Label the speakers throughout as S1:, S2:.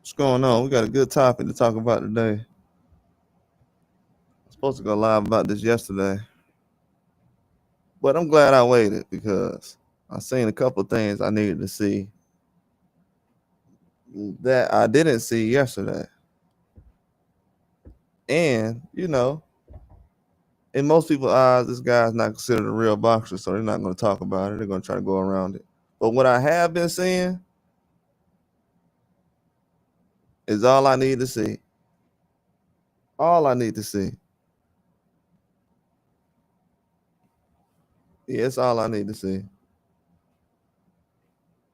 S1: What's going on? We got a good topic to talk about today. I'm supposed to go live about this yesterday, but I'm glad I waited because I seen a couple things I needed to see that I didn't see yesterday. And, in most people's eyes, this guy's not considered a real boxer, so they're not going to talk about it. They're going to try to go around it. But what I have been seeing is all I need to see. All I need to see. Yeah, it's all I need to see.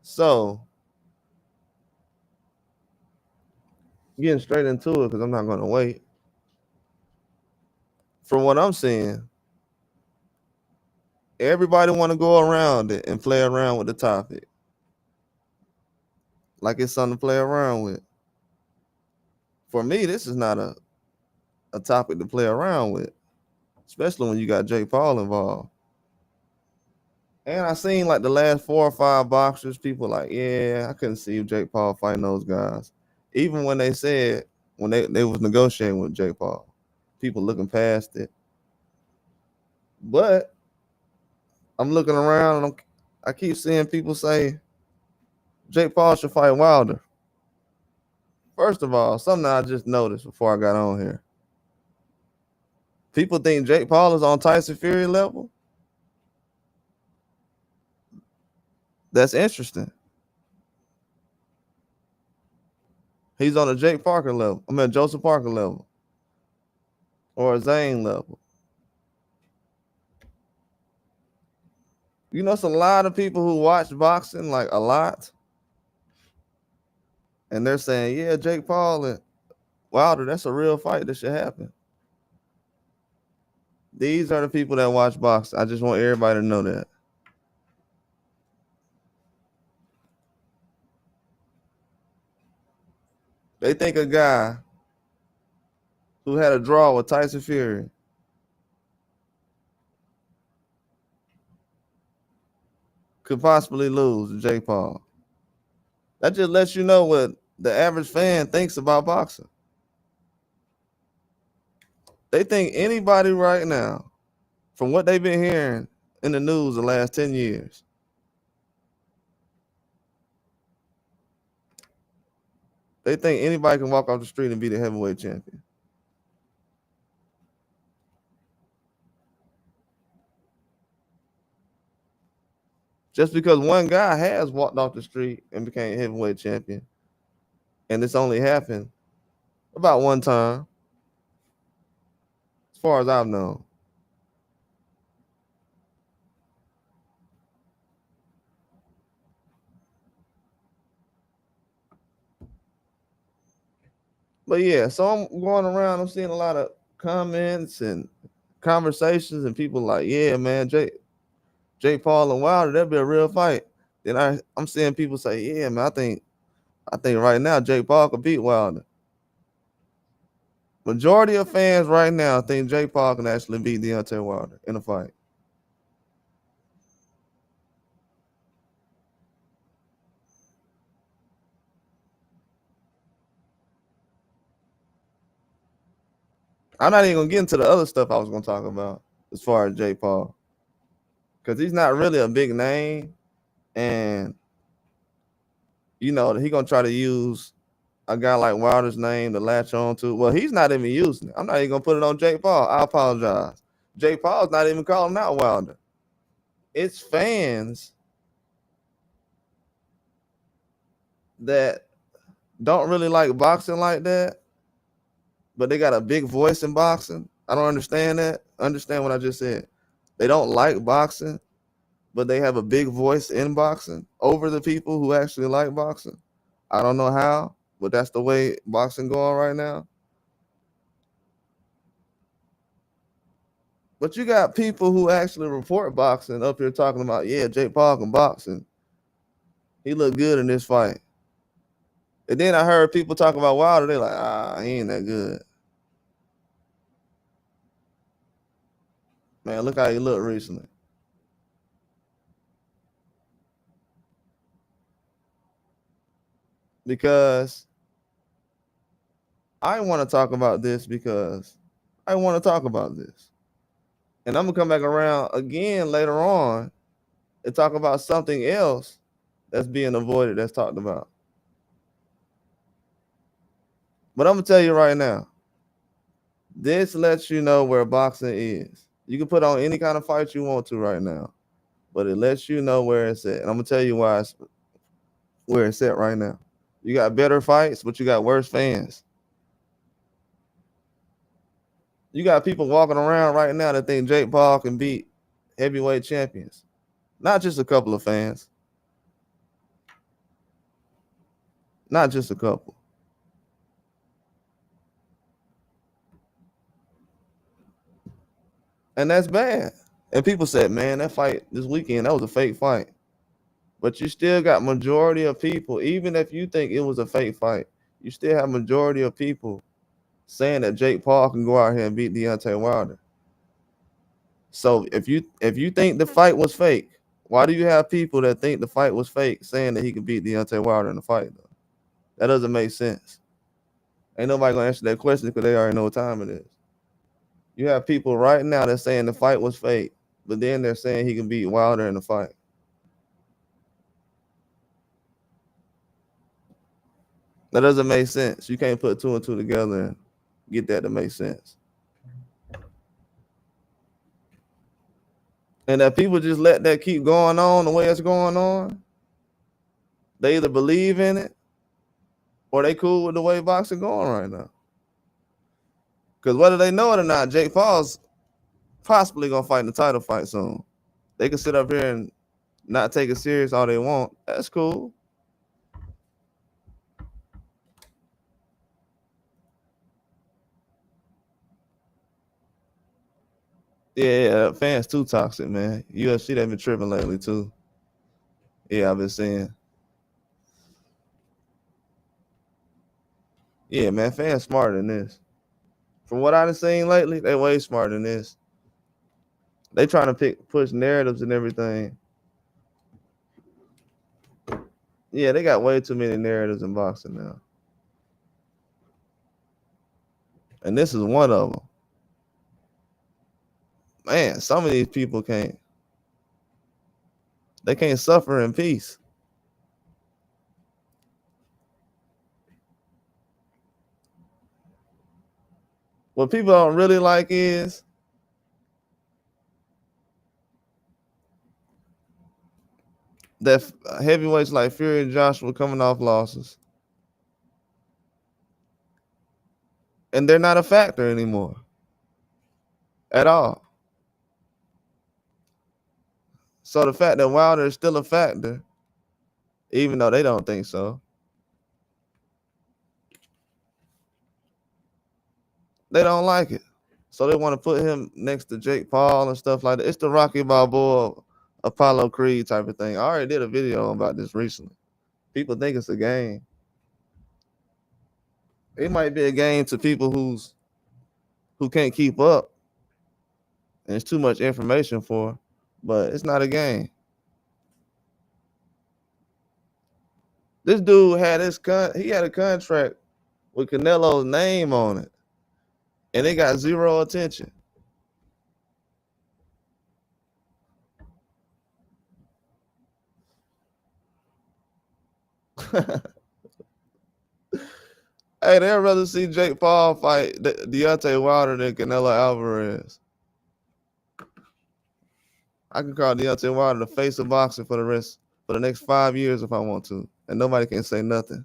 S1: So, getting straight into it because I'm not going to wait. From what I'm seeing, everybody want to go around it and play around with the topic like it's something to play around with. For me, this is not a topic to play around with, especially when you got Jake Paul involved. And I seen like the last 4 or 5 boxers, people like, yeah, I couldn't see Jake Paul fighting those guys. Even when they said, when they was negotiating with Jake Paul, people looking past it. But I'm looking around and I keep seeing people say Jake Paul should fight Wilder. First of all, something I just noticed before I got on here. People think Jake Paul is on Tyson Fury level. That's interesting. He's on a Jake Parker level. I mean, Joseph Parker level. Or a Zane level. You know, it's a lot of people who watch boxing, like a lot. And they're saying, yeah, Jake Paul and Wilder, that's a real fight that should happen. These are the people that watch boxing. I just want everybody to know that. They think a guy who had a draw with Tyson Fury could possibly lose to Jake Paul. That just lets you know what the average fan thinks about boxing. They think anybody right now, from what they've been hearing in the news the last 10 years, they think anybody can walk off the street and be the heavyweight champion. Just because one guy has walked off the street and became heavyweight champion, and it's only happened about one time, as far as I've known. But yeah, so I'm going around, I'm seeing a lot of comments and conversations, and people like, yeah, man, Jake Paul and Wilder, that'd be a real fight. Then I'm seeing people say, yeah, man, I think right now Jake Paul could beat Wilder. Majority of fans right now think Jake Paul can actually beat Deontay Wilder in a fight. I'm not even gonna get into the other stuff I was gonna talk about as far as Jake Paul, because he's not really a big name, and he gonna try to use a guy like Wilder's name to latch on to. Well, he's not even using it. I'm not even gonna put it on Jake Paul. I apologize. Jake Paul's not even calling out Wilder. It's fans that don't really like boxing like that, but they got a big voice in boxing. I don't understand that. Understand what I just said. They don't like boxing, but they have a big voice in boxing over the people who actually like boxing. I don't know how, but that's the way boxing going right now. But you got people who actually report boxing up here talking about, yeah, Jake Paul can box and he looked good in this fight. And then I heard people talk about Wilder. They're like, he ain't that good. Man, look how he looked recently. Because I want to talk about this because I want to talk about this. And I'm going to come back around again later on and talk about something else that's being avoided, that's talked about. But I'm going to tell you right now, this lets you know where boxing is. You can put on any kind of fight you want to right now, but it lets you know where it's at. And I'm going to tell you why it's where it's at right now. You got better fights, but you got worse fans. You got people walking around right now that think Jake Paul can beat heavyweight champions. Not just a couple of fans. Not just a couple. And that's bad. And people said, man, that fight this weekend, that was a fake fight. But you still got majority of people, even if you think it was a fake fight, you still have majority of people saying that Jake Paul can go out here and beat Deontay Wilder. So if you think the fight was fake, why do you have people that think the fight was fake saying that he could beat Deontay Wilder in the fight, though? That doesn't make sense. Ain't nobody gonna answer that question because they already know what time it is. You have people right now that's saying the fight was fake, but then they're saying he can beat Wilder in the fight. That doesn't make sense. You can't put two and two together and get that to make sense. And that people just let that keep going on the way it's going on, they either believe in it or they cool with the way boxing going right now. Because whether they know it or not, Jake Paul's possibly gonna fight in the title fight soon. They can sit up here and not take it serious all they want. That's cool. Yeah, fans too toxic, man. UFC they've been tripping lately too. Yeah, I've been seeing. Yeah, man, fans smarter than this. From what I've seen lately, they way smarter than this. They trying to push narratives and everything. Yeah, they got way too many narratives in boxing now. And this is one of them. Man, some of these people can't suffer in peace. What people don't really like is that heavyweights like Fury and Joshua coming off losses. And they're not a factor anymore. At all. So the fact that Wilder is still a factor, even though they don't think so, they don't like it. So they want to put him next to Jake Paul and stuff like that. It's the Rocky Balboa, Apollo Creed type of thing. I already did a video about this recently. People think it's a game. It might be a game to people who can't keep up and it's too much information for, but it's not a game. This dude had he had a contract with Canelo's name on it, and it got zero attention. Hey, they'd rather see Jake Paul fight Deontay Wilder than Canelo Alvarez. I can call Deontay Wilder the face of boxing for the next 5 years if I want to, and nobody can say nothing.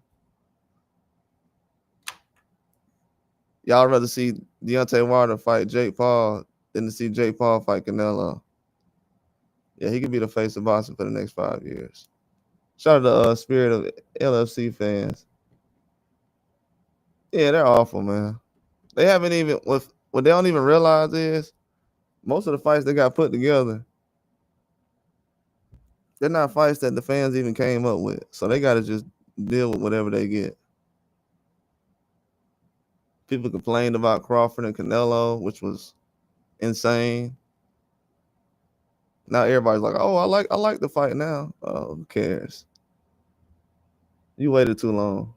S1: Y'all rather see Deontay Wilder fight Jake Paul than to see Jake Paul fight Canelo. Yeah, he could be the face of boxing for the next 5 years. Shout out to Spirit of LFC fans. Yeah, they're awful, man. They haven't even what they don't even realize is most of the fights they got put together, they're not fights that the fans even came up with. So they got to just deal with whatever they get. People complained about Crawford and Canelo, which was insane. Now everybody's like, "Oh, I like the fight now." Oh, who cares? You waited too long.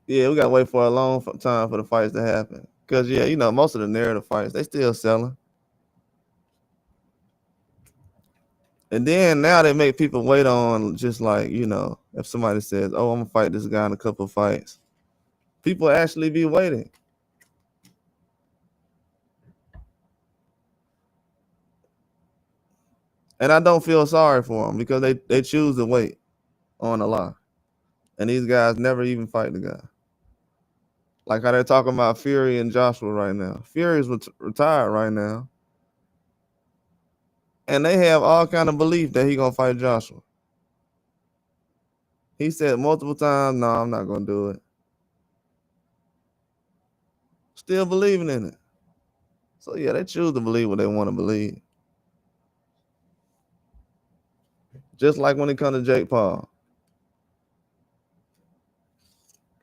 S1: Yeah, we gotta wait for a long time for the fights to happen. Cause yeah, most of the narrative fights they still selling. And then now they make people wait on just like, if somebody says, "Oh, I'm gonna fight this guy in a couple of fights," people actually be waiting. And I don't feel sorry for them because they choose to wait on a lot. And these guys never even fight the guy. Like how they're talking about Fury and Joshua right now. Fury's retired right now. And they have all kind of belief that he gonna fight Joshua. He said multiple times, "No, I'm not gonna do it." Still believing in it. So yeah, they choose to believe what they want to believe. Just like when it comes to Jake Paul.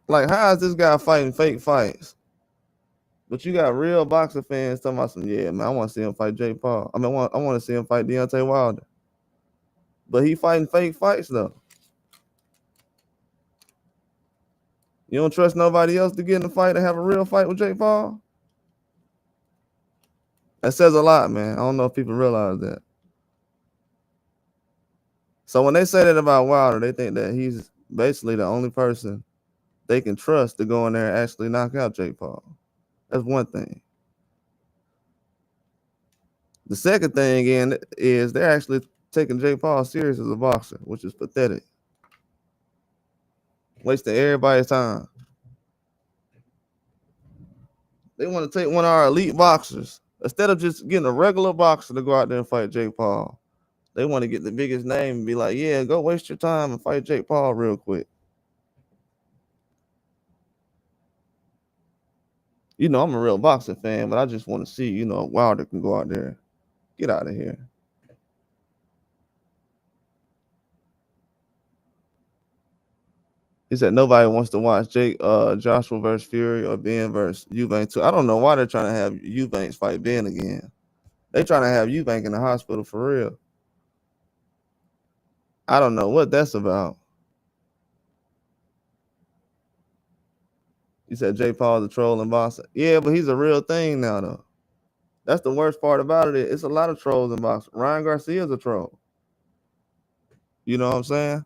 S1: Like, how is this guy fighting fake fights? But you got real boxer fans talking about some, yeah, man, I want to see him fight Jake Paul. I mean, I want to see him fight Deontay Wilder. But he fighting fake fights, though. You don't trust nobody else to get in the fight and have a real fight with Jake Paul? That says a lot, man. I don't know if people realize that. So when they say that about Wilder, they think that he's basically the only person they can trust to go in there and actually knock out Jake Paul. That's one thing. The second thing, again, is they're actually taking Jake Paul serious as a boxer, which is pathetic. Wasting everybody's time. They want to take one of our elite boxers. Instead of just getting a regular boxer to go out there and fight Jake Paul, they want to get the biggest name and be like, yeah, go waste your time and fight Jake Paul real quick. I'm a real boxing fan, but I just want to see, Wilder can go out there. Get out of here. He said nobody wants to watch Joshua versus Fury or Ben versus Eubank too. I don't know why they're trying to have Eubanks fight Ben again. They trying to have Eubank in the hospital for real. I don't know what that's about. You said Jake Paul's a troll in boxing. Yeah, but he's a real thing now, though. That's the worst part about it. It's a lot of trolls in boxing. Ryan Garcia's a troll. You know what I'm saying?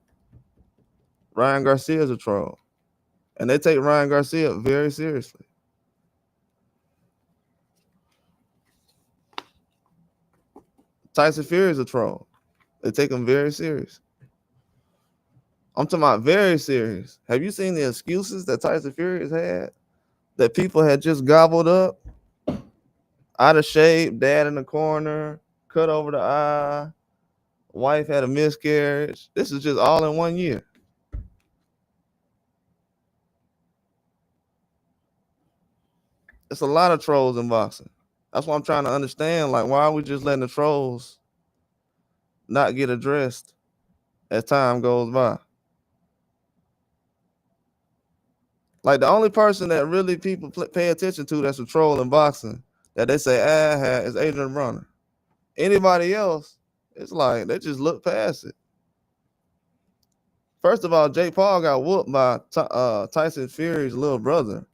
S1: Ryan Garcia's a troll. And they take Ryan Garcia very seriously. Tyson Fury's a troll. They take him very serious. I'm talking about very serious. Have you seen the excuses that Tyson Fury has had? That people had just gobbled up? Out of shape, dad in the corner, cut over the eye, wife had a miscarriage. This is just all in 1 year. It's a lot of trolls in boxing. That's what I'm trying to understand. Like, why are we just letting the trolls not get addressed as time goes by? Like, the only person that really people pay attention to that's a troll in boxing that they say is Adrian Broner. Anybody else, it's like they just look past it. First of all, Jake Paul got whooped by Tyson Fury's little brother.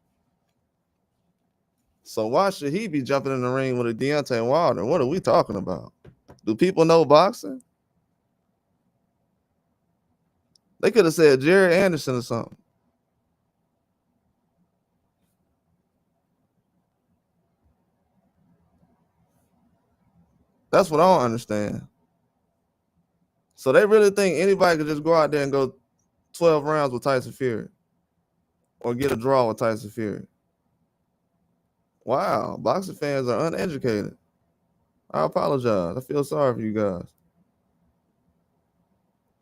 S1: So why should he be jumping in the ring with a Deontay Wilder? What are we talking about? Do people know boxing? They could have said Jerry Anderson or something. That's what I don't understand. So they really think anybody could just go out there and go 12 rounds with Tyson Fury or get a draw with Tyson Fury. Wow, boxing fans are uneducated. I apologize. I feel sorry for you guys.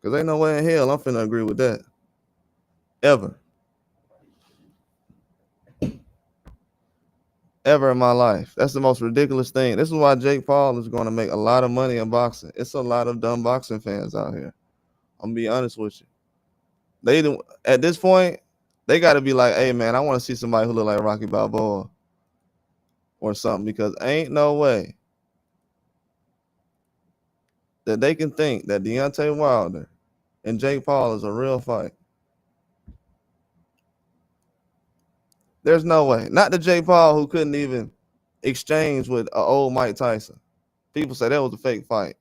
S1: Because ain't no way in hell I'm finna agree with that. Ever. Ever in my life. That's the most ridiculous thing. This is why Jake Paul is going to make a lot of money in boxing. It's a lot of dumb boxing fans out here. I'm gonna be honest with you. At this point, they got to be like, hey man, I want to see somebody who look like Rocky Balboa or something, because ain't no way that they can think that Deontay Wilder and Jake Paul is a real fight. There's no way. Not the Jake Paul who couldn't even exchange with an old Mike Tyson. People say that was a fake fight.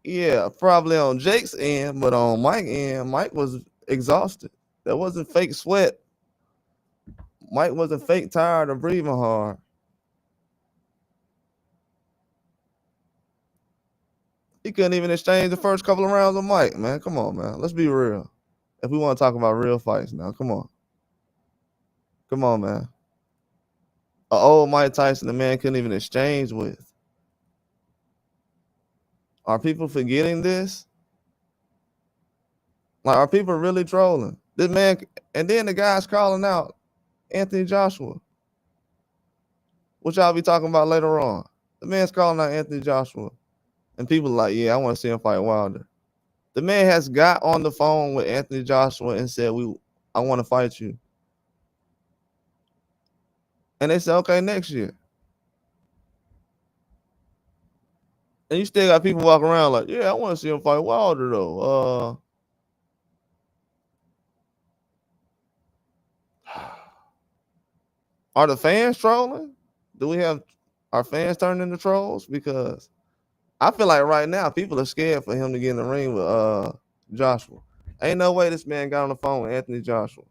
S1: Yeah, probably on Jake's end, but on Mike's end, Mike was exhausted. That wasn't fake sweat. Mike wasn't fake tired or breathing hard. He couldn't even exchange the first couple of rounds with Mike, man. Come on, man. Let's be real. If we want to talk about real fights now, come on. Come on, man. An old Mike Tyson, the man couldn't even exchange with. Are people forgetting this? Like, are people really trolling? This man, and then the guy's calling out Anthony Joshua, which I'll be talking about later on. The man's calling out Anthony Joshua, and people are like, yeah, I want to see him fight Wilder. The man has got on the phone with Anthony Joshua and said, I want to fight you. And they said, okay, next year. And you still got people walking around like, yeah, I want to see him fight Wilder, though. Are the fans trolling? Do we have our fans turning into trolls? Because I feel like right now people are scared for him to get in the ring with Joshua. Ain't no way this man got on the phone with Anthony Joshua.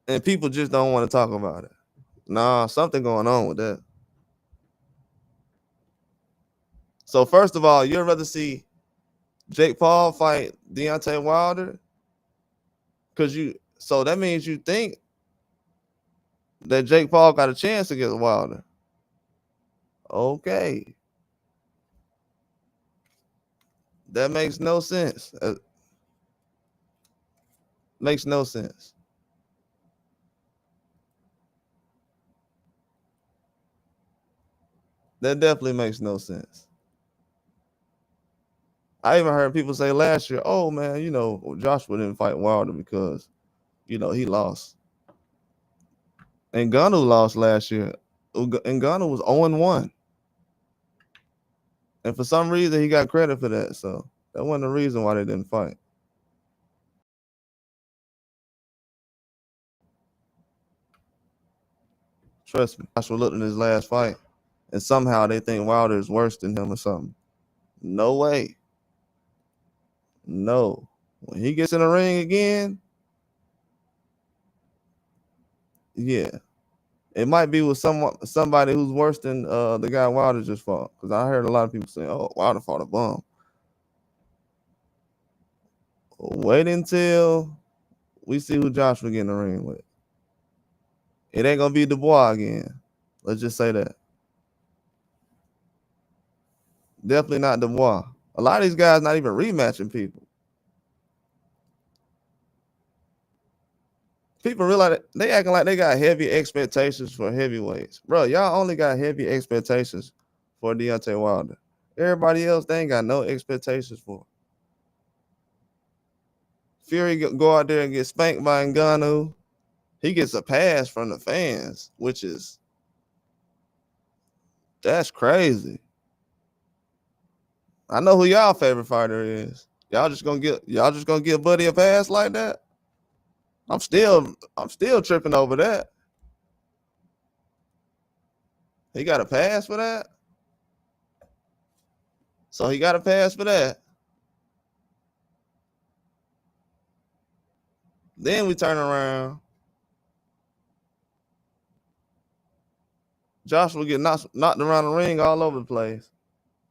S1: And people just don't want to talk about it. Nah, something going on with that. So first of all, you'd rather see Jake Paul fight Deontay Wilder? So that means you think that Jake Paul got a chance against Wilder. Okay. That makes no sense. Makes no sense. That definitely makes no sense. I even heard people say last year, oh man, Joshua didn't fight Wilder because, he lost. And Ngannou lost last year. And Ngannou was 0-1. And for some reason, he got credit for that. So that wasn't the reason why they didn't fight. Trust me. Joshua looked at his last fight, and somehow they think Wilder is worse than him or something. No way. No. When he gets in the ring again, yeah. It might be with somebody who's worse than the guy Wilder just fought. Because I heard a lot of people say, oh, Wilder fought a bum. Wait until we see who Joshua get in the ring with. It ain't going to be Dubois again. Let's just say that. Definitely not Dubois. A lot of these guys not even rematching people. People realize they acting like they got heavy expectations for heavyweights. Bro, y'all only got heavy expectations for Deontay Wilder. Everybody else, they ain't got no expectations for. Fury go out there and get spanked by Ngannou. He gets a pass from the fans, that's crazy. I know who y'all favorite fighter is. Y'all just gonna give Buddy a pass like that? I'm still tripping over that. He got a pass for that? So he got a pass for that. Then we turn around. Joshua get knocked around the ring all over the place.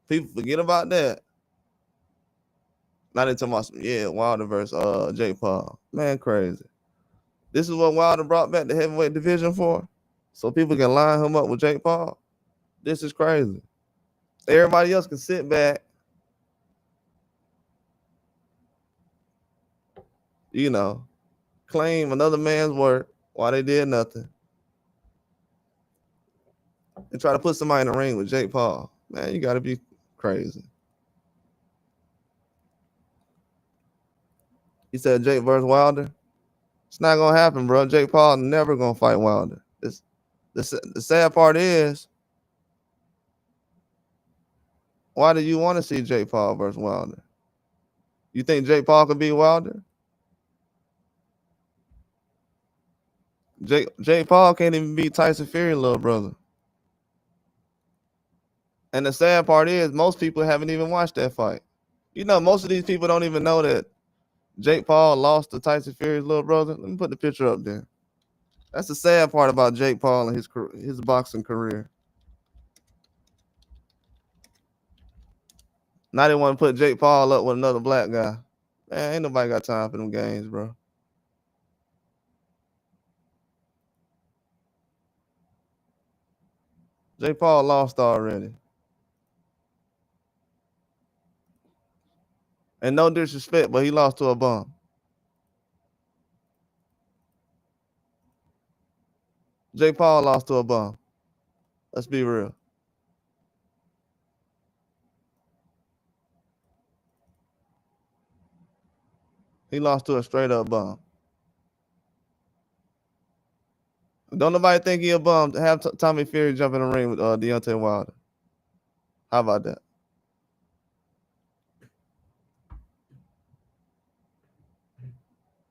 S1: People forget about that. Now they talking about Wilder versus Jake Paul. Man, crazy. This is what Wilder brought back the heavyweight division for? So people can line him up with Jake Paul? This is crazy. Everybody else can sit back, claim another man's work while they did nothing. And try to put somebody in the ring with Jake Paul. Man, you got to be crazy. He said Jake versus Wilder. It's not going to happen, bro. Jake Paul never going to fight Wilder. The sad part is, why do you want to see Jake Paul versus Wilder? You think Jake Paul could beat Wilder? Jake Paul can't even beat Tyson Fury, little brother. And the sad part is, most people haven't even watched that fight. You know, most of these people don't even know that Jake Paul lost to Tyson Fury's little brother. Let me put the picture up there. That's the sad part about Jake Paul and his boxing career. Now they want to put Jake Paul up with another black guy. Man, ain't nobody got time for them games, bro. Jake Paul lost already. And no disrespect, but he lost to a bum. Jake Paul lost to a bum. Let's be real. He lost to a straight up bum. Don't nobody think he a bum to have Tommy Fury jump in the ring with Deontay Wilder. How about that?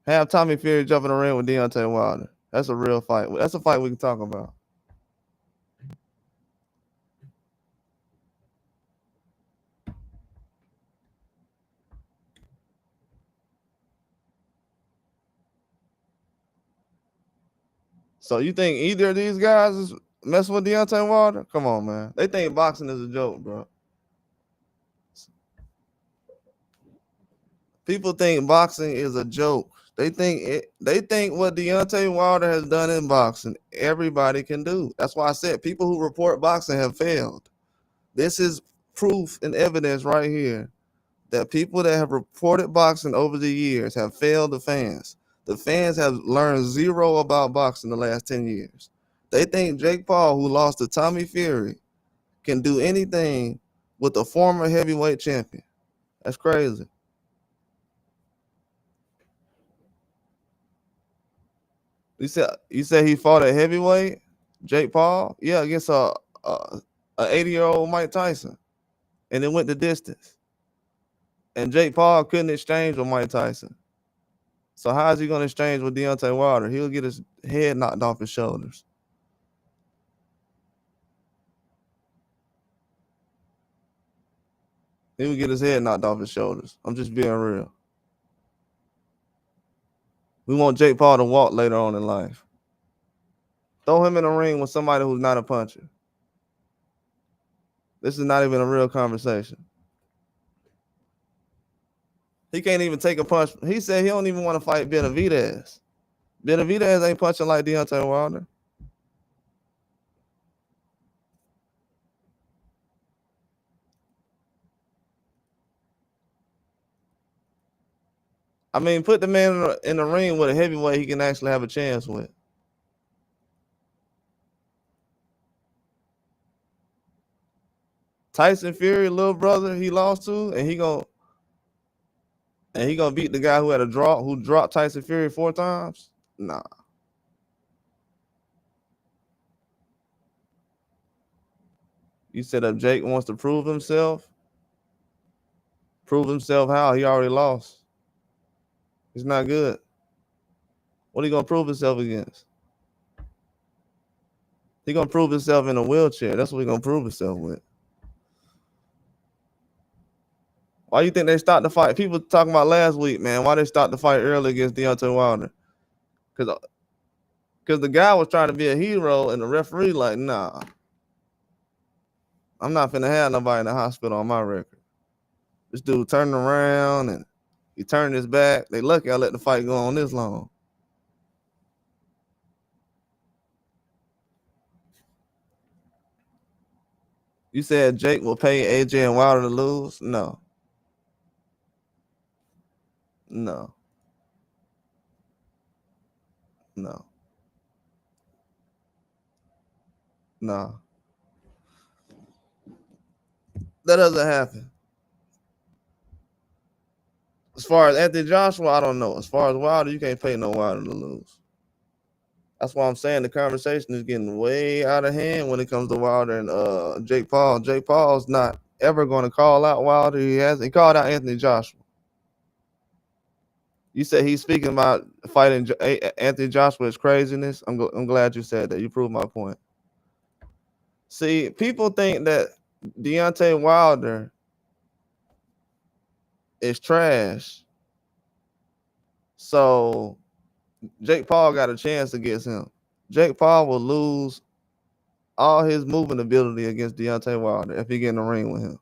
S1: Have Tommy Fury jump in the ring with Deontay Wilder. That's a real fight. That's a fight we can talk about. So you think either of these guys is messing with Deontay Wilder? Come on, man. They think boxing is a joke, bro. People think boxing is a joke. They think what Deontay Wilder has done in boxing, everybody can do. That's why I said people who report boxing have failed. This is proof and evidence right here that people that have reported boxing over the years have failed the fans. The fans have learned zero about boxing the last 10 years. They think Jake Paul, who lost to Tommy Fury, can do anything with a former heavyweight champion. That's crazy. You said he fought at heavyweight, Jake Paul? Yeah, against a 80-year-old Mike Tyson. And it went the distance. And Jake Paul couldn't exchange with Mike Tyson. So how is he going to exchange with Deontay Wilder? He'll get his head knocked off his shoulders. He would get his head knocked off his shoulders. I'm just being real. We want Jake Paul to walk later on in life. Throw him in a ring with somebody who's not a puncher. This is not even a real conversation. He can't even take a punch. He said he don't even want to fight Benavidez. Benavidez ain't punching like Deontay Wilder. I mean, put the man in the ring with a heavyweight he can actually have a chance with. Tyson Fury, little brother, he lost to, and he gonna beat the guy who dropped Tyson Fury 4 times. Nah. You said if Jake wants to prove himself. Prove himself how? He already lost. He's not good. What are you gonna prove himself against? He gonna prove himself in a wheelchair. That's what he gonna prove himself with. Why you think they stopped the fight? People talking about last week, man. Why they stopped the fight early against Deontay Wilder? Because the guy was trying to be a hero, and the referee like, nah, I'm not finna have nobody in the hospital on my record. This dude turned around and he turned his back. They lucky I let the fight go on this long. You said Jake will pay AJ and Wilder to lose? No. No. No. No. That doesn't happen. As far as Anthony Joshua, I don't know. As far as Wilder, you can't pay no Wilder to lose. That's why I'm saying the conversation is getting way out of hand when it comes to Wilder and Jake Paul. Jake Paul's not ever going to call out Wilder. He called out Anthony Joshua. You said he's speaking about fighting Anthony Joshua's craziness. I'm glad you said that. You proved my point. See, people think that Deontay Wilder is trash. So Jake Paul got a chance against him. Jake Paul will lose all his movement ability against Deontay Wilder if he get in the ring with him.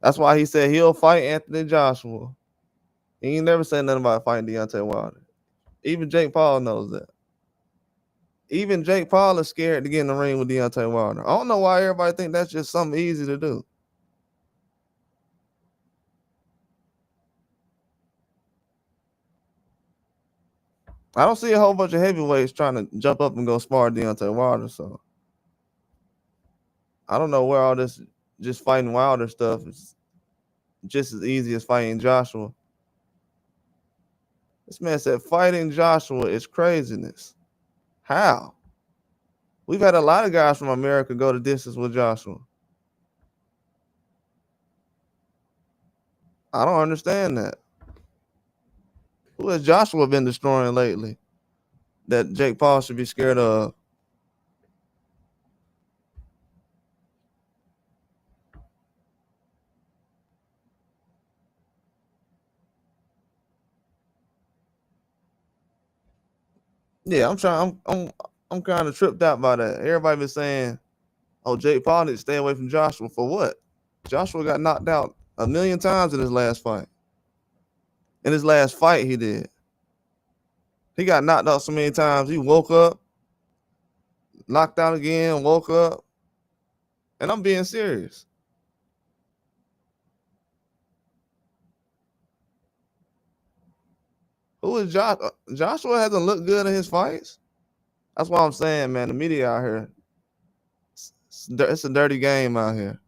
S1: That's why he said he'll fight Anthony Joshua. He ain't never said nothing about fighting Deontay Wilder. Even Jake Paul knows that. Even Jake Paul is scared to get in the ring with Deontay Wilder. I don't know why everybody think that's just something easy to do. I don't see a whole bunch of heavyweights trying to jump up and go spar Deontay Wilder, so I don't know where all this just fighting Wilder stuff is just as easy as fighting Joshua. This man said fighting Joshua is craziness. How? We've had a lot of guys from America go the distance with Joshua. I don't understand that. Who has Joshua been destroying lately that Jake Paul should be scared of? Yeah, I'm kind of tripped out by that. Everybody been saying, "Oh, Jake Paul needs to stay away from Joshua." For what? Joshua got knocked out a million times in his last fight. In his last fight, he did. He got knocked out so many times. He woke up, knocked out again, woke up. And I'm being serious. Who is Joshua? Joshua hasn't looked good in his fights. That's what I'm saying, man. The media out here, it's a dirty game out here.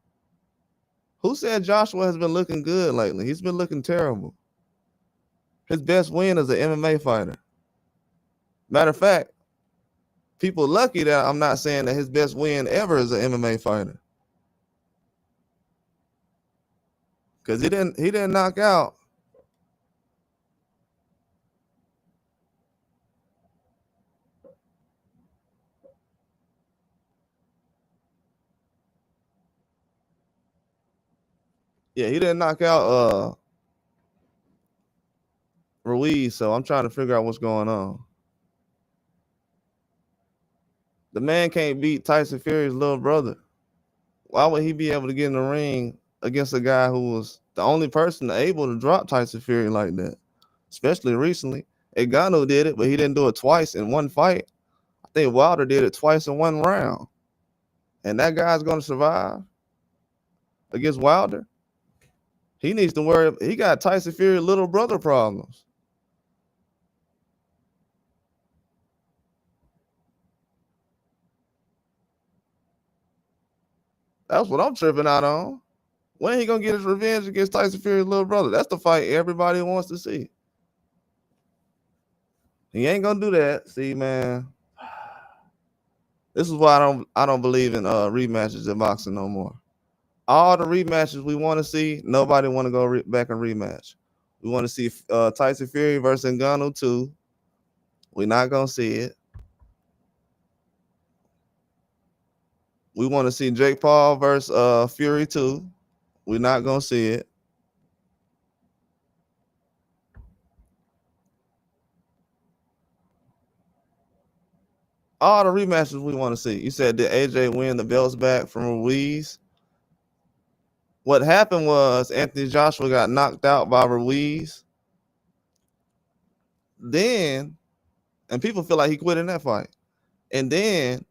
S1: Who said Joshua has been looking good lately? He's been looking terrible. His best win is an MMA fighter. Matter of fact, people lucky that I'm not saying that his best win ever is an MMA fighter. Because he didn't knock out. Yeah, he didn't knock out Ruiz, so I'm trying to figure out what's going on. The man can't beat Tyson Fury's little brother. Why would he be able to get in the ring against a guy who was the only person able to drop Tyson Fury like that? Especially recently. Ngannou did it, but he didn't do it twice in one fight. I think Wilder did it twice in one round. And that guy's going to survive against Wilder? He needs to worry. He got Tyson Fury little brother problems. That's what I'm tripping out on. When he gonna get his revenge against Tyson Fury's little brother? That's the fight everybody wants to see. He ain't gonna do that. See, man. This is why I don't believe in rematches in boxing no more. All the rematches we want to see, nobody want to go back and rematch. We want to see Tyson Fury versus Ngannou 2. We're not gonna see it. We want to see Jake Paul versus Fury 2. We're not gonna see it. All the rematches we want to see. You said did AJ win the belts back from Ruiz? What happened was Anthony Joshua got knocked out by Ruiz. Then, and people feel like he quit in that fight. And then,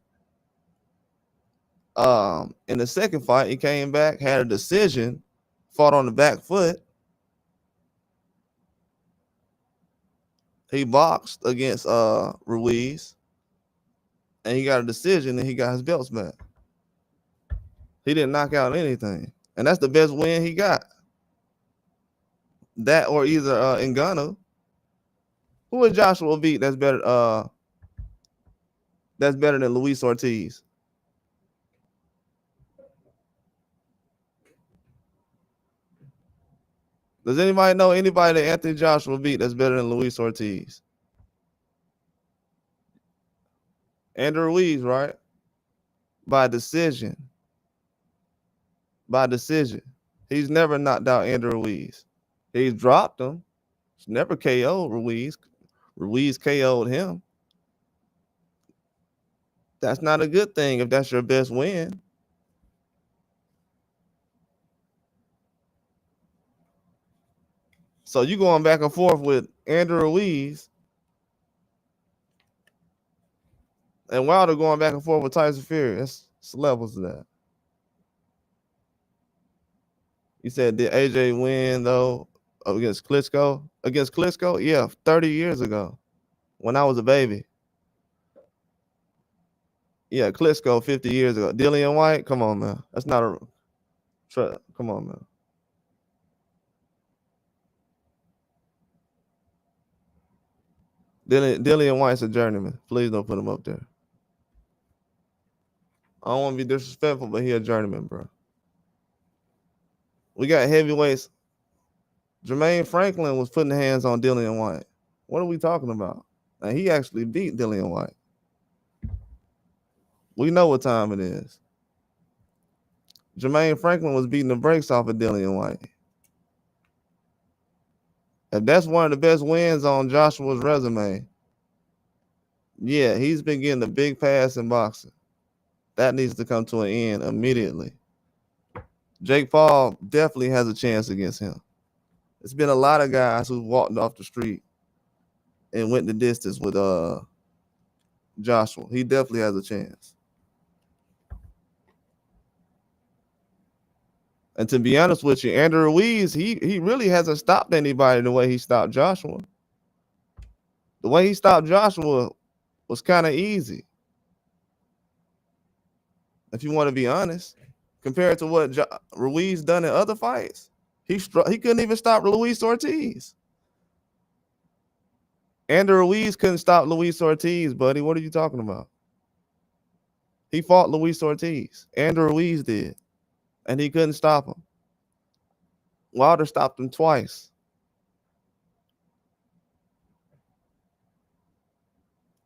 S1: in the second fight, he came back, had a decision, fought on the back foot. He boxed against Ruiz, and he got a decision, and he got his belts back. He didn't knock out anything, and that's the best win he got. That or either Ngannou. Who would Joshua beat? That's better. That's better than Luis Ortiz. Does anybody know anybody that Anthony Joshua beat that's better than Luis Ortiz? Andrew Ruiz, right? By decision. By decision. He's never knocked out Andrew Ruiz. He's dropped him. He's never KO'd Ruiz. Ruiz KO'd him. That's not a good thing if that's your best win. So you going back and forth with Andrew Ruiz and Wilder going back and forth with Tyson Fury. That's levels of that. You said, did AJ win, though, against Klitschko? Against Klitschko? Yeah, 30 years ago when I was a baby. Yeah, Klitschko 50 years ago. Dillian White? Come on, man. That's not a... Come on, man. Dillian White's a journeyman. Please don't put him up there. I don't want to be disrespectful, but he a journeyman, bro. We got heavyweights. Jermaine Franklin was putting hands on Dillian White. What are we talking about? And he actually beat Dillian White. We know what time it is. Jermaine Franklin was beating the brakes off of Dillian White. If that's one of the best wins on Joshua's resume, yeah, he's been getting a big pass in boxing. That needs to come to an end immediately. Jake Paul definitely has a chance against him. It's been a lot of guys who walked off the street and went the distance with Joshua. He definitely has a chance. And to be honest with you, Andrew Ruiz, he really hasn't stopped anybody the way he stopped Joshua. The way he stopped Joshua was kind of easy. If you want to be honest, compared to what Ruiz done in other fights, he couldn't even stop Luis Ortiz. Andrew Ruiz couldn't stop Luis Ortiz, buddy. What are you talking about? He fought Luis Ortiz. Andrew Ruiz did, and he couldn't stop him. Wilder stopped him twice.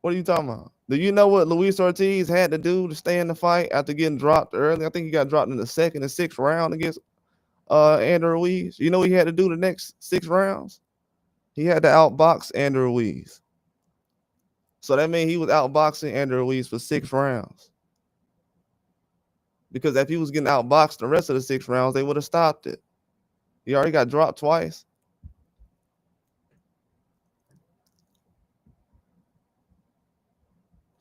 S1: What are you talking about? Do you know what Luis Ortiz had to do to stay in the fight after getting dropped early? I think he got dropped in the second and sixth round against Andrew Ruiz. You know what he had to do the next 6 rounds? He had to outbox Andrew Ruiz. So that means he was outboxing Andrew Ruiz for 6 rounds. Because if he was getting outboxed the rest of the 6 rounds, they would have stopped it. He already got dropped twice.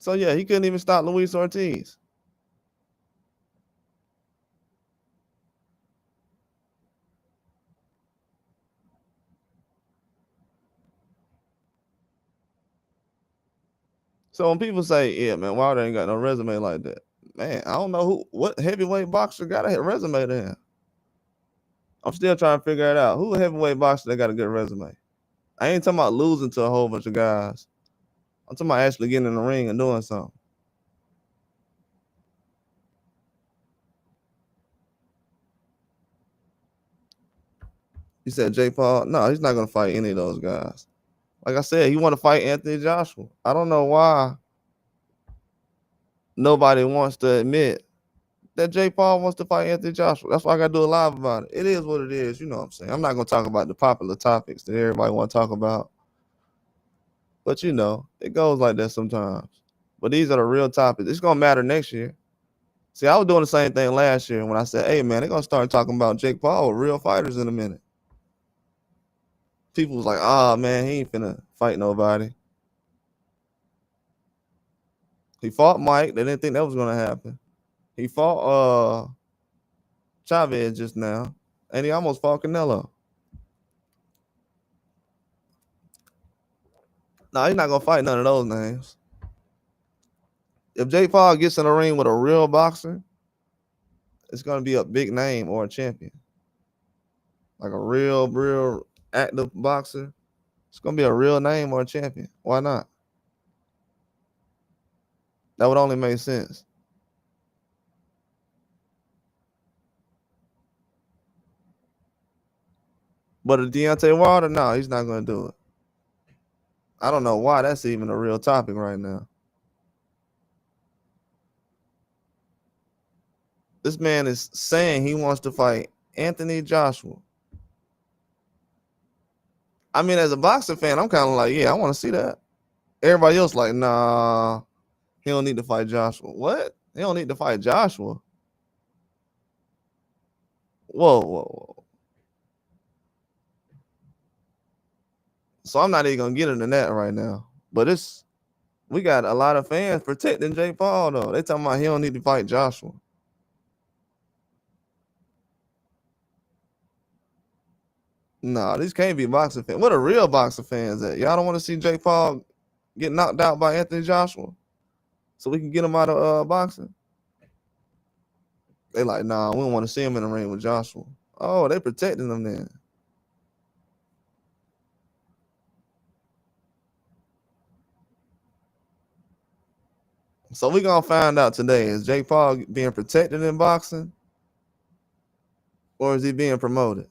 S1: So yeah, he couldn't even stop Luis Ortiz. So when people say, yeah, man, Wilder ain't got no resume like that, man, I don't know what heavyweight boxer got a resume then. I'm still trying to figure it out. Who a heavyweight boxer that got a good resume? I ain't talking about losing to a whole bunch of guys. I'm talking about actually getting in the ring and doing something. You said Jake Paul? No, he's not going to fight any of those guys. Like I said, he want to fight Anthony Joshua. I don't know why nobody wants to admit that Jake Paul wants to fight Anthony Joshua. That's why I got to do a live about it. It is what it is. You know what I'm saying? I'm not going to talk about the popular topics that everybody want to talk about. But, you know, it goes like that sometimes. But these are the real topics. It's going to matter next year. See, I was doing the same thing last year when I said, hey, man, they're going to start talking about Jake Paul with real fighters in a minute. People was like, oh, man, he ain't finna fight nobody. He fought Mike. They didn't think that was going to happen. He fought Chavez just now, and he almost fought Canelo. No, he's not going to fight none of those names. If Jake Paul gets in the ring with a real boxer, it's going to be a big name or a champion. Like a real active boxer. It's going to be a real name or a champion. Why not? That would only make sense. But a Deontay Wilder, no, he's not going to do it. I don't know why that's even a real topic right now. This man is saying he wants to fight Anthony Joshua. I mean, as a boxing fan, I'm kind of like, yeah, I want to see that. Everybody else like, nah, he don't need to fight Joshua. What? He don't need to fight Joshua. Whoa. So I'm not even gonna get into that right now. But we got a lot of fans protecting Jake Paul though. They talking about he don't need to fight Joshua. Nah, these can't be boxing fans. What are real boxing fans at? Y'all don't want to see Jake Paul get knocked out by Anthony Joshua so we can get him out of boxing? They like, nah, we don't want to see him in the ring with Joshua. Oh, they protecting him then. So we gonna find out today, is Jake Paul being protected in boxing or is he being promoted?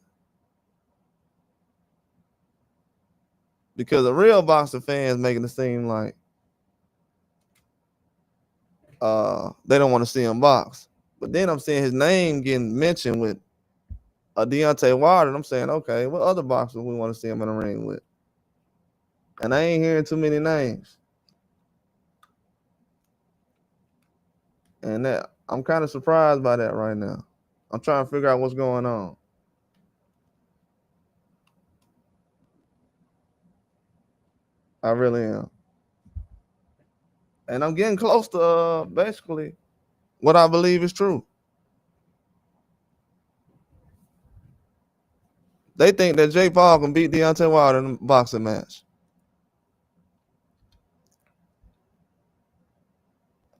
S1: Because the real boxing fans making it seem like they don't want to see him box. But then I'm seeing his name getting mentioned with a Deontay Wilder, and I'm saying, okay, what other boxers we want to see him in the ring with? And I ain't hearing too many names. And that I'm kind of surprised by that right now. I'm trying to figure out what's going on. I really am. And I'm getting close to basically what I believe is true. They think that Jake Paul can beat Deontay Wilder in a boxing match.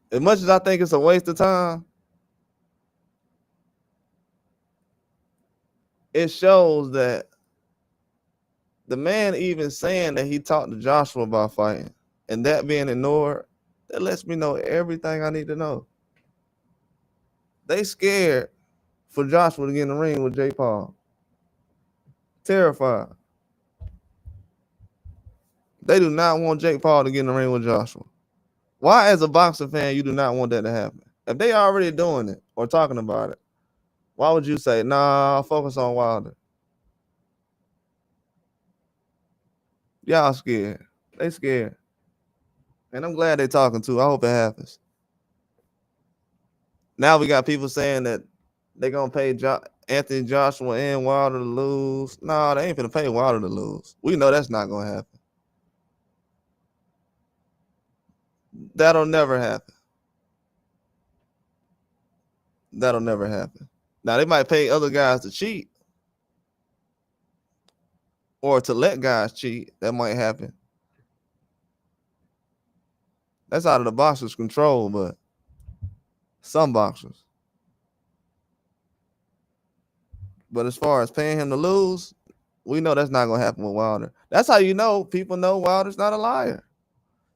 S1: As much as I think it's a waste of time, it shows that the man even saying that he talked to Joshua about fighting and that being ignored, that lets me know everything I need to know. They scared for Joshua to get in the ring with Jake Paul. Terrified. They do not want Jake Paul to get in the ring with Joshua. Why, as a boxing fan, you do not want that to happen? If they already doing it or talking about it, why would you say, nah, focus on Wilder? Y'all scared. They scared. And I'm glad they talking too. I hope it happens. Now we got people saying that they're going to pay Anthony Joshua and Wilder to lose. No, they ain't going to pay Wilder to lose. We know that's not going to happen. That'll never happen. That'll never happen. Now, they might pay other guys to cheat or to let guys cheat. That might happen. That's out of the boxer's control, but some boxers. But as far as paying him to lose, we know that's not going to happen with Wilder. That's how you know people know Wilder's not a liar.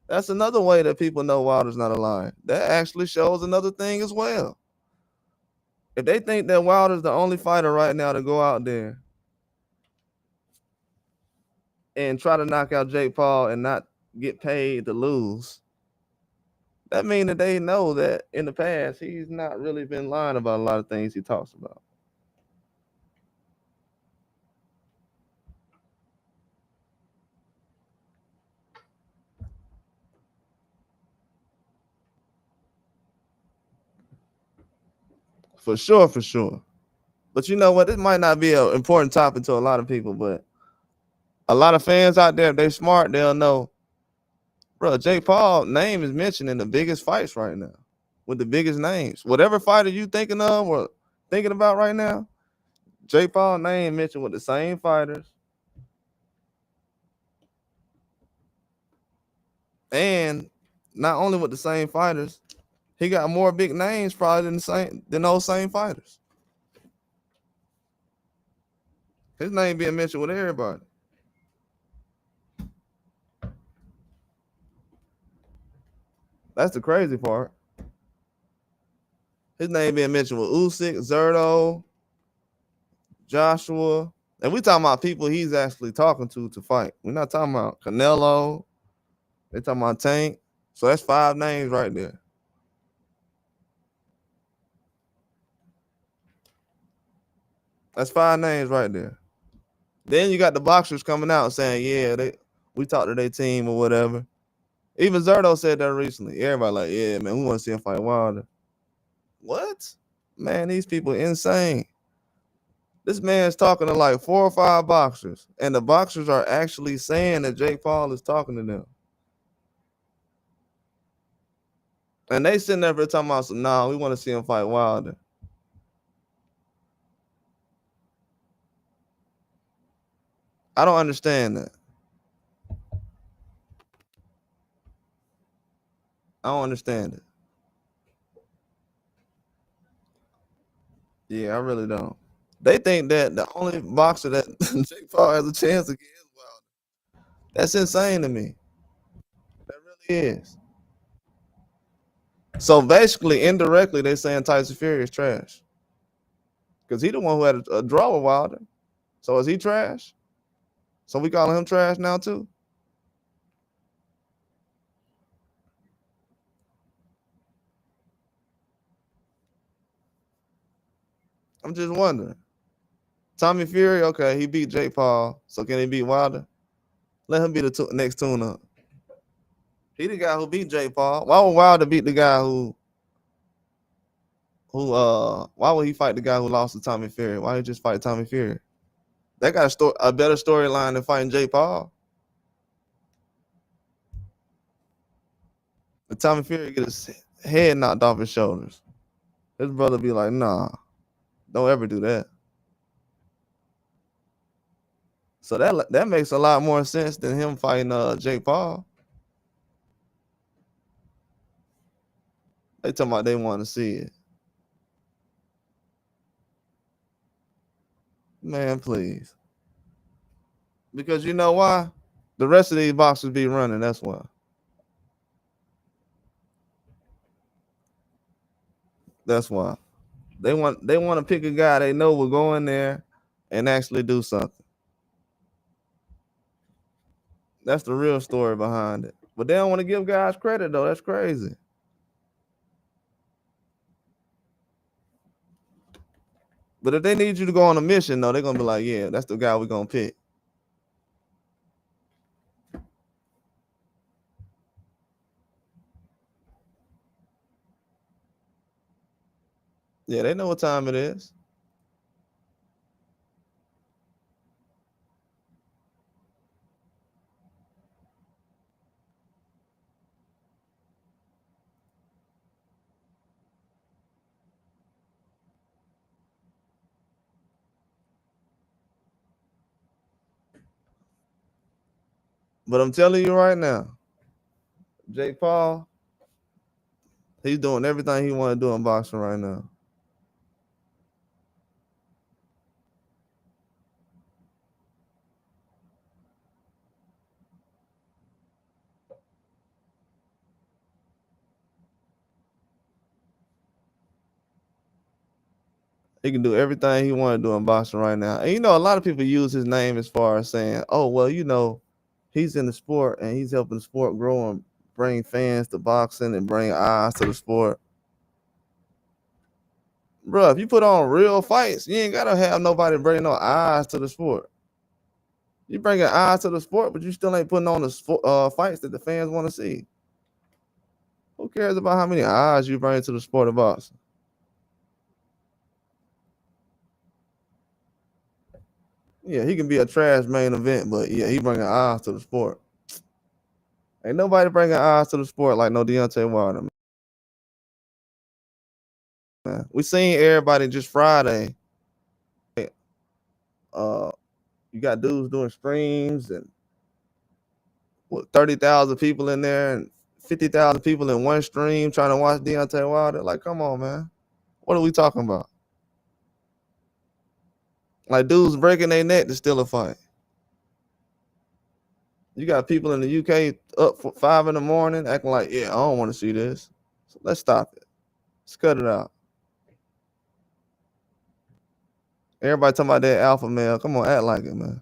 S1: That's another way that people know Wilder's not a liar. That actually shows another thing as well. If they think that Wilder's the only fighter right now to go out there and try to knock out Jake Paul and not get paid to lose, that means that they know that in the past he's not really been lying about a lot of things he talks about. For sure. But you know what? This might not be an important topic to a lot of people, but a lot of fans out there, if they're smart, they'll know, bro, Jake Paul name is mentioned in the biggest fights right now with the biggest names. Whatever fighter you thinking of or thinking about right now, Jake Paul name mentioned with the same fighters. And not only with the same fighters, he got more big names probably than those same fighters. His name being mentioned with everybody. That's the crazy part. His name being mentioned with Usyk, Zerto, Joshua. And we talking about people he's actually talking to fight. We're not talking about Canelo. They talking about Tank. So that's 5 names right there. That's 5 names right there. Then you got the boxers coming out saying, yeah, we talked to their team or whatever. Even Zerto said that recently. Everybody like, yeah, man, we want to see him fight Wilder. What? Man, these people insane. This man's talking to like 4 or 5 boxers, and the boxers are actually saying that Jake Paul is talking to them. And they sitting there talking about, nah, we want to see him fight Wilder. I don't understand that. I don't understand it. Yeah, I really don't. They think that the only boxer that Jake Paul has a chance against is Wilder. That's insane to me. That really is. So basically, indirectly, they're saying Tyson Fury is trash. Because he the one who had a draw with Wilder. So is he trash? So we calling him trash now too? I'm just wondering. Tommy Fury, okay, he beat Jake Paul. So can he beat Wilder? Let him be the next tune-up. He the guy who beat Jake Paul. Why would Wilder beat the guy who why would he fight the guy who lost to Tommy Fury? Why he just fight Tommy Fury? That got a better storyline than fighting Jake Paul. But Tommy Fury get his head knocked off his shoulders. His brother be like, nah, don't ever do that. So that makes a lot more sense than him fighting Jake Paul. They talking about they want to see it. Man, please. Because you know why? The rest of these boxers be running. That's why. That's why. They want to pick a guy they know will go in there and actually do something. That's the real story behind it. But they don't want to give guys credit though. That's crazy. But if they need you to go on a mission, though, they're gonna be like, yeah, that's the guy we're gonna pick. Yeah, they know what time it is. But I'm telling you right now, Jake Paul, he's doing everything he want to do in boxing right now. He can do everything he want to do in boxing right now. And you know, a lot of people use his name as far as saying, oh, well, you know, he's in the sport and he's helping the sport grow and bring fans to boxing and bring eyes to the sport. Bro, if you put on real fights, you ain't gotta have nobody bring no eyes to the sport. You bringing eyes to the sport, but you still ain't putting on the fights that the fans want to see. Who cares about how many eyes you bring to the sport of boxing? Yeah, he can be a trash main event, but yeah, he bringing eyes to the sport. Ain't nobody bringing eyes to the sport like no Deontay Wilder, man. We seen everybody just Friday. Uh, you got dudes doing streams and 30,000 people in there and 50,000 people in one stream trying to watch Deontay Wilder. Like, come on, man. What are we talking about? Like, dudes breaking their neck to steal a fight. You got people in the UK up for 5 in the morning acting like, yeah, I don't want to see this. So let's stop it. Let's cut it out. Everybody talking about that alpha male. Come on, act like it, man.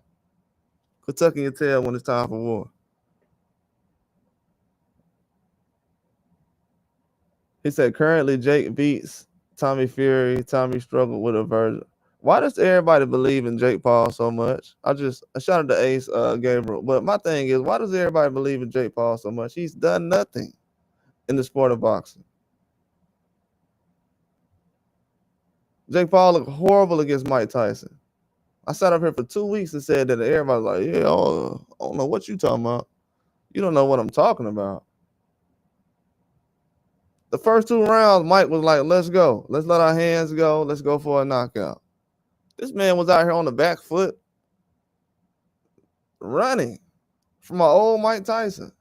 S1: Quit tucking your tail when it's time for war. He said currently Jake beats Tommy Fury. Tommy struggled with a version. Why does everybody believe in Jake Paul so much? I shout out to Ace Gabriel. But my thing is, why does everybody believe in Jake Paul so much? He's done nothing in the sport of boxing. Jake Paul looked horrible against Mike Tyson. I sat up here for 2 weeks and said that everybody's like, yeah, I don't know what you talking about. You don't know what I'm talking about. The first 2 rounds, Mike was like, let's go. Let's let our hands go. Let's go for a knockout. This man was out here on the back foot running from my old Mike Tyson.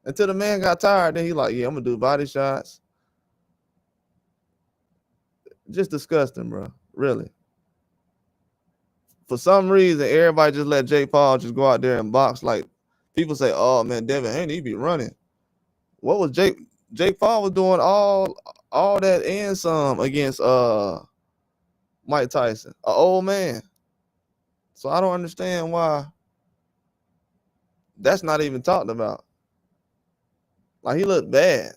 S1: Until the man got tired, then he like, yeah, I'm going to do body shots. Just disgusting, bro. Really. For some reason, everybody just let Jake Paul just go out there and box. Like, people say, oh, man, Devin Haney, he be running. What was Jake Paul was doing all that and some against Mike Tyson, an old man. So I don't understand why that's not even talked about. Like, he looked bad.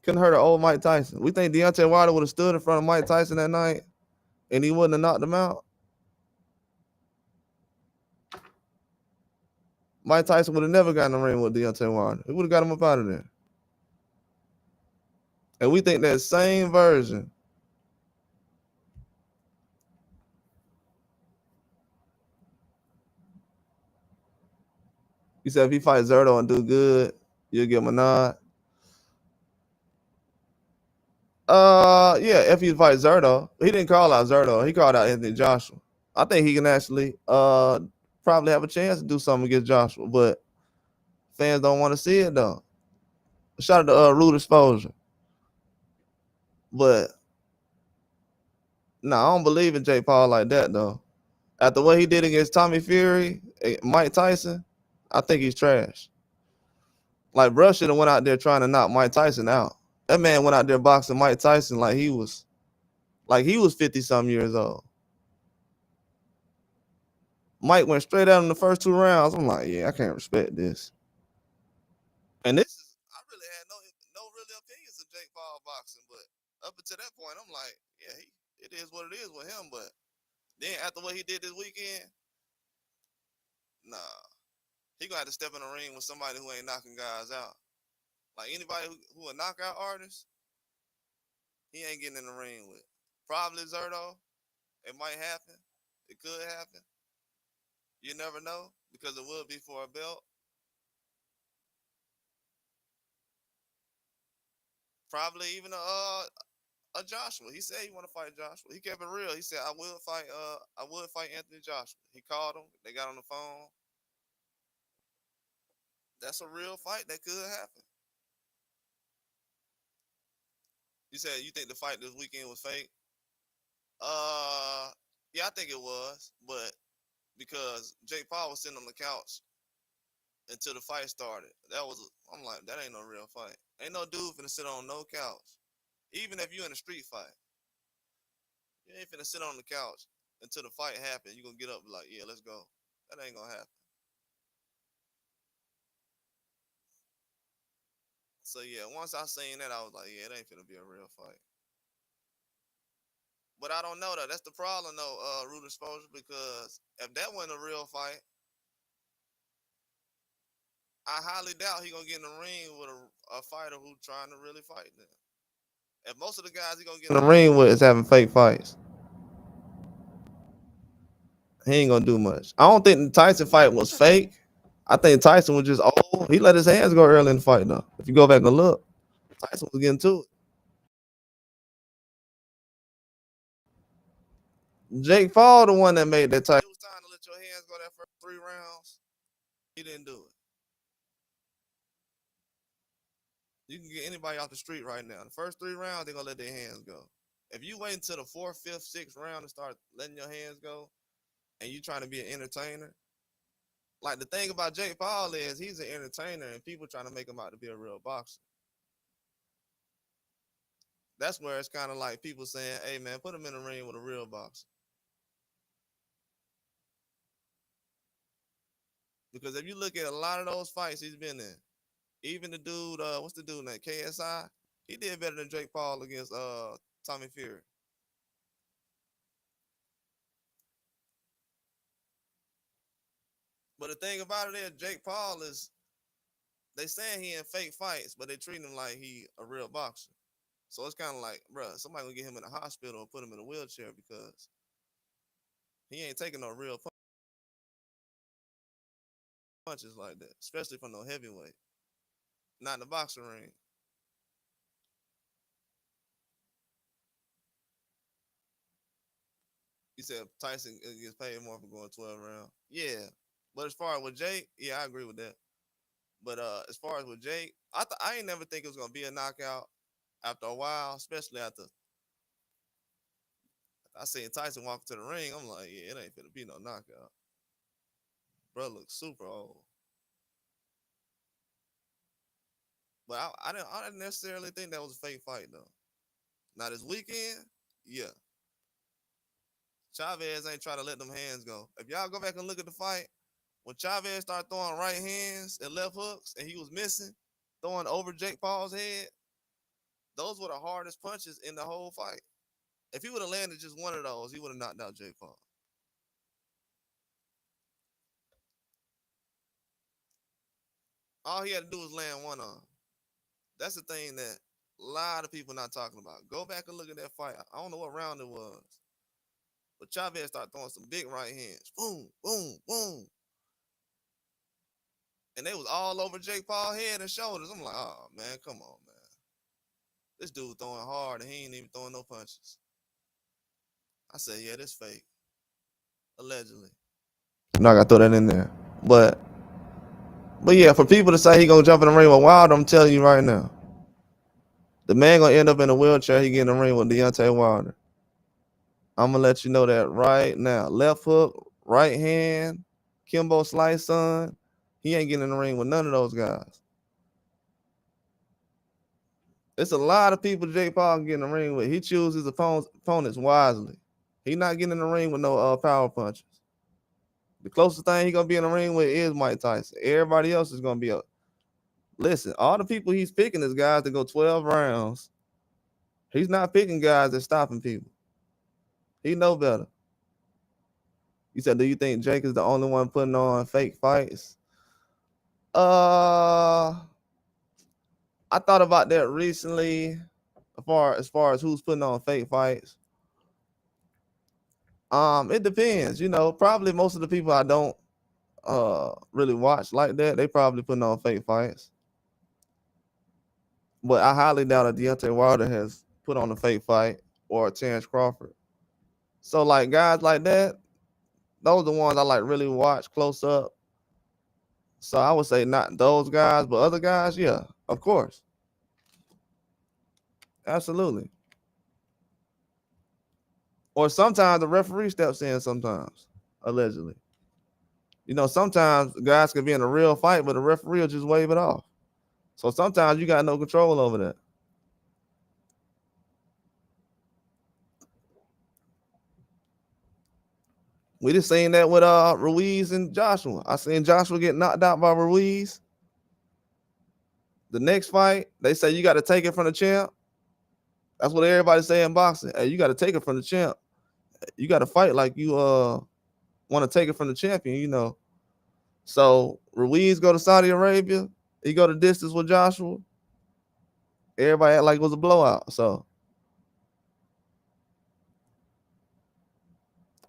S1: Couldn't hurt an old Mike Tyson. We think Deontay Wilder would have stood in front of Mike Tyson that night and he wouldn't have knocked him out. Mike Tyson would have never gotten in the ring with Deontay Wilder. He would have got him up out of there. And we think that same version. You said if he fights Zerto and do good, you'll give him a nod. Yeah, if he fights Zerto, he didn't call out Zerto. He called out Anthony Joshua. I think he can actually probably have a chance to do something against Joshua, but fans don't want to see it though. Shout out to Rude Exposure. But I don't believe in Jake Paul like that though. After what he did against Tommy Fury, Mike Tyson, I think he's trash. Like, bruh should have went out there trying to knock Mike Tyson out. That man went out there boxing Mike Tyson like he was 50-something years old. Mike went straight at him the first 2 rounds. I'm like, yeah, I can't respect this. And this is, I really had no really opinions of Jake Paul boxing, but up until that point, I'm like, yeah, it is what it is with him. But then after what he did this weekend, nah, he gonna have to step in the ring with somebody who ain't knocking guys out. Like, anybody who a knockout artist, he ain't getting in the ring with. Probably Zerto. It might happen. It could happen. You never know, because it will be for a belt. Probably even a Joshua. He said he want to fight Joshua. He kept it real. He said I would fight Anthony Joshua. He called him. They got on the phone. That's a real fight that could happen. You said you think the fight this weekend was fake? Yeah, I think it was, but because Jake Paul was sitting on the couch until the fight started. I'm like, that ain't no real fight. Ain't no dude finna sit on no couch. Even if you in a street fight, you ain't finna sit on the couch until the fight happens. You gonna get up and be like, yeah, let's go. That ain't gonna happen. So yeah, once I seen that, I was like, yeah, it ain't finna be a real fight. But I don't know though. That's the problem though, root exposure, because if that wasn't a real fight, I highly doubt he gonna get in the ring with a fighter who trying to really fight them. If most of the guys he gonna get in the ring with is having fake fights, he ain't gonna do much. I don't think the Tyson fight was fake. I think Tyson was just old. He let his hands go early in the fight though. If you go back and look, Tyson was getting to it. Jake Paul, the one that made that tight. It was time to let your hands go that first 3 rounds. He didn't do it. You can get anybody off the street right now. The first 3 rounds, they're gonna let their hands go. If you wait until the 4th, 5th, 6th round to start letting your hands go, and you trying to be an entertainer, like the thing about Jake Paul is he's an entertainer, and people trying to make him out to be a real boxer. That's where it's kind of like people saying, "Hey man, put him in the ring with a real boxer." Because if you look at a lot of those fights he's been in, even the dude, what's the dude name? KSI, he did better than Jake Paul against Tommy Fury. But the thing about it is, Jake Paul is they saying he in fake fights, but they treat him like he a real boxer. So it's kind of like, bro, somebody gonna get him in the hospital or put him in a wheelchair because he ain't taking no real punches like that, especially from no heavyweight, not in the boxing ring. You said Tyson gets paid more for going 12 rounds. Yeah, but as far as with Jake, yeah, I agree with that. But as far as with Jake, I ain't never think it was gonna be a knockout. After a while, especially after I seen Tyson walk to the ring, I'm like, yeah, it ain't gonna be no knockout. Bro looks super old. But I didn't necessarily think that was a fake fight though. Now this weekend, yeah, Chavez ain't trying to let them hands go. If y'all go back and look at the fight, when Chavez started throwing right hands and left hooks, and he was missing, throwing over Jake Paul's head, those were the hardest punches in the whole fight. If he would have landed just one of those, he would have knocked out Jake Paul. All he had to do was land one on. That's the thing that a lot of people not talking about. Go back and look at that fight. I don't know what round it was, but Chavez started throwing some big right hands. Boom, boom, boom. And they was all over Jake Paul's head and shoulders. I'm like, oh man, come on, man. This dude throwing hard and he ain't even throwing no punches. I said, yeah, this fake. Allegedly. I'm not gonna throw that in there. But yeah, for people to say he gonna jump in the ring with Wilder, I'm telling you right now. The man gonna end up in a wheelchair, he get in the ring with Deontay Wilder. I'm gonna let you know that right now. Left hook, right hand, Kimbo Slice son. He ain't getting in the ring with none of those guys. It's a lot of people Jake Paul can get in the ring with. He chooses his opponents wisely. He not getting in the ring with no power punches. The closest thing he gonna be in the ring with is Mike Tyson. Everybody else is gonna be a listen. All the people he's picking is guys that go 12 rounds. He's not picking guys that stopping people. He know better. You said, do you think Jake is the only one putting on fake fights? I thought about that recently. As far as who's putting on fake fights. It depends. You know, probably most of the people I don't really watch like that, they probably putting on fake fights. But I highly doubt that Deontay Wilder has put on a fake fight or Terrence Crawford. So like guys like that, those are the ones I like really watch close up. So I would say not those guys, but other guys, yeah, of course. Absolutely. Or sometimes the referee steps in sometimes, allegedly. You know, sometimes guys can be in a real fight, but the referee will just wave it off. So sometimes you got no control over that. We just seen that with Ruiz and Joshua. I seen Joshua get knocked out by Ruiz. The next fight, they say you got to take it from the champ. That's what everybody say in boxing. Hey, you got to take it from the champ. You got to fight like you want to take it from the champion, you know. So Ruiz go to Saudi Arabia. He go to distance with Joshua. Everybody act like it was a blowout. So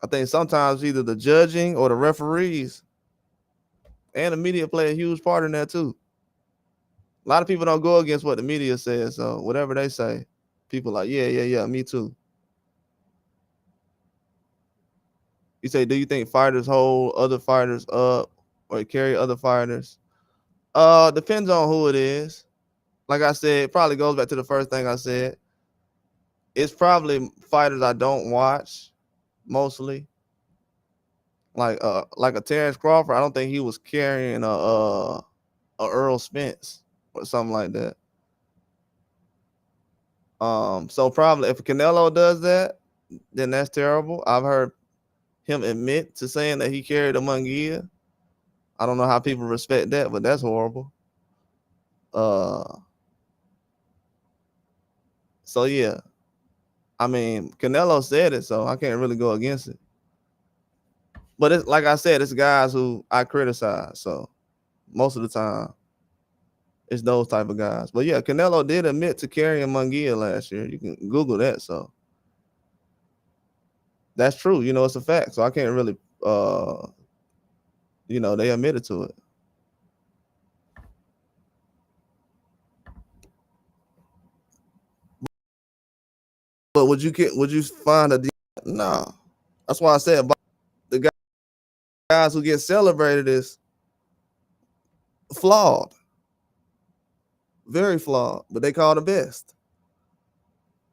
S1: I think sometimes either the judging or the referees and the media play a huge part in that too. A lot of people don't go against what the media says. So whatever they say, people like, yeah, yeah, yeah, me too. You say, do you think fighters hold other fighters up or carry other fighters? Depends on who it is. Like I said, it probably goes back to the first thing I said. It's probably fighters I don't watch mostly. Like a Terrence Crawford, I don't think he was carrying a Earl Spence or something like that. So probably if Canelo does that, then that's terrible. I've heard him admit to saying that he carried a Munguia. I don't know how people respect that, but that's horrible. So yeah, I mean Canelo said it, so I can't really go against it. But it's like I said, it's guys who I criticize. So most of the time, it's those type of guys. But yeah, Canelo did admit to carrying Munguia last year. You can Google that. So that's true. You know, it's a fact. So I can't really, they admitted to it. But would you find a no? That's why I said about the guys who get celebrated is flawed, very flawed. But they call the best.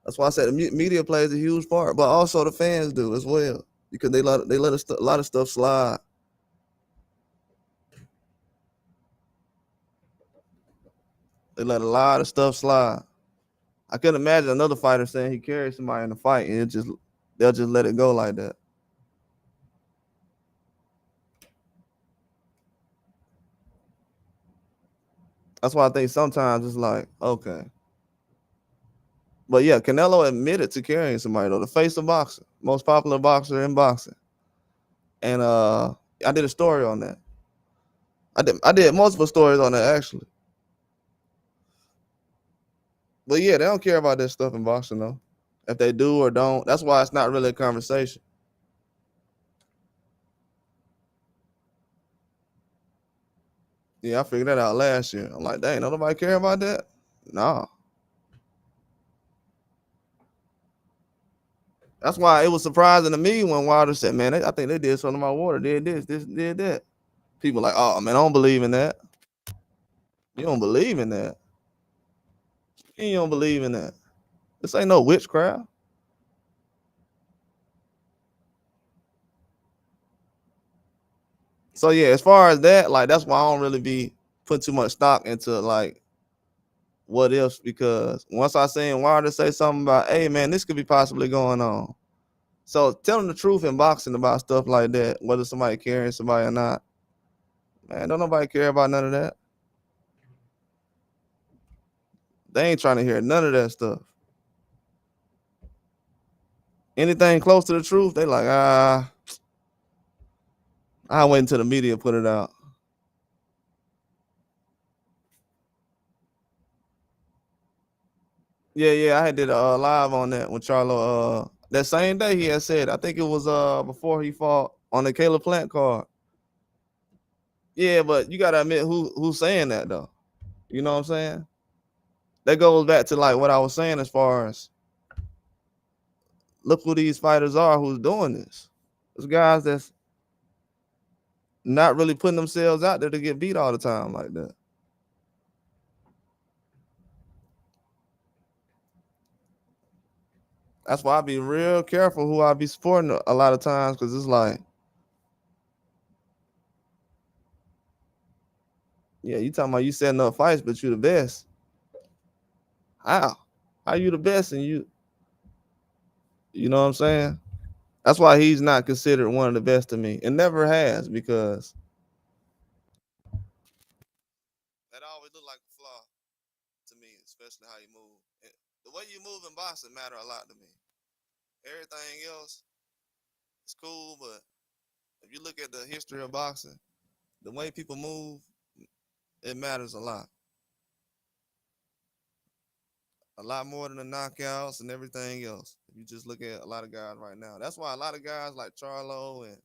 S1: That's why I said the media plays a huge part, but also the fans do as well because they let a lot of stuff slide. They let a lot of stuff slide. I couldn't imagine another fighter saying he carried somebody in a fight and they'll just let it go like that. That's why I think sometimes it's like, okay. But yeah, Canelo admitted to carrying somebody though, the face of boxing, most popular boxer in boxing. And I did a story on that. I did multiple stories on that actually. But yeah, they don't care about that stuff in boxing though. If they do or don't, that's why it's not really a conversation. Yeah, I figured that out last year. I'm like, dang, don't nobody care about that? Nah. That's why it was surprising to me when Wilder said, man, I think they did something to my water, did this, did that. People like, oh man, I don't believe in that. You don't believe in that. You don't believe in that. This ain't no witchcraft. So yeah, as far as that, like that's why I don't really be putting too much stock into like what ifs because once I seen Wilder say something about, hey man, this could be possibly going on. So telling the truth in boxing about stuff like that, whether somebody carrying somebody or not, man, don't nobody care about none of that. They ain't trying to hear none of that stuff. Anything close to the truth, they like, I wait until the media put it out. Yeah, I had did a live on that with Charlo. That same day he had said, I think it was before he fought on the Caleb Plant card. Yeah, but you gotta admit who's saying that though. You know what I'm saying? That goes back to like what I was saying as far as look who these fighters are who's doing this. There's guys that's not really putting themselves out there to get beat all the time like that. That's why I be real careful who I be supporting a lot of times because it's like, yeah, you talking about you setting up fights, but you the best. How? How you the best and you know what I'm saying? That's why he's not considered one of the best to me and never has because that always look like a flaw to me, especially how you move. The way you move in boxing matter a lot to me. Everything else is cool, but if you look at the history of boxing, the way people move, it matters a lot more than the knockouts and everything else. If you just look at a lot of guys right now, that's why a lot of guys like Charlo and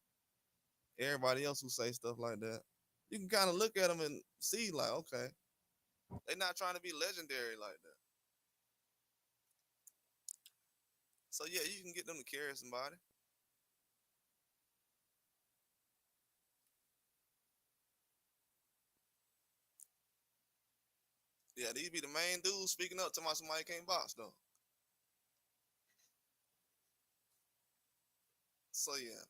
S1: everybody else who say stuff like that, you can kind of look at them and see like, okay, they're not trying to be legendary like that. So yeah, you can get them to carry somebody. Yeah, these be the main dudes speaking up to my somebody can't box though. So yeah.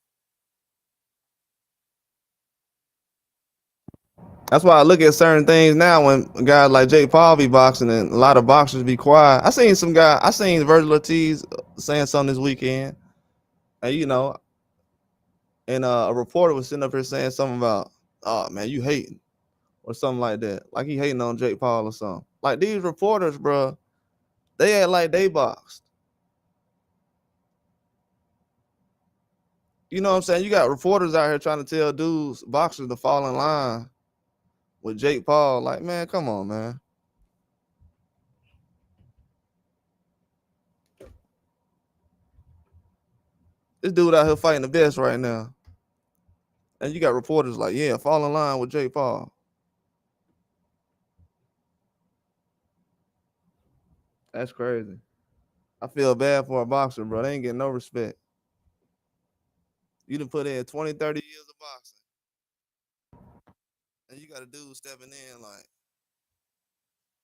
S1: That's why I look at certain things now when guys like Jake Paul be boxing and a lot of boxers be quiet. I seen Virgil Ortiz saying something this weekend, and and a reporter was sitting up here saying something about, oh man, you hating or something like that, like he hating on Jake Paul or something. Like these reporters, bro, they act like they boxed. You know what I'm saying? You got reporters out here trying to tell dudes, boxers, to fall in line with Jake Paul. Like, man, come on, man. This dude out here fighting the best right now. And you got reporters like, yeah, fall in line with Jake Paul. That's crazy. I feel bad for a boxer, bro. They ain't getting no respect. You done put in 20, 30 years of boxing. And you got a dude stepping in like,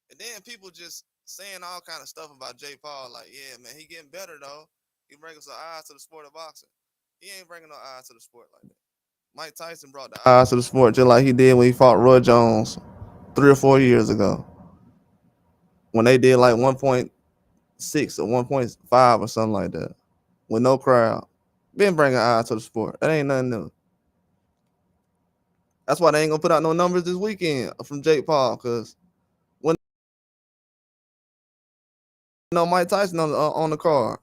S1: and then people just saying all kind of stuff about Jake Paul. Like, yeah, man, he getting better though. He bringing some eyes to the sport of boxing. He ain't bringing no eyes to the sport like that. Mike Tyson brought the eyes to the sport just like he did when he fought Roy Jones 3 or 4 years ago. When they did like 1.6 or 1.5 or something like that. With no crowd. Been bringing eyes to the sport. That ain't nothing new. That's why they ain't gonna put out no numbers this weekend from Jake Paul, because when Mike Tyson on the card,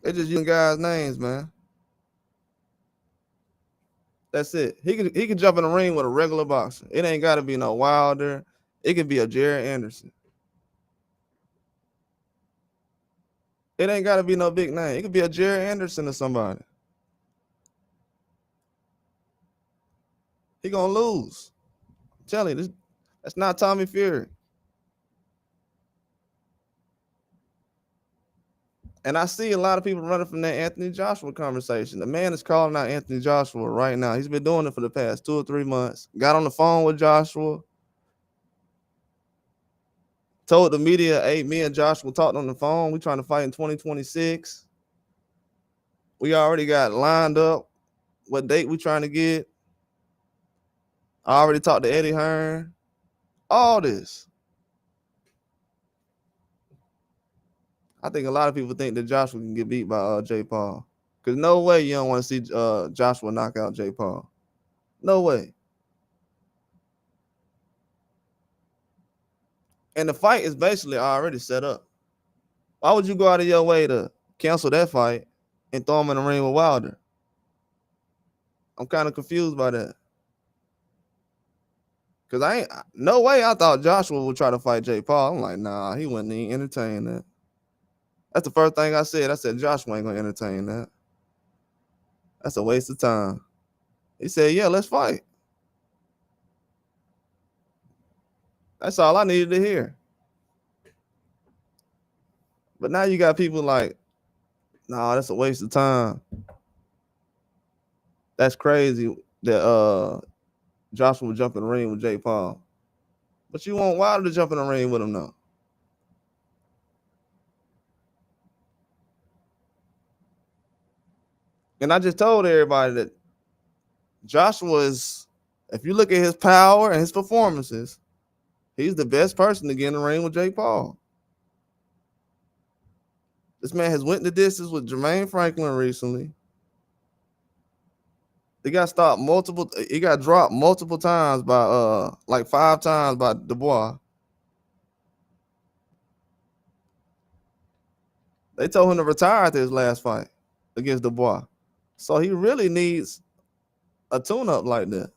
S1: they just using guys' names, man. That's it. He could jump in the ring with a regular boxer. It ain't gotta be no Wilder. It could be a Jared Anderson. It ain't gotta be no big name. It could be a Jared Anderson or somebody. He gonna lose. I'm telling you, that's not Tommy Fury. And I see a lot of people running from that Anthony Joshua conversation. The man is calling out Anthony Joshua right now. He's been doing it for the past 2 or 3 months. Got on the phone with Joshua. Told the media, hey, me and Joshua talked on the phone. We trying to fight in 2026. We already got lined up what date we trying to get. I already talked to Eddie Hearn. All this. I think a lot of people think that Joshua can get beat by Jake Paul. Because no way you don't want to see Joshua knock out Jake Paul. No way. And the fight is basically already set up. Why would you go out of your way to cancel that fight and throw him in the ring with Wilder? I'm kind of confused by that. Because no way I thought Joshua would try to fight Jake Paul. I'm like, nah, he wouldn't even entertain that. That's the first thing I said. I said, Joshua ain't going to entertain that. That's a waste of time. He said, yeah, let's fight. That's all I needed to hear. But now you got people like, nah, that's a waste of time. That's crazy that Joshua would jump in the ring with Jake Paul. But you want Wilder to jump in the ring with him now. And I just told everybody that Joshua is, if you look at his power and his performances, he's the best person to get in the ring with Jake Paul. This man has went the distance with Jermaine Franklin recently. He got stopped he got dropped multiple times by like 5 times by Dubois. They told him to retire after his last fight against Dubois. So he really needs a tune-up like that.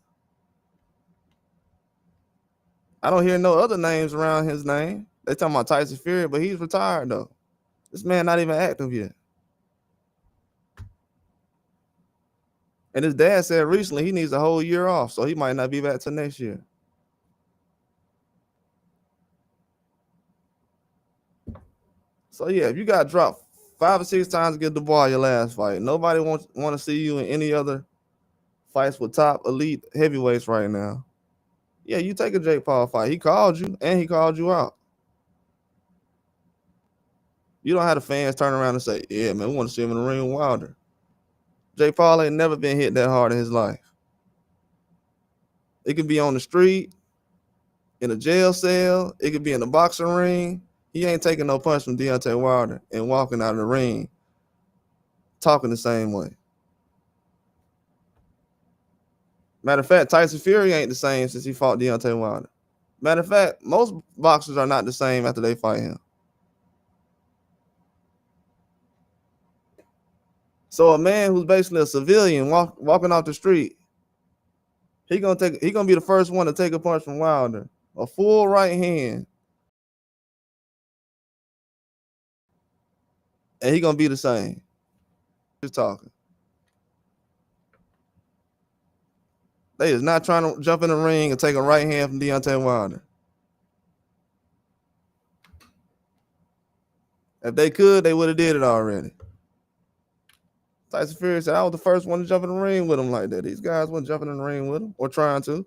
S1: I don't hear no other names around his name. They talking about Tyson Fury, but he's retired though. This man not even active yet. And his dad said recently he needs a whole year off, so he might not be back till next year. So yeah, if you got dropped 5 or 6 times against Dubois your last fight, nobody want to see you in any other fights with top elite heavyweights right now. Yeah, you take a Jake Paul fight. He called you and he called you out. You don't have the fans turn around and say, yeah, man, we want to see him in the ring with Wilder. Jake Paul ain't never been hit that hard in his life. It could be on the street, in a jail cell. It could be in a boxing ring. He ain't taking no punch from Deontay Wilder and walking out of the ring talking the same way. Matter of fact, Tyson Fury ain't the same since he fought Deontay Wilder. Matter of fact, most boxers are not the same after they fight him. So a man who's basically a civilian walking off the street, he gonna be the first one to take a punch from Wilder, a full right hand, and he gonna be the same. Just talking. They is not trying to jump in the ring and take a right hand from Deontay Wilder. If they could, they would have did it already. Tyson Fury said, I was the first one to jump in the ring with him like that. These guys weren't jumping in the ring with him or trying to.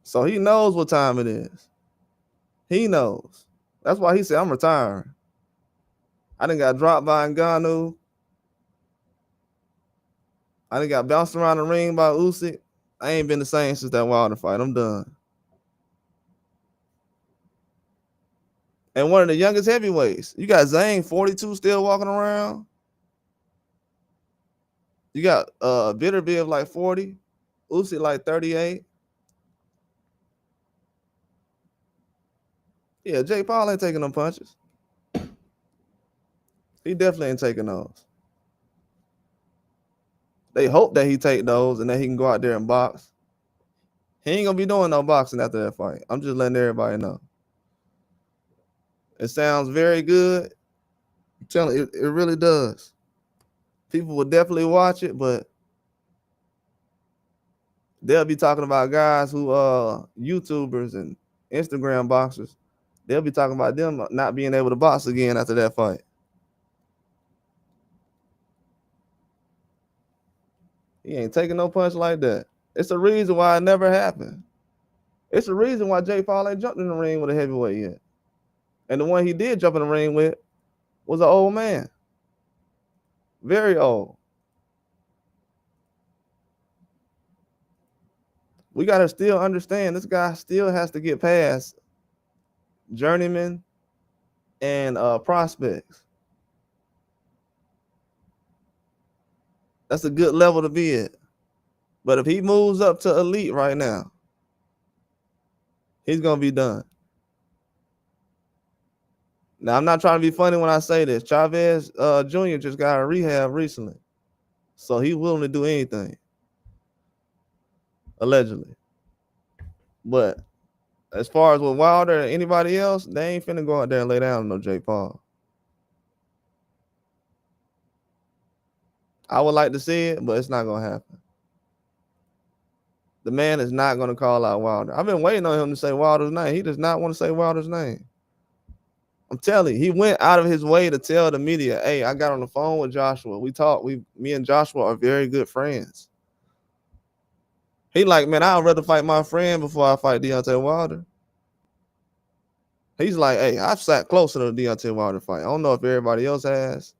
S1: So he knows what time it is. He knows. That's why he said, I'm retiring. I done got dropped by Ngannou. I done got bounced around the ring by Usyk. I ain't been the same since that Wilder fight. I'm done. And one of the youngest heavyweights. You got Zane, 42, still walking around. You got Bitterbeard like 40. Usyk like 38. Yeah, Jake Paul ain't taking them punches. He definitely ain't taking those. They hope that he take those and that he can go out there and box. He ain't gonna be doing no boxing after that fight. I'm just letting everybody know. It sounds very good. I'm telling you, it really does. People will definitely watch it, but they'll be talking about guys who YouTubers and Instagram boxers. They'll be talking about them not being able to box again after that fight. He ain't taking no punch like that. It's a reason why it never happened. It's a reason why Jake Paul ain't jumped in the ring with a heavyweight yet. And the one he did jump in the ring with was an old man. Very old. We got to still understand this guy still has to get past journeyman and prospects. That's a good level to be at. But if he moves up to elite right now, he's going to be done. Now, I'm not trying to be funny when I say this. Chavez Jr. just got a rehab recently. So he's willing to do anything. Allegedly. But as far as with Wilder and anybody else, they ain't finna go out there and lay down on no Jake Paul. I would like to see it, but it's not going to happen. The man is not going to call out Wilder. I've been waiting on him to say Wilder's name. He does not want to say Wilder's name. I'm telling you, he went out of his way to tell the media, hey, I got on the phone with Joshua. We talked. Me and Joshua are very good friends. He like, man, I'd rather fight my friend before I fight Deontay Wilder. He's like, hey, I've sat closer to the Deontay Wilder fight. I don't know if everybody else has.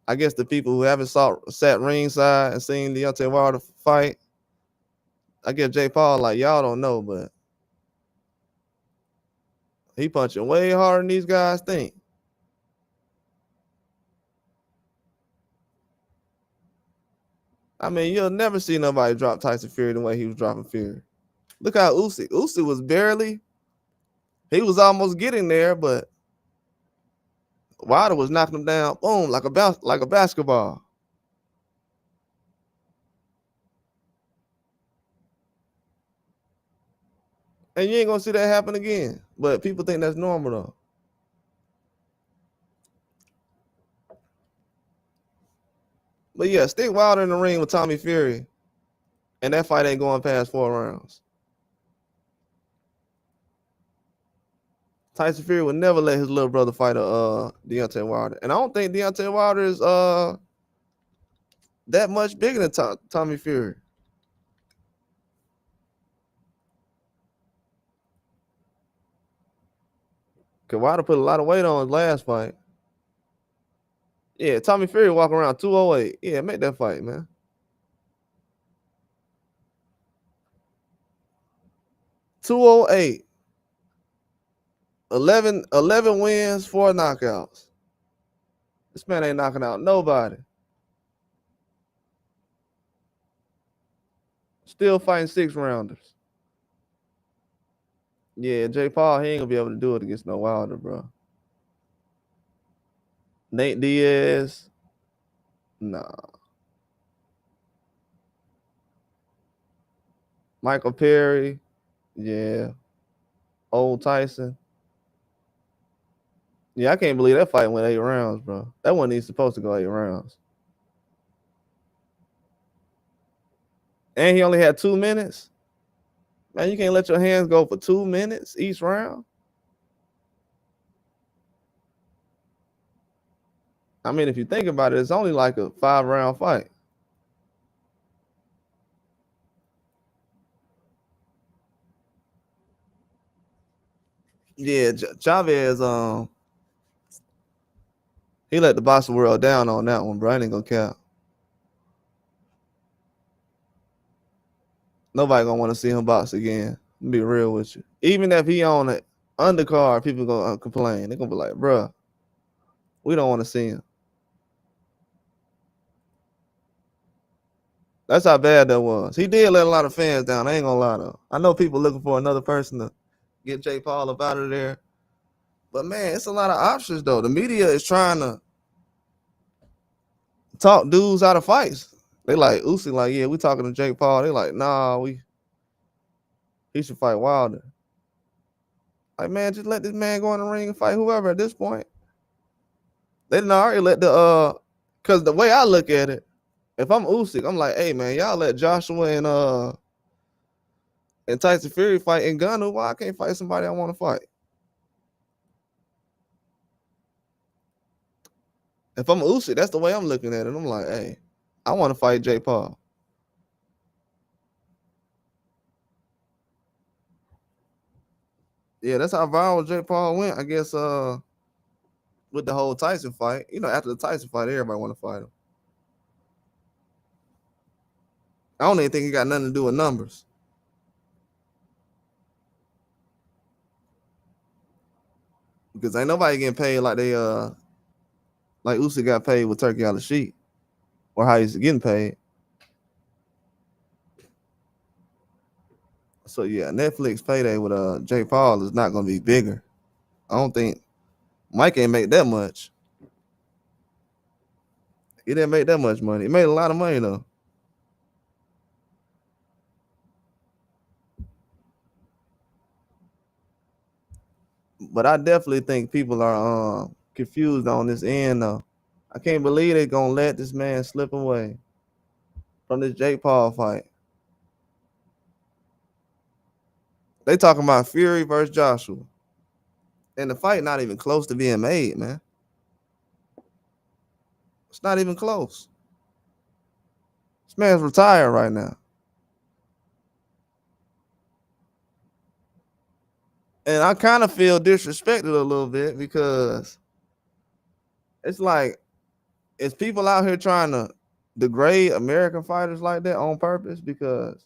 S1: I guess the people who haven't sat ringside and seen Deontay Wilder fight, I guess Jake Paul like, y'all don't know, but he punching way harder than these guys think. I mean, you'll never see nobody drop Tyson Fury the way he was dropping Fury. Look how Usyk was he was almost getting there, but Wilder was knocking him down, boom, like a basketball. And you ain't gonna see that happen again. But people think that's normal though. But yeah, stick Wilder in the ring with Tommy Fury, and that fight ain't going past 4 rounds. Tyson Fury would never let his little brother fight Deontay Wilder. And I don't think Deontay Wilder is that much bigger than Tommy Fury. Because Wilder put a lot of weight on his last fight. Yeah, Tommy Fury walking around 208. Yeah, make that fight, man. 208. 11 wins, 4 knockouts. This man ain't knocking out nobody. Still fighting 6-rounders. Yeah, Jake Paul, he ain't gonna be able to do it against no Wilder, bro. Nate Diaz, nah. Michael Perry, yeah. Old Tyson. Yeah, I can't believe that fight went 8 rounds, bro. That wasn't even supposed to go 8 rounds. And he only had 2 minutes. Man, you can't let your hands go for 2 minutes each round. I mean, if you think about it, it's only like a 5-round fight. Yeah, Chavez, he let the boxing world down on that one, bro. I ain't gonna count. Nobody gonna want to see him box again. I'm be real with you. Even if he on an undercard, people gonna complain. They're gonna be like, bro, we don't want to see him. That's how bad that was. He did let a lot of fans down. I ain't gonna lie though. I know people looking for another person to get Jake Paul up out of there. But man, it's a lot of options though. The media is trying to talk dudes out of fights. They like Usyk, like, yeah, we talking to Jake Paul. They like, nah, he should fight Wilder. Like, man, just let this man go in the ring and fight whoever at this point. They didn't already let cause the way I look at it, if I'm Usyk, I'm like, hey man, y'all let Joshua and Tyson Fury fight in Gunner. Why I can't fight somebody I want to fight? If I'm Usyk, that's the way I'm looking at it. I'm like, hey, I want to fight Jake Paul. Yeah, that's how viral Jake Paul went. I guess with the whole Tyson fight. You know, after the Tyson fight, everybody want to fight him. I don't even think it got nothing to do with numbers. Because ain't nobody getting paid like they like Usyk got paid with Turkey on the sheet, or how he's getting paid. So yeah, Netflix payday with Jake Paul is not gonna be bigger. I don't think Mike ain't make that much. He didn't make that much money. He made a lot of money though. But I definitely think people are confused on this end though. I can't believe they're gonna let this man slip away from this Jake Paul fight. They talking about Fury versus Joshua. And the fight not even close to being made, man. It's not even close. This man's retired right now. And I kind of feel disrespected a little bit because it's like, it's people out here trying to degrade American fighters like that on purpose? Because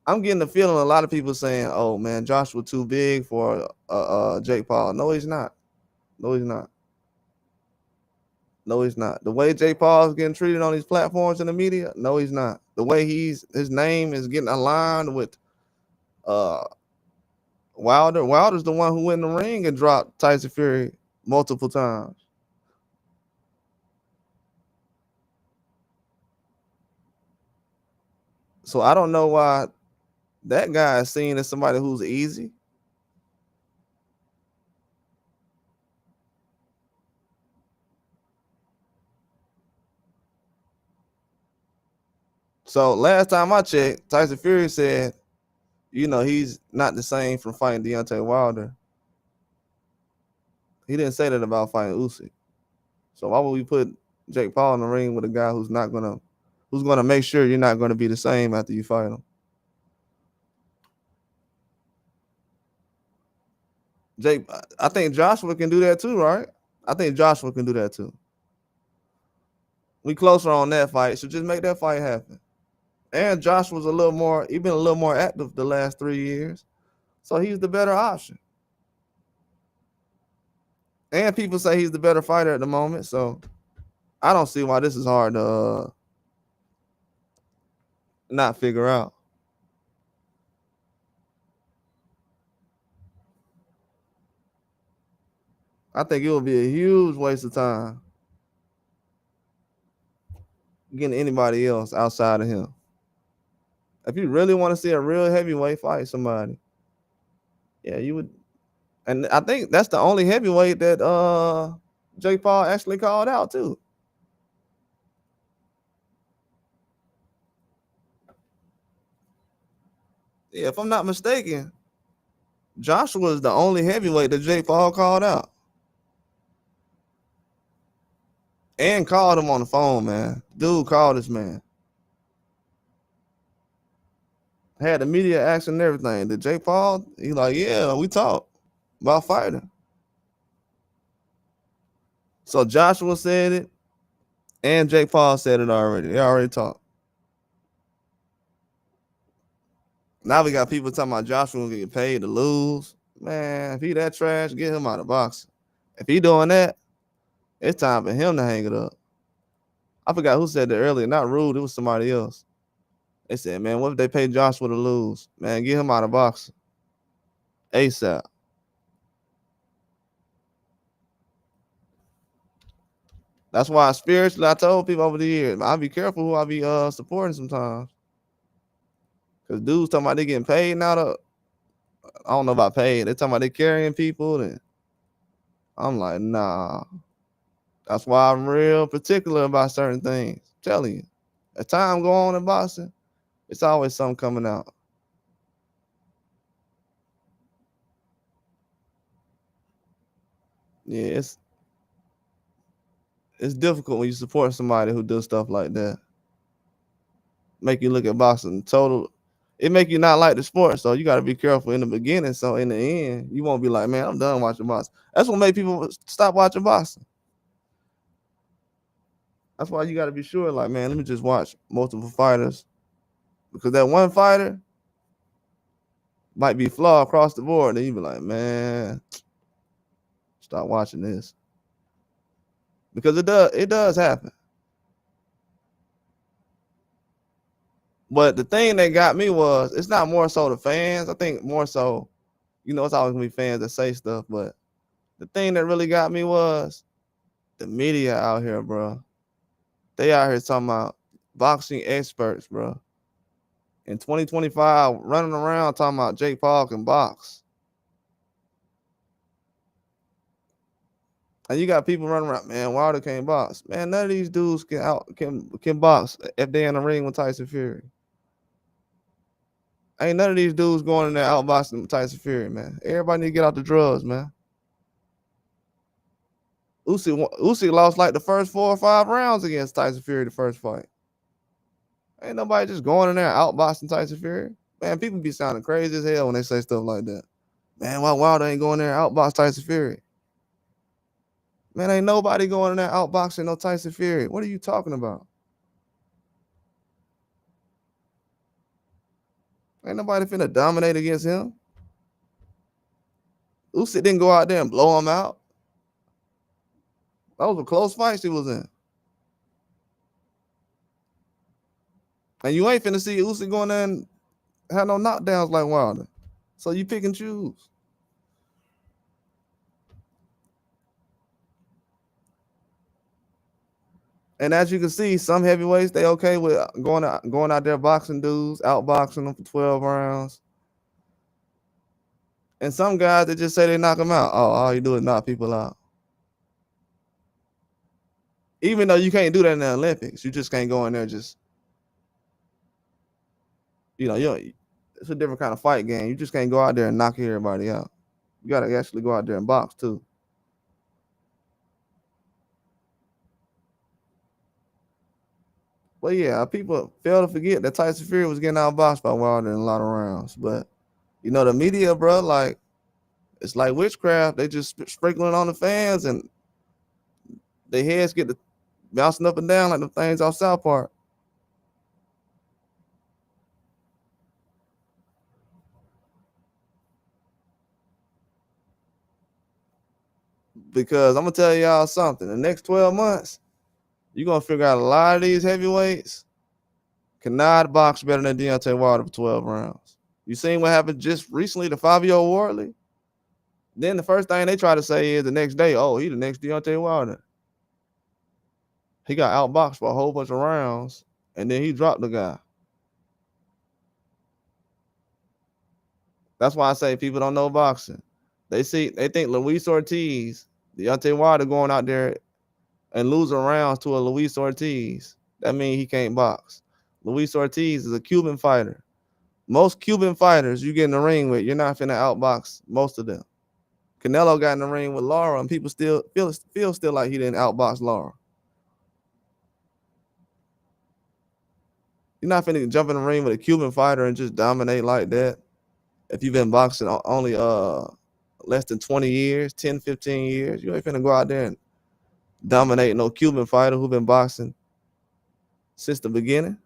S1: I'm getting the feeling a lot of people saying, oh man, Joshua too big for Jake Paul. No, he's not. No, he's not. No, he's not. The way Jake Paul is getting treated on these platforms in the media, no, he's not. The way his name is getting aligned with uh Wilder. Wilder's the one who went in the ring and dropped Tyson Fury multiple times. So I don't know why that guy is seen as somebody who's easy. So last time I checked, Tyson Fury said, you know, he's not the same from fighting Deontay Wilder. He didn't say that about fighting Usyk. So why would we put Jake Paul in the ring with a guy who's gonna make sure you're not gonna be the same after you fight him? Jake, I think Joshua can do that too, right? I think Joshua can do that too. We closer on that fight, so just make that fight happen. And Josh was he been a little more active the last 3 years. So he's the better option. And people say he's the better fighter at the moment. So I don't see why this is hard to not figure out. I think it would be a huge waste of time getting anybody else outside of him. If you really want to see a real heavyweight fight somebody, yeah, you would. And I think that's the only heavyweight that Jake Paul actually called out too. Yeah, if I'm not mistaken, Joshua is the only heavyweight that Jake Paul called out. And called him on the phone, man. Dude called this man. Had the media action and everything. Did Jake Paul? He like, yeah, we talked about fighting. So Joshua said it, and Jake Paul said it already. They already talked. Now we got people talking about Joshua gonna get paid to lose. Man, if he that trash, get him out of boxing. If he doing that, it's time for him to hang it up. I forgot who said that earlier. Not Rude, it was somebody else. They said, man, what if they pay Joshua to lose? Man, get him out of boxing. ASAP. That's why spiritually I told people over the years, I'll be careful who I be supporting sometimes. Cause dudes talking about they getting paid now. I don't know about paid. They talking about they carrying people, and I'm like, nah. That's why I'm real particular about certain things. I'm telling you, as time go on in boxing, it's always something coming out. Yeah, it's difficult when you support somebody who does stuff like that. Make you look at boxing total. It make you not like the sport, so you got to be careful in the beginning. So in the end, you won't be like, man, I'm done watching boxing. That's what make people stop watching boxing. That's why you got to be sure, like, man, let me just watch multiple fighters, because that one fighter might be flawed across the board. Then you be like, man, stop watching this, because it does happen. But the thing that got me was, it's not more so the fans. I think more so, it's always gonna be fans that say stuff. But the thing that really got me was the media out here, bro. They out here talking about boxing experts, bro. In 2025, running around talking about Jake Paul can box. And you got people running around, man, Wilder can't box. Man, none of these dudes can box if they in the ring with Tyson Fury. Ain't none of these dudes going in there outboxing Tyson Fury, man. Everybody need to get out the drugs, man. Usyk lost like the first 4 or 5 rounds against Tyson Fury the first fight. Ain't nobody just going in there outboxing Tyson Fury. Man, people be sounding crazy as hell when they say stuff like that. Man, why Wilder ain't going there outbox Tyson Fury? Man, ain't nobody going in there outboxing no Tyson Fury. What are you talking about? Ain't nobody finna dominate against him. Usyk didn't go out there and blow him out. Those were close fights he was in. And you ain't finna see Usyk going there and have no knockdowns like Wilder. So you pick and choose. And as you can see, some heavyweights, they okay with going out there boxing dudes, outboxing them for 12 rounds. And some guys, they just say they knock them out. Oh, all you do is knock people out. Even though you can't do that in the Olympics, you just can't go in there just, it's a different kind of fight game. You just can't go out there and knock everybody out. You got to actually go out there and box too. But yeah, people fail to forget that Tyson Fury was getting outboxed by Wilder in a lot of rounds. But, the media, bro, like, it's like witchcraft. They just sprinkling on the fans, and their heads get to bouncing up and down like the things off South Park. Because I'm gonna tell y'all something. The next 12 months, you're gonna figure out a lot of these heavyweights cannot box better than Deontay Wilder for 12 rounds. You seen what happened just recently to Fabio Wardley? Then the first thing they try to say is the next day, oh, he the next Deontay Wilder. He got outboxed for a whole bunch of rounds, and then he dropped the guy. That's why I say people don't know boxing. They think Luis Ortiz, Deontay Wilder going out there and losing rounds to a Luis Ortiz. That means he can't box. Luis Ortiz is a Cuban fighter. Most Cuban fighters you get in the ring with, you're not finna outbox most of them. Canelo got in the ring with Lara, and people still feel still like he didn't outbox Lara. You're not finna jump in the ring with a Cuban fighter and just dominate like that. If you've been boxing only less than 20 years, 10, 15 years, you ain't finna go out there and dominate no Cuban fighter who been boxing since the beginning.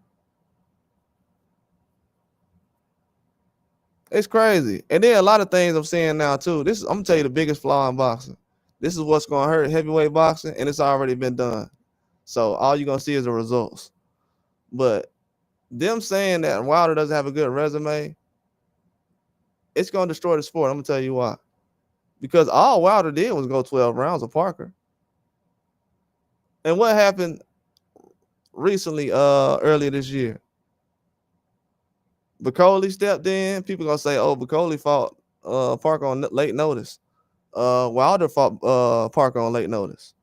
S1: It's crazy. And then a lot of things I'm seeing now too. I'm gonna tell you the biggest flaw in boxing. This is what's gonna hurt heavyweight boxing, and it's already been done. So all you're gonna see is the results. But them saying that Wilder doesn't have a good resume, it's gonna destroy the sport. I'm gonna tell you why. Because all Wilder did was go 12 rounds with Parker. And what happened recently, earlier this year? Bacoli stepped in. People gonna say, "Oh, Bacoli fought Parker on late notice." Wilder fought Parker on late notice,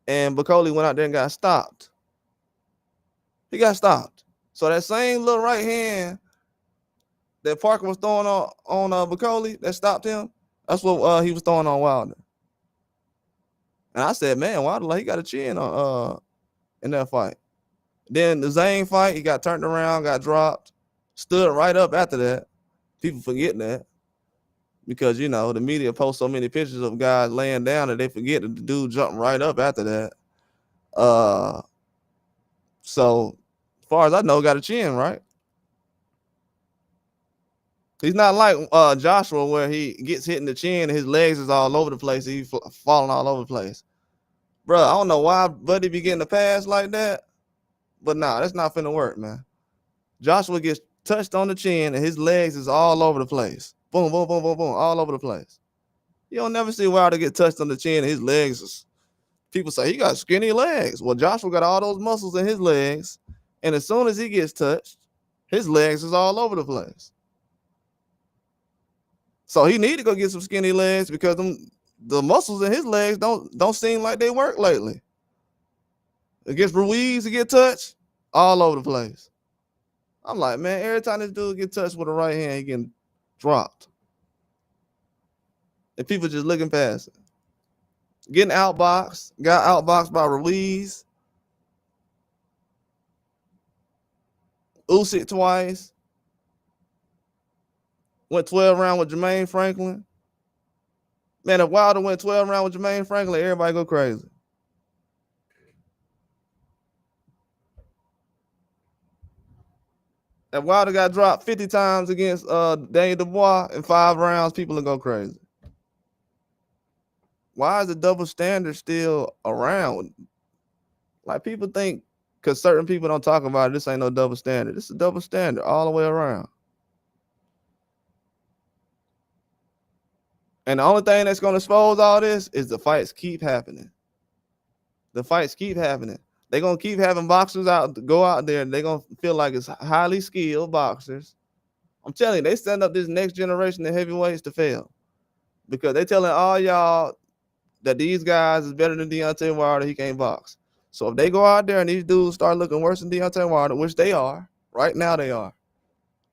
S1: and Bacoli went out there and got stopped. He got stopped. So that same little right hand that Parker was throwing on Bacoli that stopped him, that's what he was throwing on Wilder. And I said, man, Wilder, like, he got a chin on in that fight. Then the Zane fight, he got turned around, got dropped, stood right up after that. People forget that because, you know, the media posts so many pictures of guys laying down that they forget that the dude jumped right up after that. So as far as I know, got a chin, right? He's not like Joshua where he gets hit in the chin and his legs is all over the place. He's falling all over the place. Bro, I don't know why Buddy be getting a pass like that, but nah, that's not finna work, man. Joshua gets touched on the chin and his legs is all over the place. Boom, boom, boom, boom, boom, all over the place. You don't never see Wilder get touched on the chin and his legs is, people say he got skinny legs. Well, Joshua got all those muscles in his legs, and as soon as he gets touched, his legs is all over the place. So he need to go get some skinny legs because the muscles in his legs don't seem like they work lately. Against Ruiz to get touched, all over the place. I'm like, man, every time this dude get touched with a right hand, he getting dropped. And people just looking past it. Getting outboxed, got outboxed by Ruiz. Usyk twice. Went 12 rounds with Jermaine Franklin. Man, if Wilder went 12 rounds with Jermaine Franklin, everybody go crazy. If Wilder got dropped 50 times against Daniel Dubois in 5 rounds, people will go crazy. Why is the double standard still around? Like, people think because certain people don't talk about it, this ain't no double standard. This is a double standard all the way around. And the only thing that's going to expose all this is the fights keep happening. The fights keep happening. They're going to keep having boxers go out there, and they're going to feel like it's highly skilled boxers. I'm telling you, they stand up this next generation of heavyweights to fail because they telling all y'all that these guys is better than Deontay Wilder. He can't box. So if they go out there and these dudes start looking worse than Deontay Wilder, which they are, right now they are.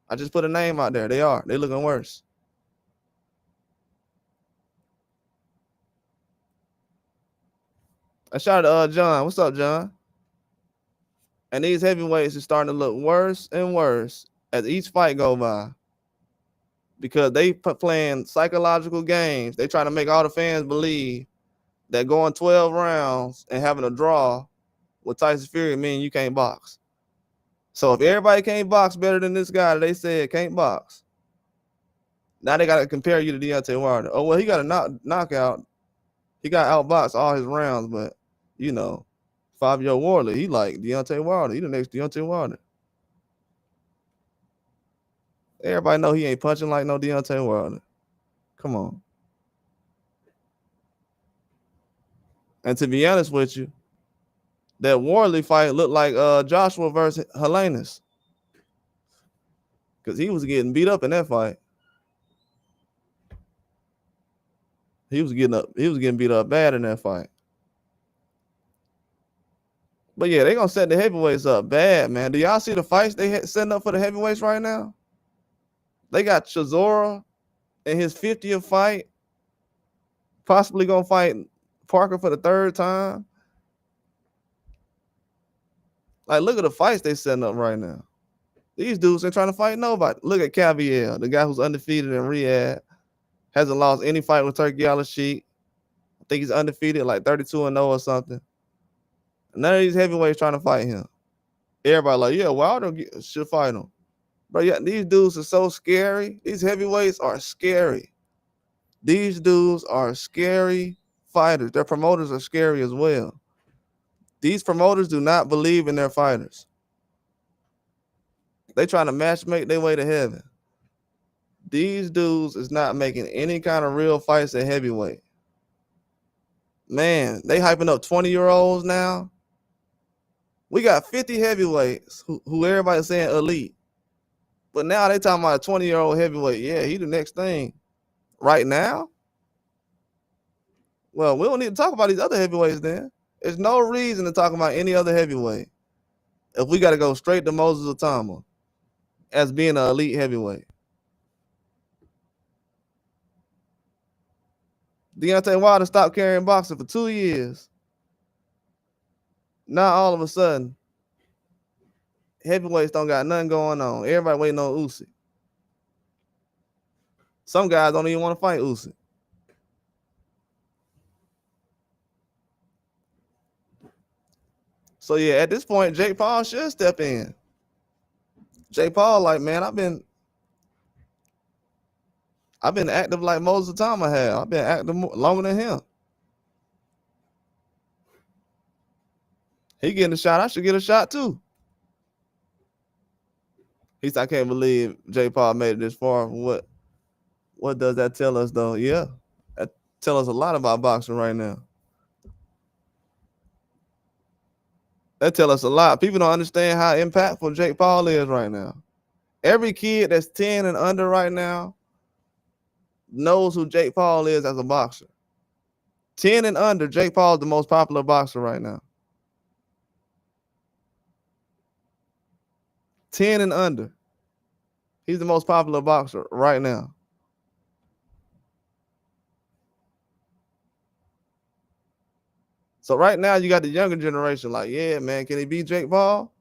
S1: I just put a name out there. They are. They looking worse. I shout out to John. What's up, John? And these heavyweights are starting to look worse and worse as each fight go by because they playing psychological games. They trying to make all the fans believe that going 12 rounds and having a draw with Tyson Fury mean you can't box. So if everybody can't box better than this guy that they said can't box, now they got to compare you to Deontay Wilder. Oh, well, he got a knockout. He got outboxed all his rounds, but you know, Fabio Wardley, he like Deontay Wilder. He the next Deontay Wilder. Everybody know he ain't punching like no Deontay Wilder. Come on. And to be honest with you, that Wardley fight looked like Joshua versus Helenius. Because he was getting beat up in that fight. He was getting beat up bad in that fight. But yeah, they gonna set the heavyweights up bad, man. Do y'all see the fights they setting up for the heavyweights right now? They got Chisora in his 50th fight, possibly gonna fight Parker for the 3rd time. Like, look at the fights they setting up right now. These dudes ain't trying to fight nobody. Look at Caviel, the guy who's undefeated in Riyadh, hasn't lost any fight with Turki Al-Sheikh. I think he's undefeated, like 32-0 or something. None of these heavyweights trying to fight him. Everybody like, yeah, Wilder should fight him. But yeah, these dudes are so scary. These heavyweights are scary. These dudes are scary fighters. Their promoters are scary as well. These promoters do not believe in their fighters. They trying to matchmake their way to heaven. These dudes is not making any kind of real fights at heavyweight. Man, they hyping up 20-year-olds now. We got 50 heavyweights who everybody's saying elite. But now they talking about a 20-year-old heavyweight. Yeah, he the next thing. Right now? Well, we don't need to talk about these other heavyweights then. There's no reason to talk about any other heavyweight if we got to go straight to Moses Otama as being an elite heavyweight. Deontay Wilder stopped carrying boxing for 2 years. Now all of a sudden, heavyweights don't got nothing going on. Everybody waiting on Usyk. Some guys don't even want to fight Usyk. So yeah, at this point, Jake Paul should step in. Jake Paul, like, man, I've been active like Moses Otama has. I've been active longer than him. He getting a shot. I should get a shot too. He said, I can't believe Jake Paul made it this far. What does that tell us, though? Yeah, that tells us a lot about boxing right now. That tells us a lot. People don't understand how impactful Jake Paul is right now. Every kid that's 10 and under right now knows who Jake Paul is as a boxer. 10 and under, Jake Paul is the most popular boxer right now. 10 and under. He's the most popular boxer right now. So right now you got the younger generation like, yeah, man, can he beat Jake Paul?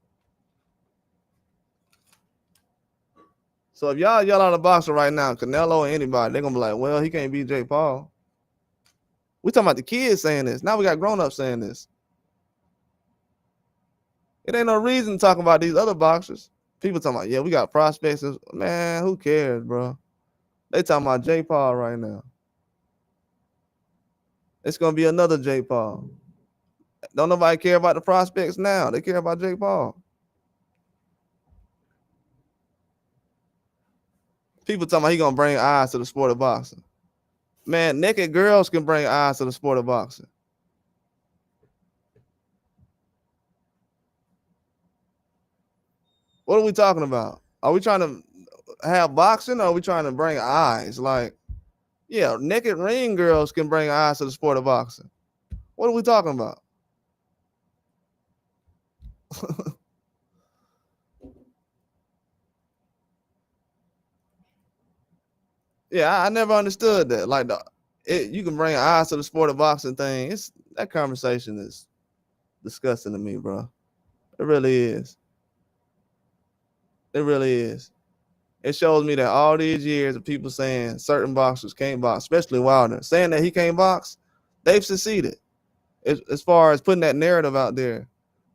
S1: So if y'all yell out a boxer right now, Canelo or anybody, they're going to be like, well, he can't beat Jake Paul. We talking about the kids saying this. Now we got grown-ups saying this. It ain't no reason to talk about these other boxers. People talking about, yeah, we got prospects. Man, who cares, bro? They talking about Jake Paul right now. It's going to be another Jake Paul. Don't nobody care about the prospects now. They care about Jake Paul. People talking about he going to bring eyes to the sport of boxing. Man, naked girls can bring eyes to the sport of boxing. What are we talking about? Are we trying to have boxing or are we trying to bring eyes? Like, yeah, naked ring girls can bring eyes to the sport of boxing. What are we talking about? Yeah, I never understood that. Like, you can bring eyes to the sport of boxing thing. That conversation is disgusting to me, bro. It really is. It really is. It shows me that all these years of people saying certain boxers can't box, especially Wilder, saying that he can't box, they've succeeded as far as putting that narrative out there,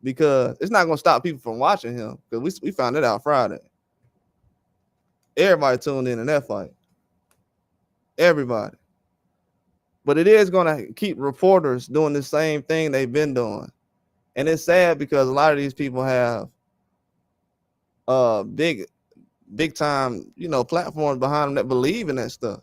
S1: because it's not going to stop people from watching him, because we found it out Friday. Everybody tuned in that fight. Everybody. But it is going to keep reporters doing the same thing they've been doing. And it's sad because a lot of these people have big time, platforms behind them that believe in that stuff.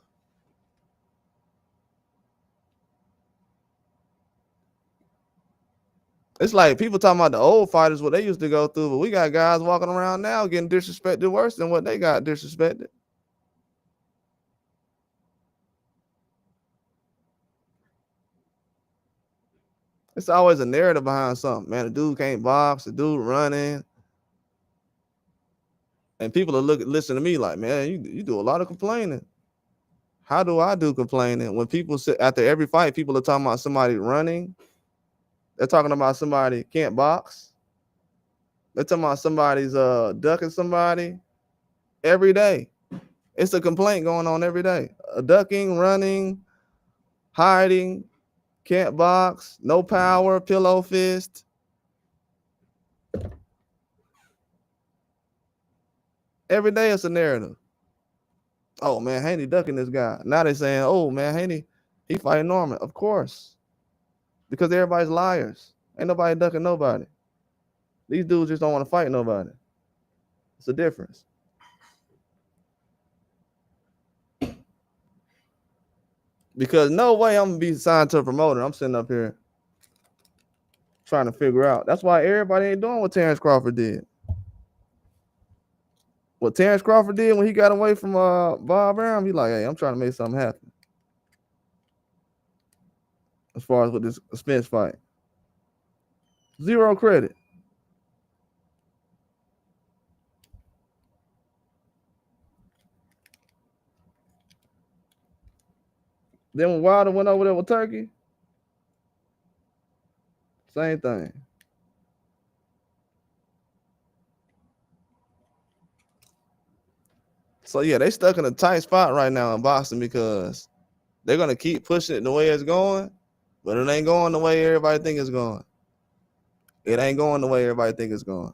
S1: It's like people talking about the old fighters, what they used to go through, but we got guys walking around now getting disrespected worse than what they got disrespected. It's always a narrative behind something, man. The dude can't box, the dude running. And people are listen to me like, man, you do a lot of complaining. How do I do complaining? When people sit after every fight, people are talking about somebody running. They're talking about somebody can't box. They're talking about somebody's ducking somebody every day. It's a complaint going on every day. Ducking, running, hiding, can't box, no power, pillow fist. Every day it's a narrative. Oh man, Haney ducking this guy. Now they're saying, oh man, Haney, he fighting Norman. Of course. Because everybody's liars. Ain't nobody ducking nobody. These dudes just don't want to fight nobody. It's a difference. Because no way I'm gonna be signed to a promoter. I'm sitting up here trying to figure out. That's why everybody ain't doing what Terrence Crawford did. What Terrence Crawford did when he got away from Bob Arum, he like, hey, I'm trying to make something happen. As far as with this Spence fight. Zero credit. Then when Wilder went over there with Turkey, same thing. So yeah, they stuck in a tight spot right now in boxing because they're gonna keep pushing it the way it's going, but it ain't going the way everybody think it's going. It ain't going the way everybody think it's going.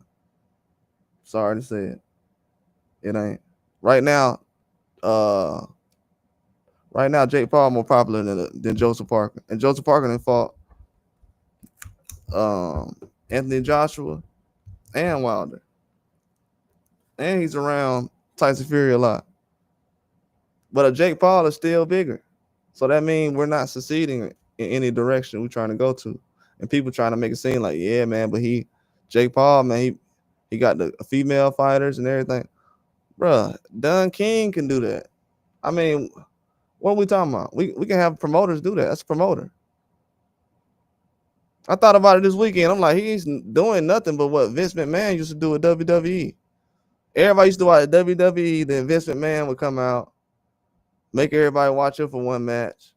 S1: Sorry to say it. It ain't. Right now, Jake Paul more popular than Joseph Parker. And Joseph Parker then fought Anthony Joshua and Wilder. And he's around Tyson Fury a lot. But a Jake Paul is still bigger. So that means we're not succeeding in any direction we're trying to go to. And people trying to make it seem like, yeah, man, but Jake Paul, man, he got the female fighters and everything. Bruh, Don King can do that. I mean, what are we talking about? We can have promoters do that. That's a promoter. I thought about it this weekend. I'm like, he's doing nothing but what Vince McMahon used to do at WWE. Everybody used to watch WWE, then Vince McMahon would come out, make everybody watch it for one match.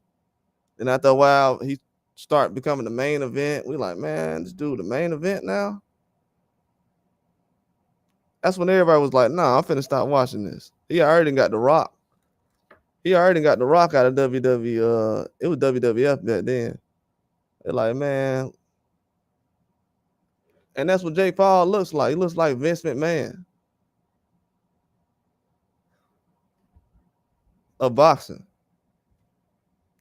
S1: Then after a while, he start becoming the main event. We like, man, this dude the main event now? That's when everybody was like, nah, I'm finna stop watching this. He already got The Rock. He already got The Rock out of WWE. It was WWF back then. They're like, man. And that's what Jake Paul looks like. He looks like Vince McMahon of boxing.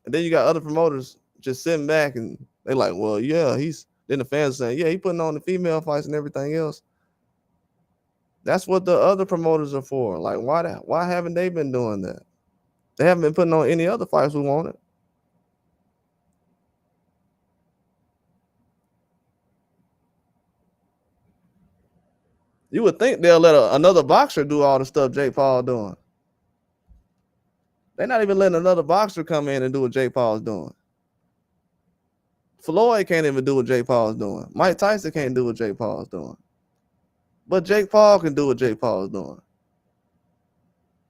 S1: And then you got other promoters just sitting back and they like, well, yeah, then the fans saying, yeah, he putting on the female fights and everything else. That's what the other promoters are for. Like, why haven't they been doing that? They haven't been putting on any other fights who want it. You would think they'll let another boxer do all the stuff Jake Paul doing. They're not even letting another boxer come in and do what Jake Paul's doing. Floyd can't even do what Jake Paul's doing. Mike Tyson can't do what Jake Paul's doing. But Jake Paul can do what Jake Paul's doing.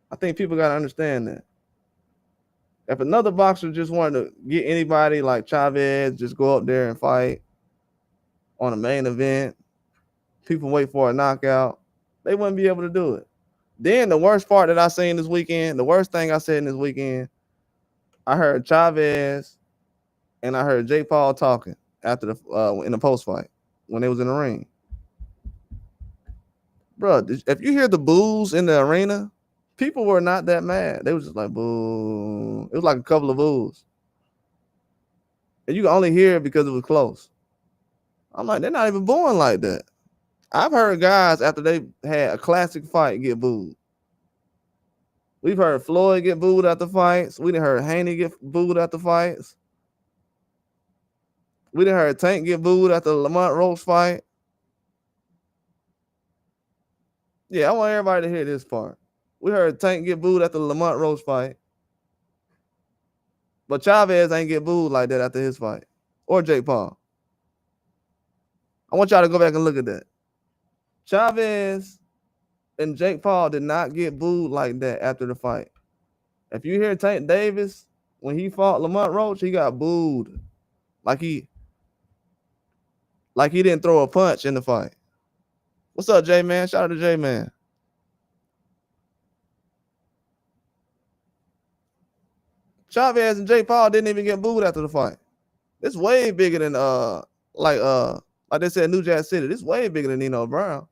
S1: I think people got to understand that. If another boxer just wanted to get anybody like Chavez, just go up there and fight on a main event, people wait for a knockout, they wouldn't be able to do it. Then the worst part that I seen this weekend, the worst thing I said in this weekend, I heard Chavez and I heard Jake Paul talking after in the post fight when they was in the ring. Bro, if you hear the boos in the arena, people were not that mad. They was just like, boo. It was like a couple of boos. And you can only hear it because it was close. I'm like, they're not even born like that. I've heard guys after they had a classic fight get booed. We've heard Floyd get booed at the fights. We done heard Haney get booed at the fights. We done heard Tank get booed at the Lamont Roach fight. Yeah, I want everybody to hear this part. We heard Tank get booed at the Lamont Roach fight. But Chavez ain't get booed like that after his fight. Or Jake Paul. I want y'all to go back and look at that. Chavez and Jake Paul did not get booed like that after the fight. If you hear Tank Davis, when he fought Lamont Roach, he got booed. Like he didn't throw a punch in the fight. What's up, J-Man? Shout out to J-Man. Chavez and Jake Paul didn't even get booed after the fight. It's way bigger than like they said, New Jack City. This is way bigger than Nino Brown.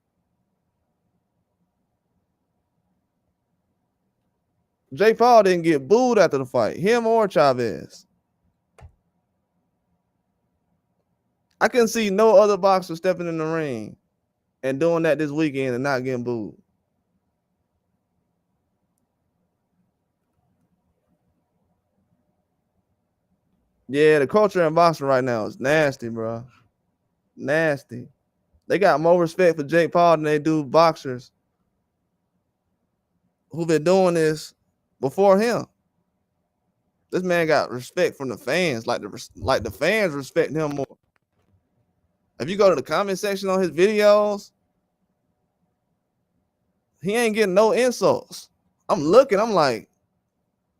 S1: Jake Paul didn't get booed after the fight. Him or Chavez. I couldn't see no other boxer stepping in the ring and doing that this weekend and not getting booed. Yeah, the culture in boxing right now is nasty, bro. Nasty. They got more respect for Jake Paul than they do boxers who've been doing this before him. This man got respect from the fans, like the fans respect him more. If you go to the comment section on his videos, he ain't getting no insults. I'm looking, I'm like,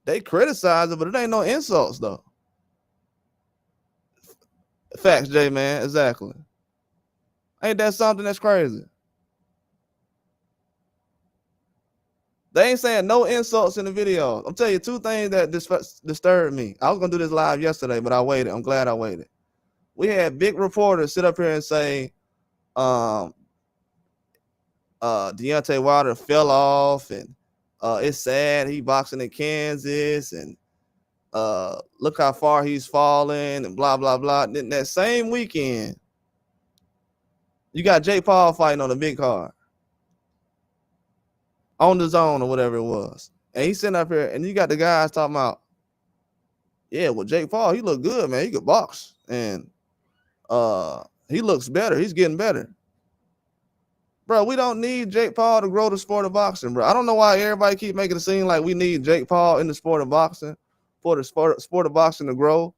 S1: they criticize it, but it ain't no insults though. Facts, J man, exactly. Ain't that something that's crazy? They ain't saying no insults in the videos. I'm telling you two things that disturbed me. I was gonna do this live yesterday, but I waited. I'm glad I waited. We had big reporters sit up here and say, Deontay Wilder fell off, and it's sad he boxing in Kansas, and look how far he's fallen, and blah blah blah. Then that same weekend, you got Jake Paul fighting on the big card, on the zone or whatever it was, and he's sitting up here, and you got the guys talking about, yeah, well, Jake Paul, he look good, man. He could box, and he looks better. He's getting better. Bro, we don't need Jake Paul to grow the sport of boxing, bro. I don't know why everybody keep making it seem like we need Jake Paul in the sport of boxing for the sport of boxing to grow.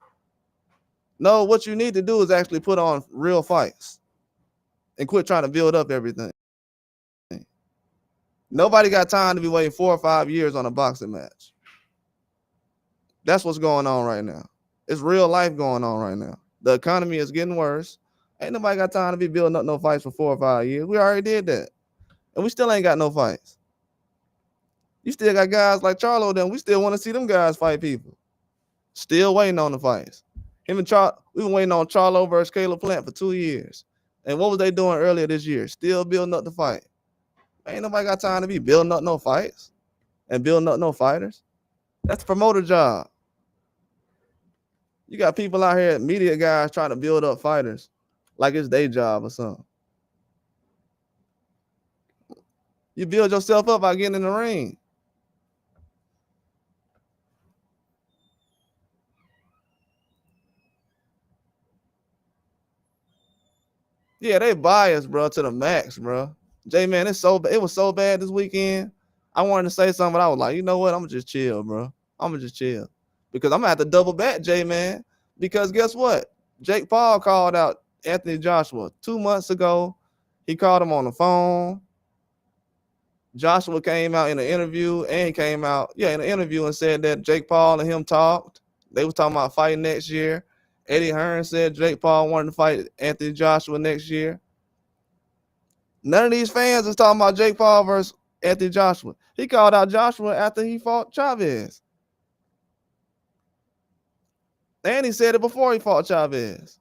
S1: No, what you need to do is actually put on real fights and quit trying to build up everything. Nobody got time to be waiting 4 or 5 years on a boxing match. That's what's going on right now. It's real life going on right now. The economy is getting worse. Ain't nobody got time to be building up no fights for 4 or 5 years. We already did that. And we still ain't got no fights. You still got guys like Charlo, them. We still want to see them guys fight people. Still waiting on the fights. Him and we've been waiting on Charlo versus Caleb Plant for 2 years. And what was they doing earlier this year? Still building up the fight. Ain't nobody got time to be building up no fights and building up no fighters. That's a promoter job. You got people out here, media guys, trying to build up fighters like it's their job or something. You build yourself up by getting in the ring. Yeah, they biased, bro, to the max, bro. J-Man, it was so bad this weekend. I wanted to say something, but I was like, you know what? I'm going to just chill, bro. I'm going to just chill. Because I'm going to have to double back J-Man. Because guess what? Jake Paul called out Anthony Joshua 2 months ago. He called him on the phone. Joshua came out in an interview, and he came out, in an interview and said that Jake Paul and him talked. They was talking about fighting next year. Eddie Hearn said Jake Paul wanted to fight Anthony Joshua next year. None of these fans is talking about Jake Paul versus Anthony Joshua. He called out Joshua after he fought Chavez. And he said it before he fought Chavez.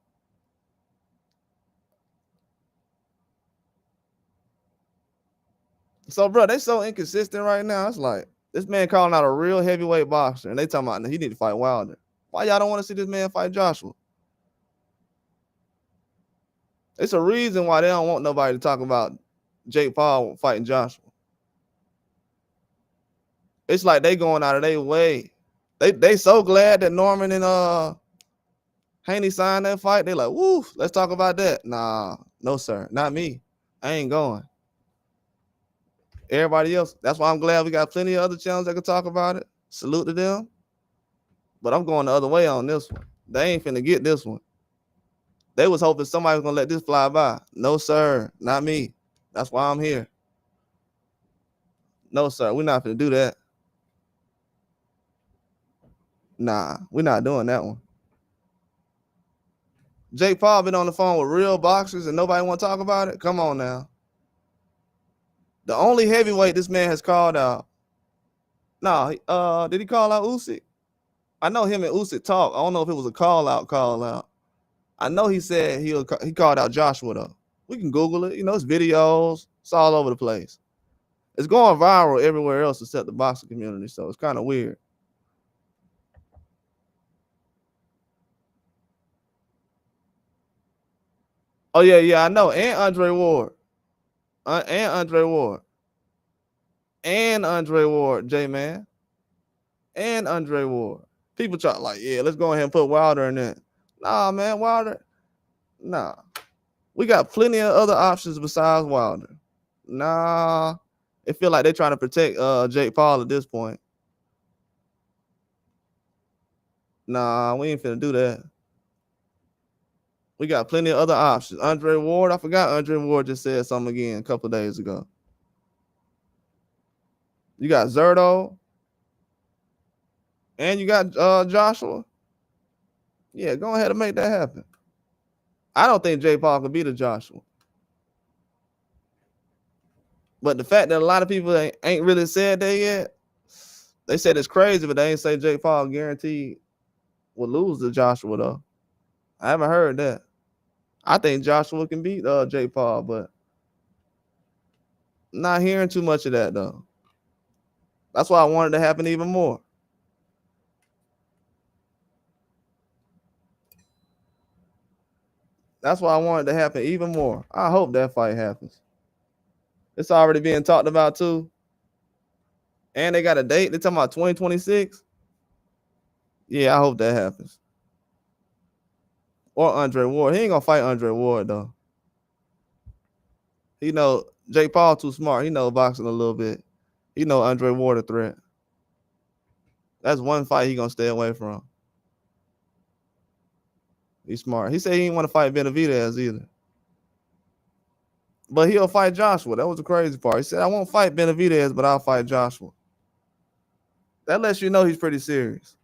S1: So, bro, they so inconsistent right now. It's like this man calling out a real heavyweight boxer, and they talking about he need to fight Wilder. Why y'all don't want to see this man fight Joshua? It's a reason why they don't want nobody to talk about Jake Paul fighting Joshua. It's like they going out of their way. They so glad that Norman and Haney signed that fight. They like, woo, let's talk about that. Nah, no sir, not me. I ain't going. Everybody else. That's why I'm glad we got plenty of other channels that can talk about it. Salute to them. But I'm going the other way on this one. They ain't finna get this one. They was hoping somebody was gonna let this fly by. No sir, not me. That's why I'm here. No sir, we're not finna do that. Nah, we're not doing that one. Jake Paul been on the phone with real boxers and nobody want to talk about it? Come on now. The only heavyweight this man has called out. Did he call out Usyk? I know him and Usyk talk. I don't know if it was a call out. I know he said he called out Joshua though. We can Google it. You know, it's videos. It's all over the place. It's going viral everywhere else except the boxing community, so it's kind of weird. Oh yeah, I know. And Andre Ward. J-Man. And Andre Ward. People try like, yeah, let's go ahead and put Wilder in there. Nah, man, Wilder. Nah. We got plenty of other options besides Wilder. Nah. It feel like they're trying to protect Jake Paul at this point. Nah, we ain't finna do that. We got plenty of other options. Andre Ward, I forgot Andre Ward just said something again a couple of days ago. You got Zerto. And you got Joshua. Yeah, go ahead and make that happen. I don't think Jake Paul can beat a Joshua. But the fact that a lot of people ain't really said that yet, they said it's crazy, but they ain't say Jake Paul guaranteed will lose to Joshua though. I haven't heard that. I think Joshua can beat Jake Paul, but not hearing too much of that though. That's why I wanted to happen even more. That's why I wanted to happen even more. I hope that fight happens. It's already being talked about too. And they got a date. They're talking about 2026. Yeah, I hope that happens. Or Andre Ward. He ain't gonna fight Andre Ward though. He know Jake Paul too smart. He know boxing a little bit. He know Andre Ward a threat. That's one fight he gonna stay away from. He's smart. He said he didn't want to fight Benavidez either. But he'll fight Joshua. That was the crazy part. He said, I won't fight Benavidez, but I'll fight Joshua. That lets you know he's pretty serious.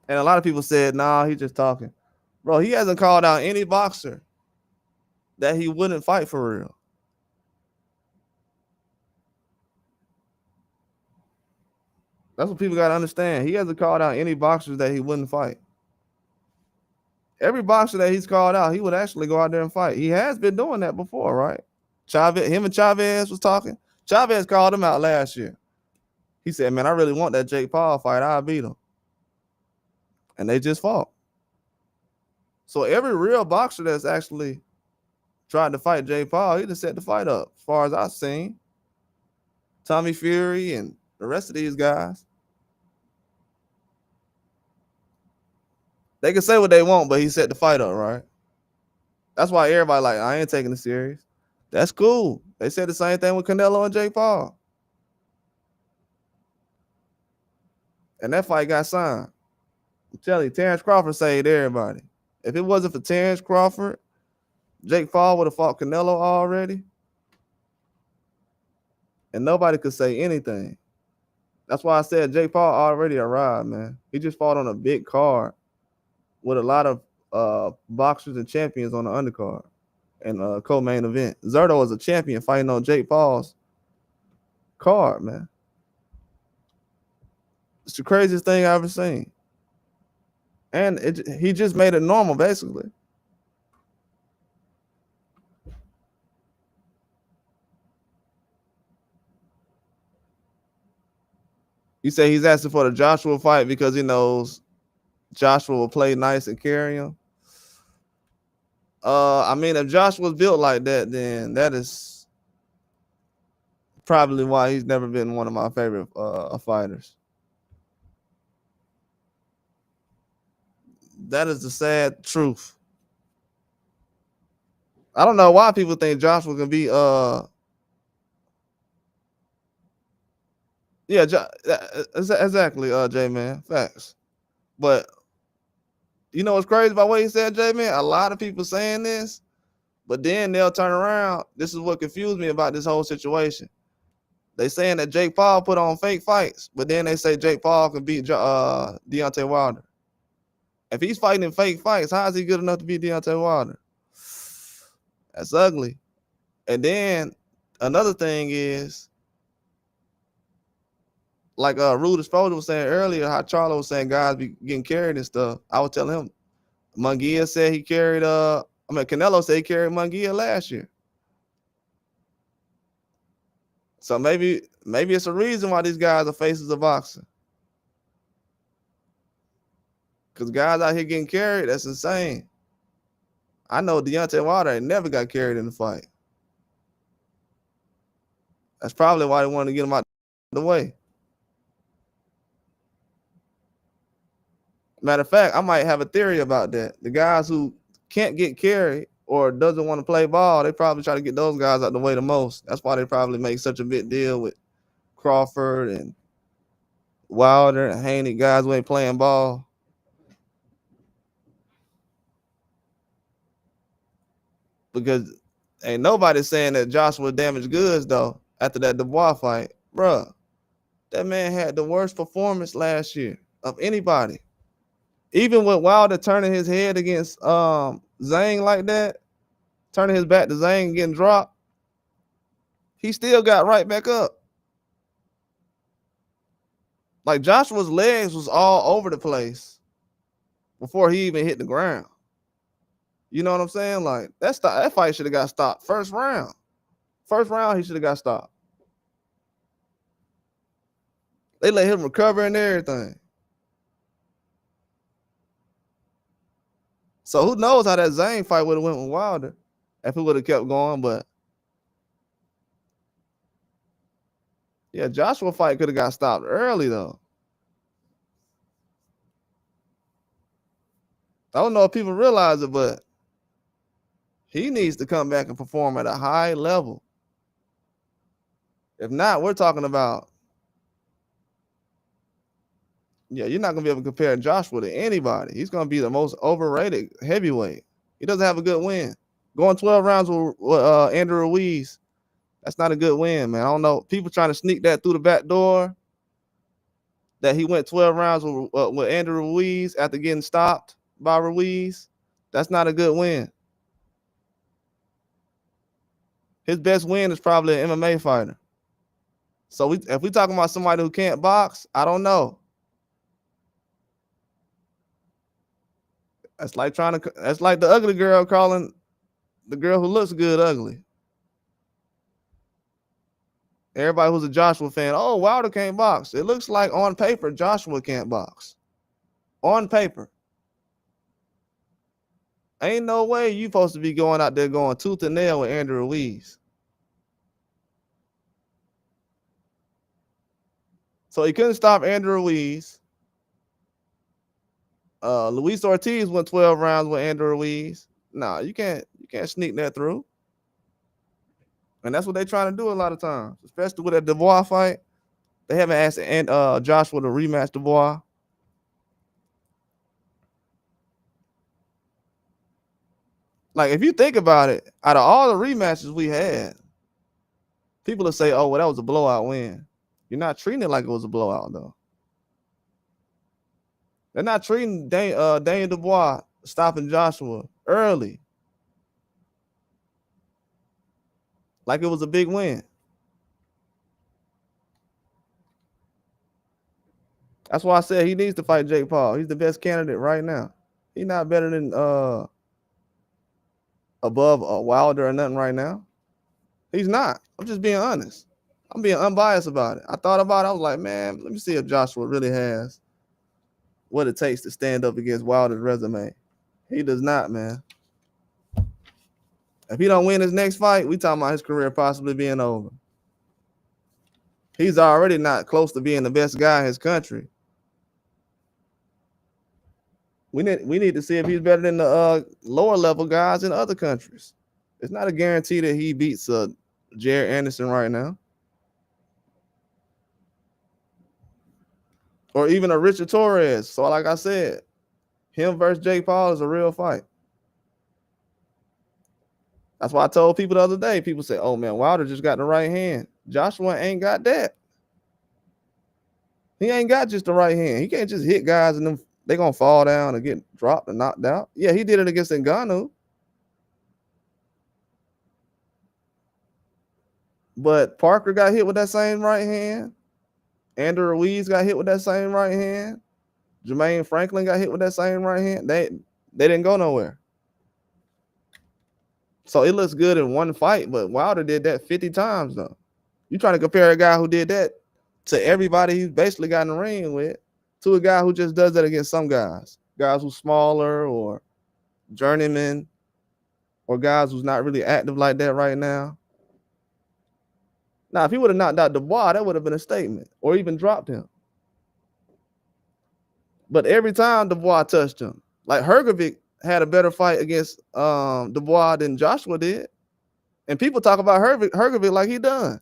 S1: And a lot of people said, nah, he's just talking. Bro, he hasn't called out any boxer that he wouldn't fight for real. That's what people got to understand. He hasn't called out any boxers that he wouldn't fight. Every boxer that he's called out, he would actually go out there and fight. He has been doing that before, right? Him and Chavez was talking. Chavez called him out last year. He said, man, I really want that Jake Paul fight. I'll beat him. And they just fought. So every real boxer that's actually tried to fight Jake Paul, he just set the fight up, as far as I've seen. Tommy Fury and the rest of these guys. They can say what they want, but he set the fight up, right? That's why everybody like, I ain't taking it serious. That's cool. They said the same thing with Canelo and Jake Paul. And that fight got signed. I'm telling you, Terrence Crawford saved everybody. If it wasn't for Terrence Crawford, Jake Paul would have fought Canelo already. And nobody could say anything. That's why I said Jake Paul already arrived, man. He just fought on a big card with a lot of boxers and champions on the undercard and co-main event. Zerto was a champion fighting on Jake Paul's card, man. It's the craziest thing I've ever seen. And he just made it normal, basically. You say he's asking for the Joshua fight because he knows Joshua will play nice and carry him. I mean, if Joshua's built like that, then that is probably why he's never been one of my favorite fighters. That is the sad truth. I don't know why people think Joshua can be yeah, exactly, J Man. Facts. But you know what's crazy about what he said, J Man? A lot of people saying this, but then they'll turn around. This is what confused me about this whole situation. They saying that Jake Paul put on fake fights, but then they say Jake Paul can beat Deontay Wilder. If he's fighting in fake fights, how is he good enough to beat Deontay Wilder? That's ugly. And then another thing is, like Rude Exposure was saying earlier, how Charlo was saying guys be getting carried and stuff. I was telling him, Munguia said he carried Canelo said he carried Munguia last year. So maybe it's a reason why these guys are faces of boxing. Because guys out here getting carried, that's insane. I know Deontay Wilder ain't never got carried in the fight. That's probably why they wanted to get him out the way. Matter of fact, I might have a theory about that. The guys who can't get carried or doesn't want to play ball, they probably try to get those guys out the way the most. That's why they probably make such a big deal with Crawford and Wilder and Haney, guys who ain't playing ball. Because ain't nobody saying that Joshua damaged goods, though, after that Dubois fight. Bruh, that man had the worst performance last year of anybody. Even with Wilder turning his head against Zhang like that, turning his back to Zhang and getting dropped, he still got right back up. Like Joshua's legs was all over the place before he even hit the ground. You know what I'm saying? Like that fight should have got stopped first round. First round, he should have got stopped. They let him recover and everything. So who knows how that Zhang fight would have went with Wilder if it would have kept going, but yeah, Joshua fight could have got stopped early though. I don't know if people realize it, but he needs to come back and perform at a high level. If not, we're talking about, yeah, you're not going to be able to compare Joshua to anybody. He's going to be the most overrated heavyweight. He doesn't have a good win. Going 12 rounds with Andrew Ruiz, that's not a good win, man. I don't know. People trying to sneak that through the back door, that he went 12 rounds with Andrew Ruiz after getting stopped by Ruiz. That's not a good win. His best win is probably an MMA fighter. So if we talking about somebody who can't box, I don't know. That's like the ugly girl calling the girl who looks good ugly. Everybody who's a Joshua fan, oh, Wilder can't box. It looks like on paper Joshua can't box. On paper. Ain't no way you supposed to be going out there going tooth and nail with Andrew Ruiz. So he couldn't stop Andrew Ruiz. Luis Ortiz went 12 rounds with Andrew Ruiz. No, you can't sneak that through. And that's what they're trying to do a lot of times, especially with that Dubois fight. They haven't asked Joshua to rematch Dubois. Like, if you think about it, out of all the rematches we had, people will say, oh, well, that was a blowout win. You're not treating it like it was a blowout, though. They're not treating Daniel Dubois stopping Joshua early like it was a big win. That's why I said he needs to fight Jake Paul. He's the best candidate right now. He's not better than above Wilder or nothing right now. He's not. I'm just being honest. I'm being unbiased about it. I thought about it. I was like, man, let me see if Joshua really has what it takes to stand up against Wilder's resume. He does not, man. If he don't win his next fight, we talking about his career possibly being over. He's already not close to being the best guy in his country. We need to see if he's better than the lower level guys in other countries. It's not a guarantee that he beats Jared Anderson right now. Or even a Richard Torres. So like I said, him versus Jake Paul is a real fight. That's why I told people the other day. People say, oh man, Wilder just got the right hand. Joshua ain't got that. He ain't got just the right hand. He can't just hit guys and them they're going to fall down and get dropped and knocked out. Yeah, he did it against Ngannou. But Parker got hit with that same right hand. Andrew Ruiz got hit with that same right hand. Jermaine Franklin got hit with that same right hand. They didn't go nowhere. So it looks good in one fight, but Wilder did that 50 times, though. You trying to compare a guy who did that to everybody he's basically got in the ring with to a guy who just does that against some guys who's smaller or journeyman or guys who's not really active like that right now. Now, if he would have knocked out Dubois, that would have been a statement or even dropped him. But every time Dubois touched him, like Hrgovic had a better fight against Dubois than Joshua did. And people talk about Hrgovic like he done.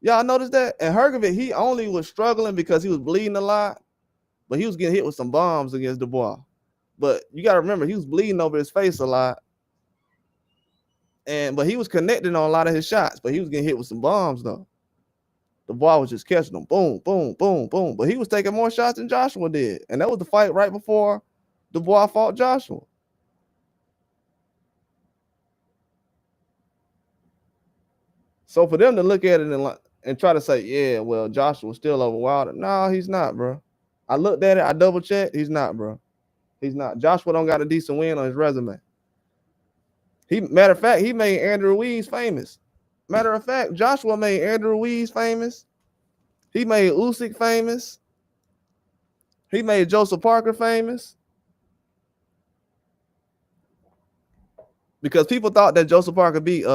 S1: Y'all notice that? And Hrgovic, he only was struggling because he was bleeding a lot, but he was getting hit with some bombs against Dubois. But you got to remember, he was bleeding over his face a lot. But he was connecting on a lot of his shots, but he was getting hit with some bombs, though. Dubois was just catching them. Boom, boom, boom, boom. But he was taking more shots than Joshua did. And that was the fight right before Dubois fought Joshua. So for them to look at it and try to say, yeah, well, Joshua's still over Wilder. No, he's not, bro. I looked at it. I double-checked. He's not, bro. He's not. Joshua don't got a decent win on his resume. Matter of fact, he made Andrew Ruiz famous. Matter of fact, Joshua made Andrew Ruiz famous. He made Usyk famous. He made Joseph Parker famous. Because people thought that Joseph Parker beat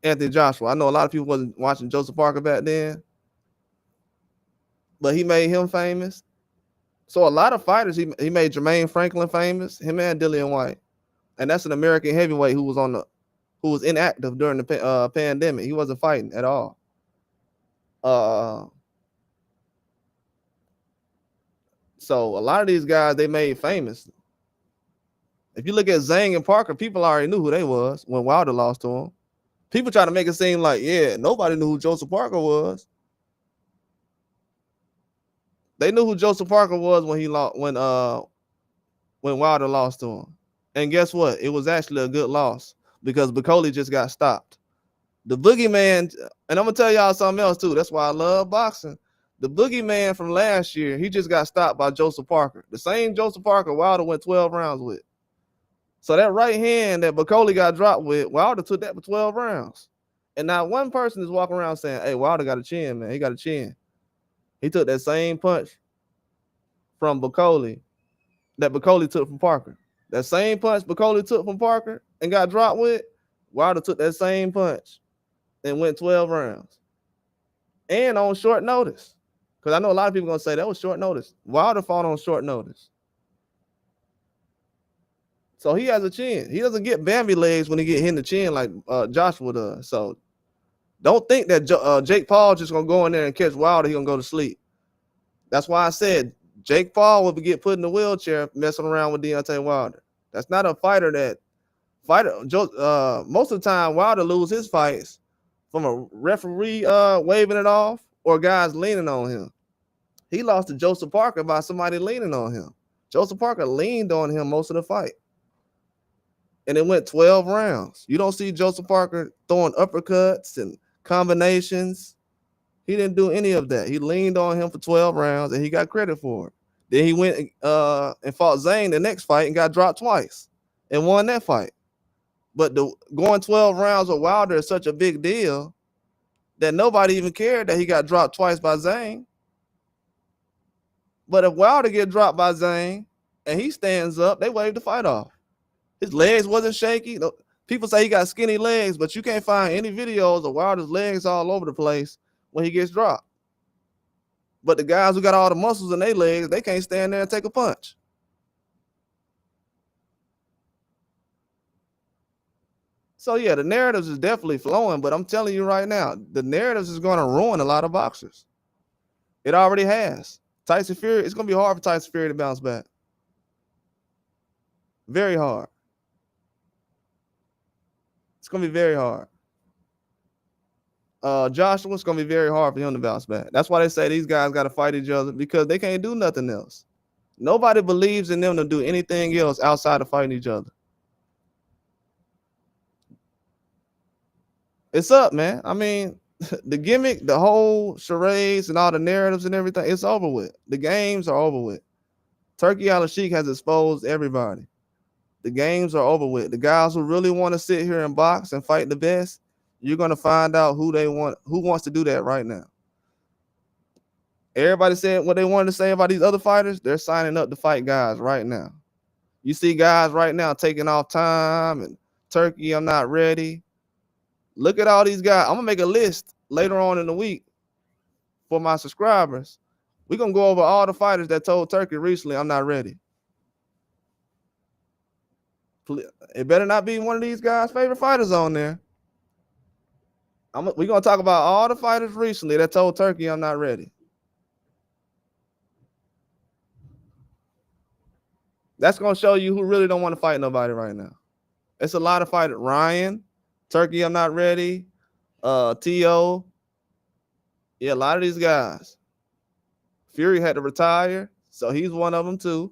S1: Anthony Joshua. I know a lot of people wasn't watching Joseph Parker back then. But he made him famous. So a lot of fighters, he made Jermaine Franklin famous, him and Dillian White. And that's an American heavyweight who was inactive during the pandemic. He wasn't fighting at all. So a lot of these guys they made famous. If you look at Zhang and Parker, people already knew who they was when Wilder lost to him. People try to make it seem like, yeah, nobody knew who Joseph Parker was. They knew who Joseph Parker was when Wilder lost to him. And guess what? It was actually a good loss because Bacoli just got stopped. The boogeyman, and I'm going to tell y'all something else too. That's why I love boxing. The boogeyman from last year, he just got stopped by Joseph Parker. The same Joseph Parker Wilder went 12 rounds with. So that right hand that Bacoli got dropped with, Wilder took that for 12 rounds. And not one person is walking around saying, hey, Wilder got a chin, man. He got a chin. He took that same punch from Bacoli that Bacoli took from Parker. That same punch Bacoli took from Parker and got dropped with, Wilder took that same punch and went 12 rounds. And on short notice. Because I know a lot of people are going to say that was short notice. Wilder fought on short notice. So he has a chin. He doesn't get Bambi legs when he get hit in the chin like Joshua does. So don't think that Jake Paul just going to go in there and catch Wilder. He's going to go to sleep. That's why I said Jake Paul will get put in the wheelchair messing around with Deontay Wilder. That's not a fighter most of the time, Wilder loses his fights from a referee waving it off or guys leaning on him. He lost to Joseph Parker by somebody leaning on him. Joseph Parker leaned on him most of the fight. And it went 12 rounds. You don't see Joseph Parker throwing uppercuts and combinations. He didn't do any of that. He leaned on him for 12 rounds, and he got credit for it. Then he went and fought Zhang the next fight and got dropped twice and won that fight. But going 12 rounds with Wilder is such a big deal that nobody even cared that he got dropped twice by Zhang. But if Wilder get dropped by Zane and he stands up, they wave the fight off. His legs wasn't shaky. People say he got skinny legs, but you can't find any videos of Wilder's legs all over the place when he gets dropped. But the guys who got all the muscles in their legs, they can't stand there and take a punch. So yeah, the narratives is definitely flowing, but I'm telling you right now, the narratives is going to ruin a lot of boxers. It already has. Tyson Fury, it's going to be hard for Tyson Fury to bounce back. Very hard. It's going to be very hard. Joshua, it's going to be very hard for him to bounce back. That's why they say these guys got to fight each other, because they can't do nothing else. Nobody believes in them to do anything else outside of fighting each other. It's up, man. I mean, the gimmick, the whole charades and all the narratives and everything, it's over with. The games are over with. Turkey Al-Sheikh has exposed everybody. The games are over with. The guys who really want to sit here and box and fight the best, you're going to find out who wants to do that right now. Everybody said what they wanted to say about these other fighters. They're signing up to fight guys right now. You see guys right now taking off time and Turkey, I'm not ready. Look at all these guys. I'm going to make a list later on in the week for my subscribers. We're going to go over all the fighters that told Turkey recently, I'm not ready. It better not be one of these guys' favorite fighters on there. We're going to talk about all the fighters recently that told Turkey, I'm not ready. That's going to show you who really don't want to fight nobody right now. It's a lot of fighters. Ryan, Turkey, I'm not ready. T.O. Yeah, a lot of these guys. Fury had to retire, so he's one of them too.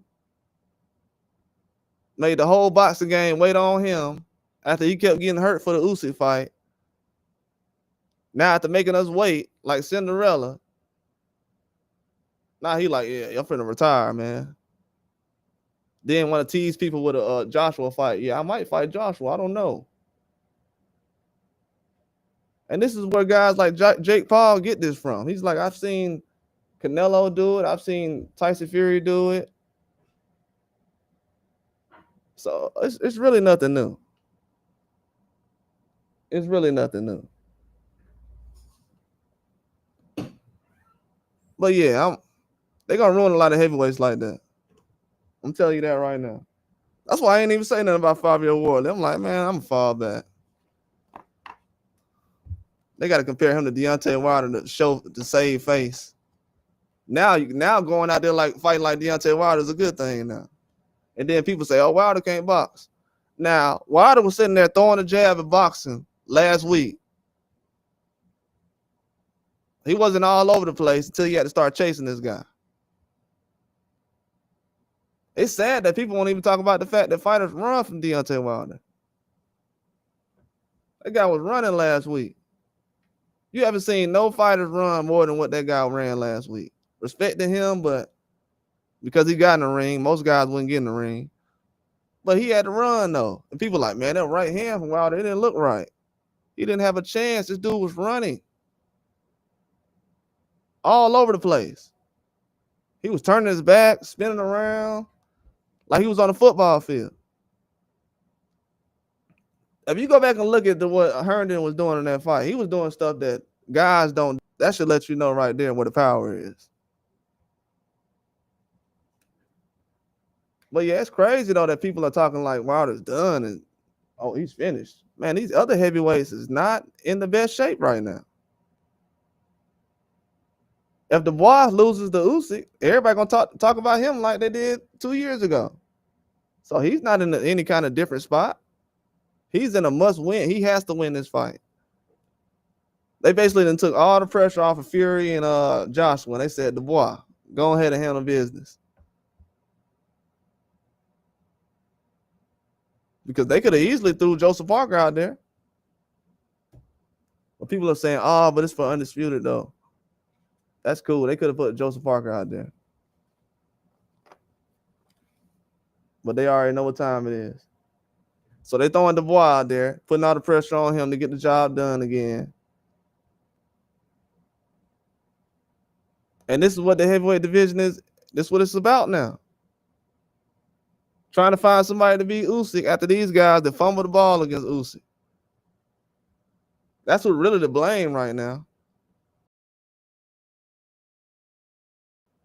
S1: Made the whole boxing game wait on him after he kept getting hurt for the Usyk fight. Now after making us wait like Cinderella, now he like, yeah, I'm finna retire, man. Then want to tease people with a Joshua fight. Yeah, I might fight Joshua. I don't know. And this is where guys like Jake Paul get this from. He's like, I've seen Canelo do it. I've seen Tyson Fury do it. So it's really nothing new. It's really nothing new. But yeah, they're going to ruin a lot of heavyweights like that. I'm telling you that right now. That's why I ain't even say nothing about Fabio Ward. I'm like, man, I'm going to fall back. They got to compare him to Deontay Wilder to save face. Now going out there like fighting like Deontay Wilder is a good thing now. And then people say, oh, Wilder can't box. Now, Wilder was sitting there throwing a jab at boxing last week. He wasn't all over the place until he had to start chasing this guy. It's sad that people won't even talk about the fact that fighters run from Deontay Wilder. That guy was running last week. You haven't seen no fighters run more than what that guy ran last week. Respecting him, but because he got in the ring, most guys wouldn't get in the ring. But he had to run, though. And people like, man, that right hand from Wilder, it didn't look right. He didn't have a chance. This dude was running all over the place. He was turning his back, spinning around like he was on a football field. If you go back and look at what Herndon was doing in that fight, he was doing stuff that guys don't. That should let you know right there where the power is. But yeah, it's crazy though that people are talking like Wilder's done and oh, he's finished. Man, these other heavyweights is not in the best shape right now. If Dubois loses to Usyk, everybody gonna talk about him like they did 2 years ago. So he's not in any kind of different spot. He's in a must-win. He has to win this fight. They basically then took all the pressure off of Fury and Joshua. They said, Dubois, go ahead and handle business. Because they could have easily threw Joseph Parker out there. But people are saying, oh, but it's for Undisputed, though. That's cool. They could have put Joseph Parker out there. But they already know what time it is. So they throwing Dubois out there, putting all the pressure on him to get the job done again. And this is what the heavyweight division is. This is what it's about now. Trying to find somebody to beat Usyk after these guys that fumble the ball against Usyk. That's what really the blame right now.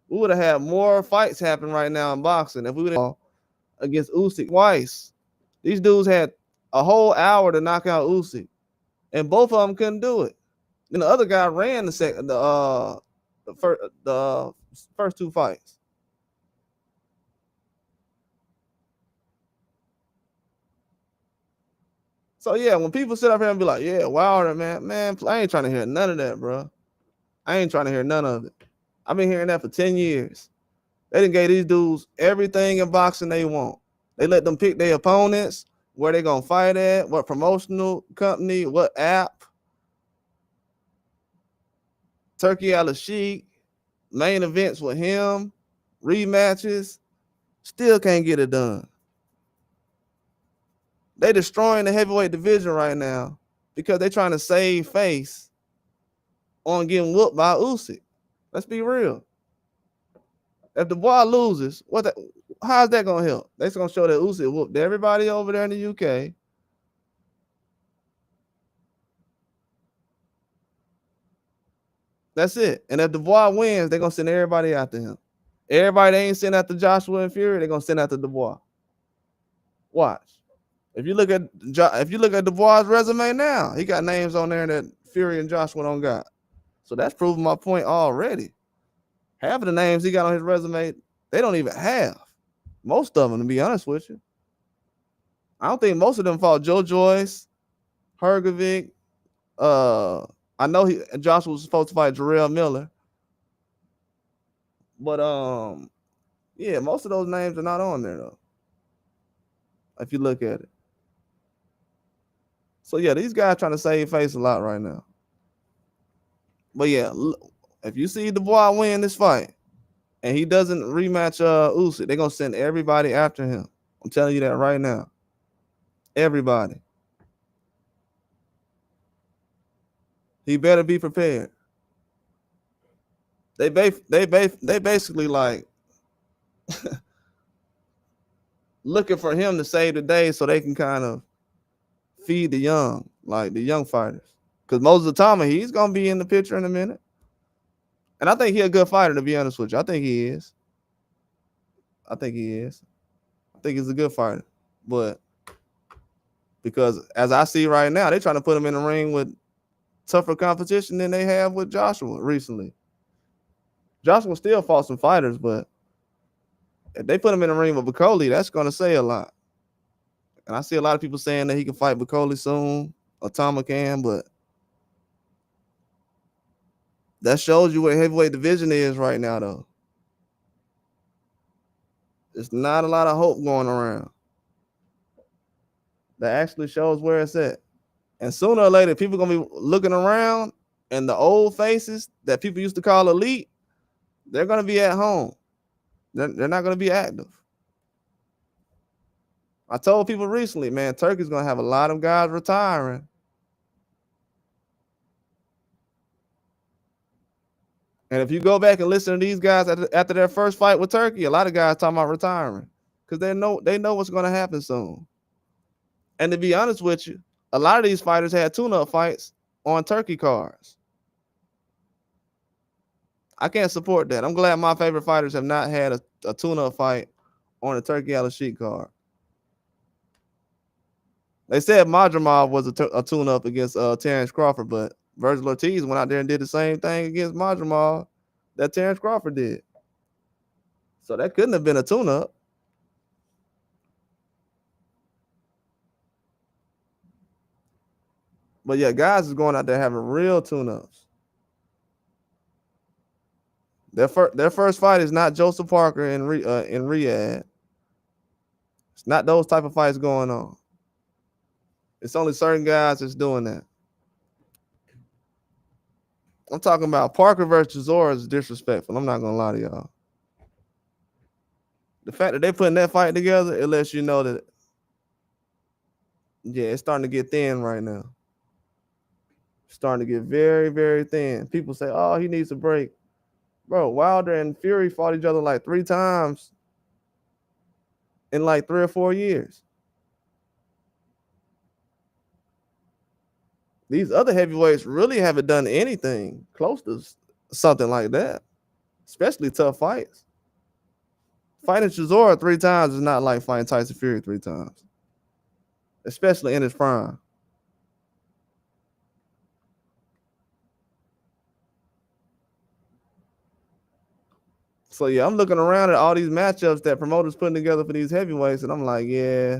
S1: We would have had more fights happen right now in boxing if we would have against Usyk twice. These dudes had a whole hour to knock out Usyk, and both of them couldn't do it. Then the other guy ran the first two fights. So yeah, when people sit up here and be like, "Yeah, Wilder, man, I ain't trying to hear none of that, bro. I ain't trying to hear none of it. I've been hearing that for 10 years. They done gave these dudes everything in boxing they want. They let them pick their opponents, where they gonna fight at, what promotional company, what app. Turkey Al-Sheikh, main events with him, rematches, still can't get it done. They destroying the heavyweight division right now because they trying to save face on getting whooped by Usyk. Let's be real. If the boy loses, how's that gonna help? That's gonna show that Usyk whooped everybody over there in the UK. That's it. And if the boy wins, they're gonna send everybody after him. Everybody they ain't sent after Joshua and Fury, they're gonna send after Dubois. Watch. If you look at Dubois' resume now, he got names on there that Fury and Joshua don't got. So that's proving my point already. Half of the names he got on his resume, they don't even have. Most of them, to be honest with you. I don't think most of them fought Joe Joyce, Hergovic. I know Joshua was supposed to fight Jarrell Miller. But yeah, most of those names are not on there though. If you look at it. So yeah, these guys trying to save face a lot right now. But yeah, if you see Dubois win this fight and he doesn't rematch Usyk, they're gonna send everybody after him. I'm telling you that right now. Everybody. He better be prepared. They basically like looking for him to save the day so they can kind of feed the young, like the young fighters. Because Moses Atama, he's gonna be in the picture in a minute. And I think he's a good fighter, to be honest with you. I think he is. I think he's a good fighter. But because as I see right now, they're trying to put him in the ring with tougher competition than they have with Joshua recently. Joshua still fought some fighters, but if they put him in the ring with Bacoli, that's going to say a lot. And I see a lot of people saying that he can fight Bacoli soon, or Tama can, but that shows you where heavyweight division is right now, though. There's not a lot of hope going around. That actually shows where it's at. And sooner or later, people are going to be looking around, and the old faces that people used to call elite, they're going to be at home. They're not going to be active. I told people recently, man, Turkey's going to have a lot of guys retiring. And if you go back and listen to these guys after their first fight with Turkey, a lot of guys talking about retiring because they know what's going to happen soon. And to be honest with you, a lot of these fighters had tune-up fights on Turkey cards. I can't support that. I'm glad my favorite fighters have not had a tune-up fight on a Turkey Al-Sheikh card. They said Madrimov was a tune-up against Terrence Crawford, but Virgil Ortiz went out there and did the same thing against Madrimov that Terrence Crawford did. So that couldn't have been a tune-up. But yeah, guys is going out there having real tune-ups. Their first fight is not Joseph Parker in Riyadh. It's not those type of fights going on. It's only certain guys that's doing that. I'm talking about Parker versus Zora is disrespectful. I'm not gonna lie to y'all. The fact that they putting that fight together, it lets you know that, yeah, it's starting to get thin right now. It's starting to get very, very thin. People say, "Oh, he needs a break." Bro, Wilder and Fury fought each other like 3 times in like 3 or 4 years. These other heavyweights really haven't done anything close to something like that, especially tough fights. Fighting Chisora 3 times is not like fighting Tyson Fury 3 times, especially in his prime. So yeah, I'm looking around at all these matchups that promoters putting together for these heavyweights, and I'm like, yeah,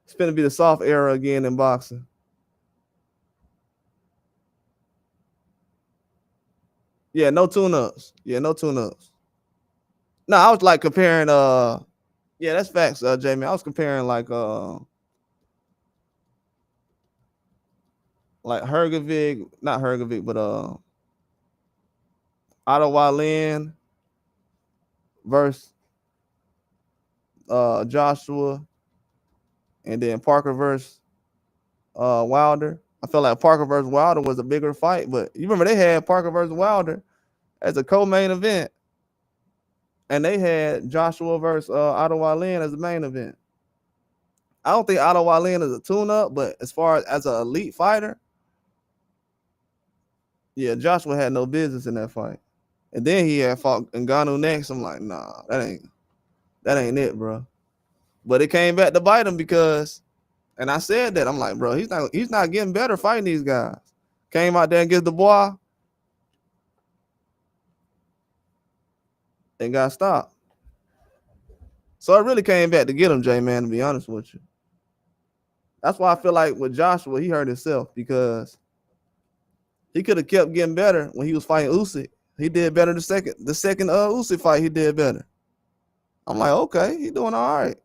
S1: it's gonna be the soft era again in boxing. Yeah, no tune-ups. Yeah, no tune-ups. No, I was like comparing yeah, that's facts, Jamie. I was comparing like Hergovig, not Hergovig, but Ottawa Lynn versus Joshua, and then Parker versus Wilder. I felt like Parker versus Wilder was a bigger fight, but you remember they had Parker versus Wilder as a co-main event, and they had Joshua versus Ottawa Lynn as the main event. I don't think Ottawa Lynn is a tune-up, but as far as an elite fighter, yeah, Joshua had no business in that fight. And then he had fought Ngannou next. I'm like, nah, that ain't it, bro. But it came back to bite him because, and I said that, I'm like, bro, he's not getting better fighting these guys. Came out there and gets the boy and got stopped. So it really came back to get him, J Man, to be honest with you. That's why I feel like with Joshua, he hurt himself because he could have kept getting better when he was fighting Usyk. He did better the second Usyk fight. He did better. I'm like, okay, he doing all right.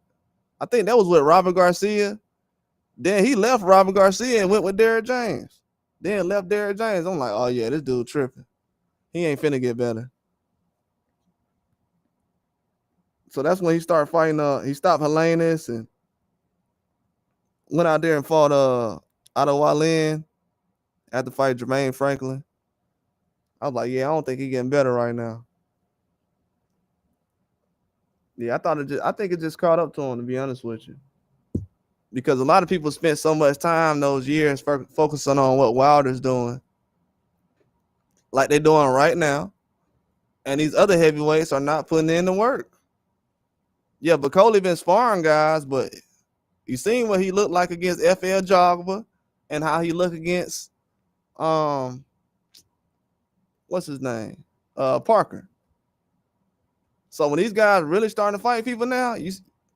S1: I think that was with Robert Garcia. Then he left Robert Garcia and went with Derrick James. Then left Derrick James. I'm like, oh yeah, this dude tripping. He ain't finna get better. So that's when he started fighting. He stopped Helenius and went out there and fought Ottawa Lynn after fight Jermaine Franklin. I was like, yeah, I don't think he's getting better right now. Yeah, I think it just caught up to him, to be honest with you. Because a lot of people spent so much time those years focusing on what Wilder's doing, like they're doing right now. And these other heavyweights are not putting in the work. Yeah, but Coley been sparring guys, but you seen what he looked like against FL Jogba and how he looked against what's his name? Parker. So when these guys really starting to fight people now, you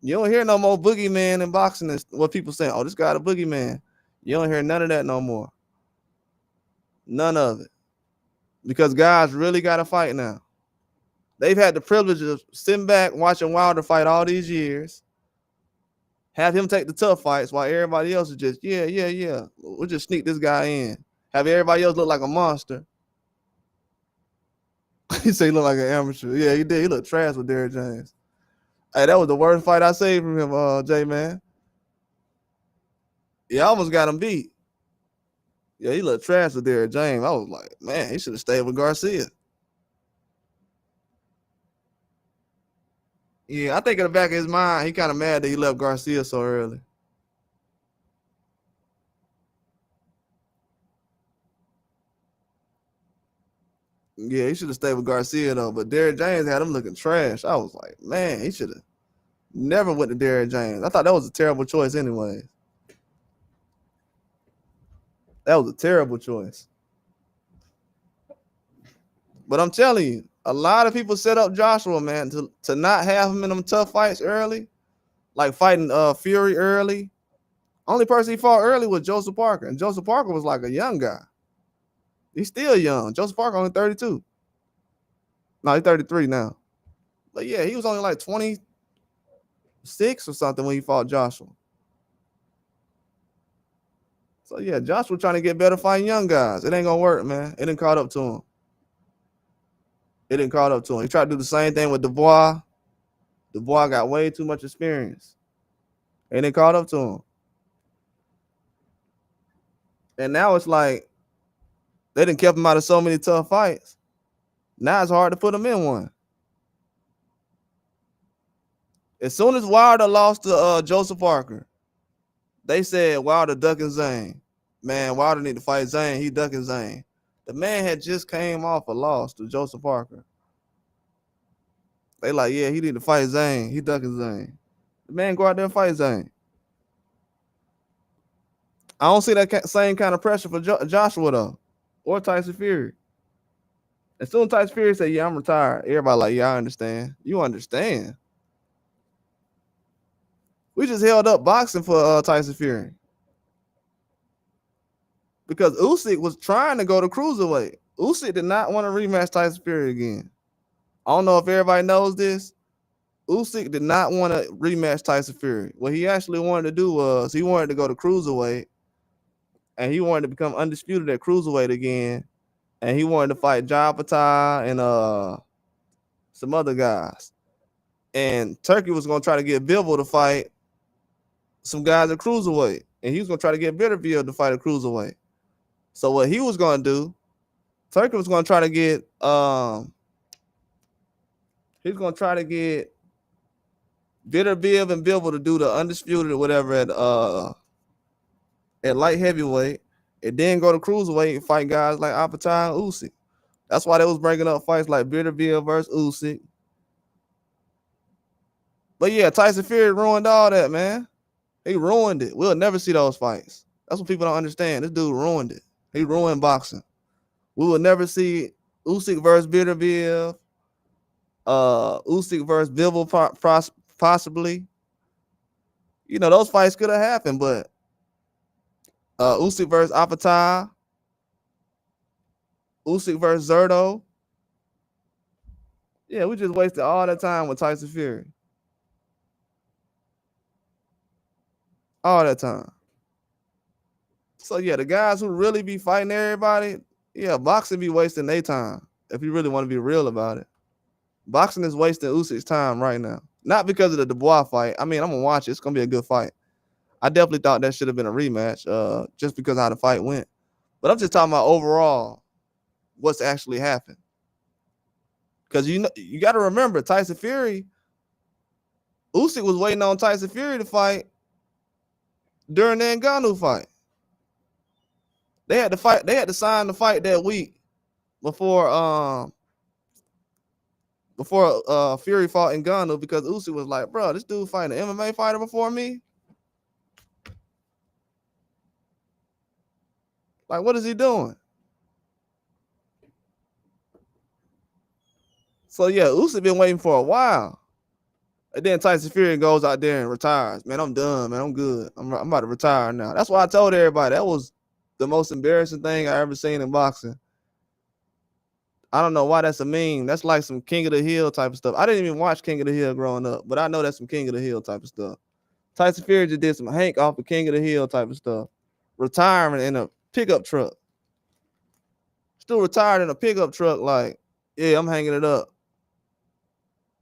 S1: don't hear no more boogeyman in boxing. And what people saying, oh, this guy a boogeyman. You don't hear none of that no more. None of it. Because guys really got to fight now. They've had the privilege of sitting back watching Wilder fight all these years. Have him take the tough fights while everybody else is just, yeah. We'll just sneak this guy in. Have everybody else look like a monster. He said he looked like an amateur. Yeah, he did. He looked trash with Derrick James. Hey, that was the worst fight I saved from him, J-Man. Yeah, I almost got him beat. Yeah, he looked trash with Derrick James. I was like, man, he should have stayed with Garcia. Yeah, I think in the back of his mind, he kind of mad that he left Garcia so early. Yeah, he should have stayed with Garcia though. But Derrick James had him looking trash. I was like, man, he should have never went to Derrick James. I thought that was a terrible choice anyway. That was a terrible choice. But I'm telling you, a lot of people set up Joshua, man, to not have him in them tough fights early, like fighting Fury early. Only person he fought early was Joseph Parker, and Joseph Parker was like a young guy. He's still young. Joseph Parker only 32. No, he's 33 now. But yeah, he was only like 26 or something when he fought Joshua. So yeah, Joshua trying to get better fighting young guys. It ain't gonna work, man. It didn't caught up to him. He tried to do the same thing with Dubois. Dubois got way too much experience. It didn't caught up to him. And now it's like They done kept him out of so many tough fights. Now it's hard to put him in one. As soon as Wilder lost to Joseph Parker, they said Wilder ducking Zane. Man, Wilder need to fight Zane. He ducking Zane. The man had just came off a loss to Joseph Parker. They like, yeah, he need to fight Zane. He ducking Zane. The man go out there and fight Zane. I don't see that same kind of pressure for Joshua though, or Tyson Fury. As soon as Tyson Fury say, yeah, I'm retired, everybody like, yeah, I understand. You understand. We just held up boxing for Tyson Fury. Because Usyk was trying to go to cruiserweight. Usyk did not want to rematch Tyson Fury again. I don't know if everybody knows this. Usyk did not want to rematch Tyson Fury. What he actually wanted to do was he wanted to go to cruiserweight, and he wanted to become undisputed at cruiserweight again, and he wanted to fight Jai Patai and some other guys. And Turkey was going to try to get Bivol to fight some guys at cruiserweight, and he was going to try to get Bitterfield to fight at cruiserweight. So what he was going to do, Turkey was going to try to get he's going to try to get Bitterfield and Bivol to do the undisputed or whatever at light heavyweight, and then go to cruiserweight and fight guys like Apatai and Usyk. That's why they was bringing up fights like Bitterfield versus Usyk. But yeah, Tyson Fury ruined all that, man. He ruined it. We'll never see those fights. That's what people don't understand. This dude ruined it. He ruined boxing. We will never see Usyk versus Bitterfield, Usyk versus Bivol possibly. You know, those fights could have happened, but Usyk versus Apatai, Usyk versus Zerto. Yeah, we just wasted all that time with Tyson Fury. All that time. So yeah, the guys who really be fighting everybody, yeah, boxing be wasting their time. If you really want to be real about it, boxing is wasting Usyk's time right now. Not because of the Dubois fight. I mean, I'm gonna watch it. It's gonna be a good fight. I definitely thought that should have been a rematch, just because of how the fight went. But I'm just talking about overall what's actually happened. Because you got to remember, Tyson Fury, Usyk was waiting on Tyson Fury to fight during the Ngannou fight. They had to sign the fight that week before Fury fought Ngannou, because Usyk was like, bro, this dude fighting an MMA fighter before me. Like, what is he doing? So yeah, Usyk been waiting for a while. And then Tyson Fury goes out there and retires. Man, I'm done, man. I'm good. I'm about to retire now. That's why I told everybody that was the most embarrassing thing I ever seen in boxing. I don't know why that's a meme. That's like some King of the Hill type of stuff. I didn't even watch King of the Hill growing up, but I know that's some King of the Hill type of stuff. Tyson Fury just did some Hank off of King of the Hill type of stuff. Retirement in a pickup truck. Still retired in a pickup truck, like, yeah, I'm hanging it up.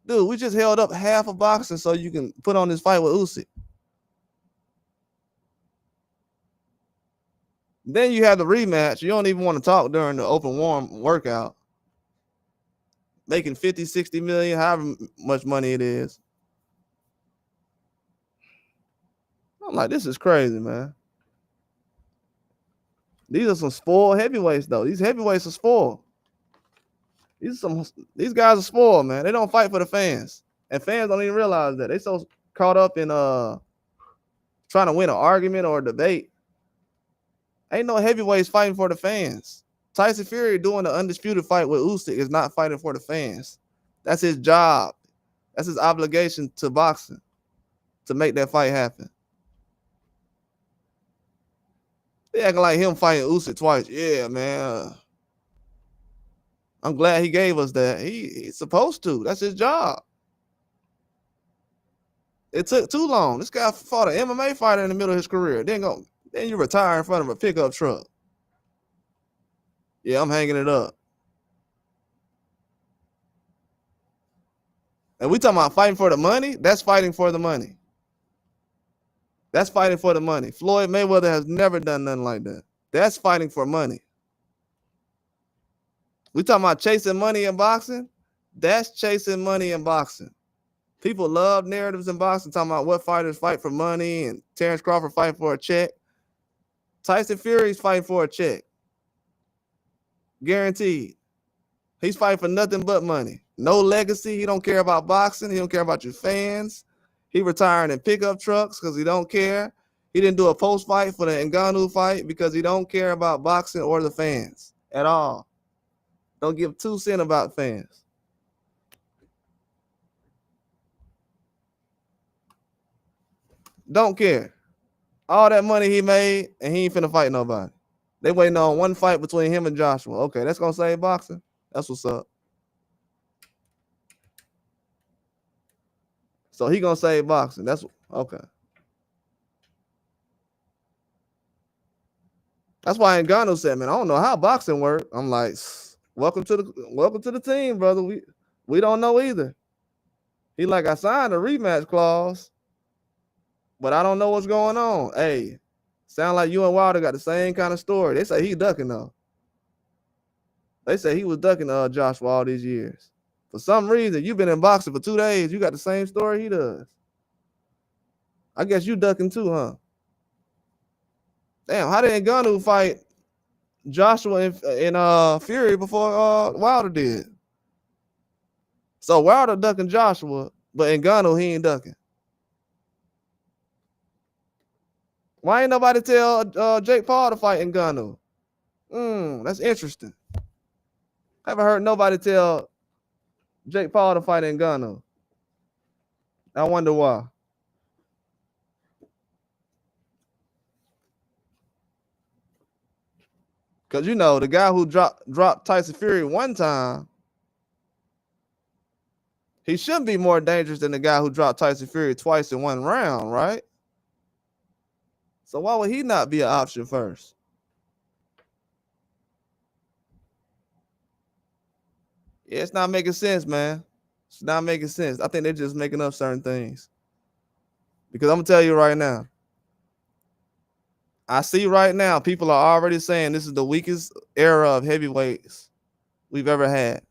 S1: Dude, we just held up half of boxing so you can put on this fight with Usyk. Then you have the rematch. You don't even want to talk during the open warm workout. Making 50, 60 million, however much money it is. I'm like, this is crazy, man. These are some spoiled heavyweights, though. These heavyweights are spoiled. These guys are spoiled, man. They don't fight for the fans. And fans don't even realize that. They so caught up in trying to win an argument or a debate. Ain't no heavyweights fighting for the fans. Tyson Fury doing the undisputed fight with Usyk is not fighting for the fans. That's his job. That's his obligation to boxing, to make that fight happen. They acting like him fighting Usyk twice. Yeah, man. I'm glad he gave us that. He's supposed to. That's his job. It took too long. This guy fought an MMA fighter in the middle of his career. Then you retire in front of a pickup truck. Yeah, I'm hanging it up. And we talking about fighting for the money? That's fighting for the money. That's fighting for the money. Floyd Mayweather has never done nothing like that. That's fighting for money. We talking about chasing money in boxing? That's chasing money in boxing. People love narratives in boxing talking about what fighters fight for money and Terrence Crawford fighting for a check. Tyson Fury's fighting for a check. Guaranteed. He's fighting for nothing but money. No legacy. He don't care about boxing. He don't care about your fans. He retiring in pickup trucks because he don't care. He didn't do a post-fight for the Ngannou fight because he don't care about boxing or the fans at all. Don't give 2 cents about fans. Don't care. All that money he made, and he ain't finna fight nobody. They waiting on one fight between him and Joshua. Okay, that's gonna save boxing. That's what's up. So he gonna save boxing. That's okay. That's why Ngannou said, "Man, I don't know how boxing work." I'm like, welcome to the team, brother. We don't know either. He like, I signed a rematch clause, but I don't know what's going on. Hey, sound like you and Wilder got the same kind of story. They say he ducking though. They say he was ducking Joshua all these years. For some reason, you've been in boxing for 2 days. You got the same story he does. I guess you ducking too, huh? Damn, how did Ngannou fight Joshua and Fury before Wilder did? So Wilder ducking Joshua, but Ngannou, he ain't ducking. Why ain't nobody tell Jake Paul to fight Ngannou? That's interesting. Haven't heard nobody tell Jake Paul to fight Ngannou. I wonder why. Because, you know, the guy who dropped Tyson Fury one time, he shouldn't be more dangerous than the guy who dropped Tyson Fury twice in one round, right? So why would he not be an option first? Yeah, it's not making sense, man. It's not making sense. I think they're just making up certain things. Because I'm going to tell you right now, I see right now people are already saying this is the weakest era of heavyweights we've ever had.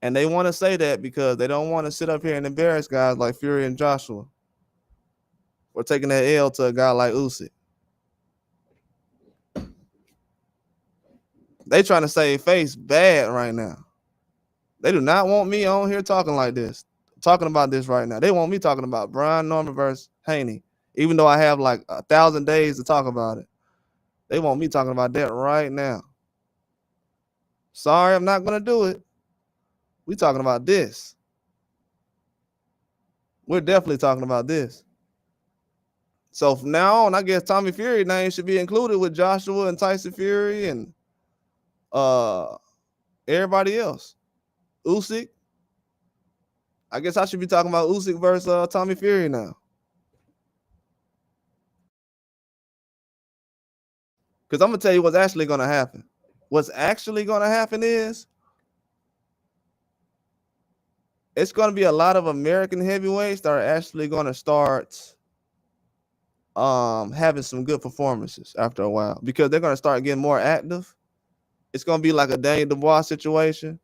S1: And they want to say that because they don't want to sit up here and embarrass guys like Fury and Joshua or taking that L to a guy like Usyk. They trying to save face bad right now. They do not want me on here talking like this, talking about this right now. They want me talking about Brian Norman versus Haney, even though I have like 1,000 days to talk about it. They want me talking about that right now. Sorry, I'm not going to do it. We talking about this. We're definitely talking about this. So from now on, I guess Tommy Fury name should be included with Joshua and Tyson Fury and everybody else. Usyk. I guess I should be talking about Usyk versus Tommy Fury now. Because I'm going to tell you what's actually going to happen. What's actually going to happen is it's going to be a lot of American heavyweights that are actually going to start having some good performances after a while because they're going to start getting more active. It's going to be like a Daniel Dubois situation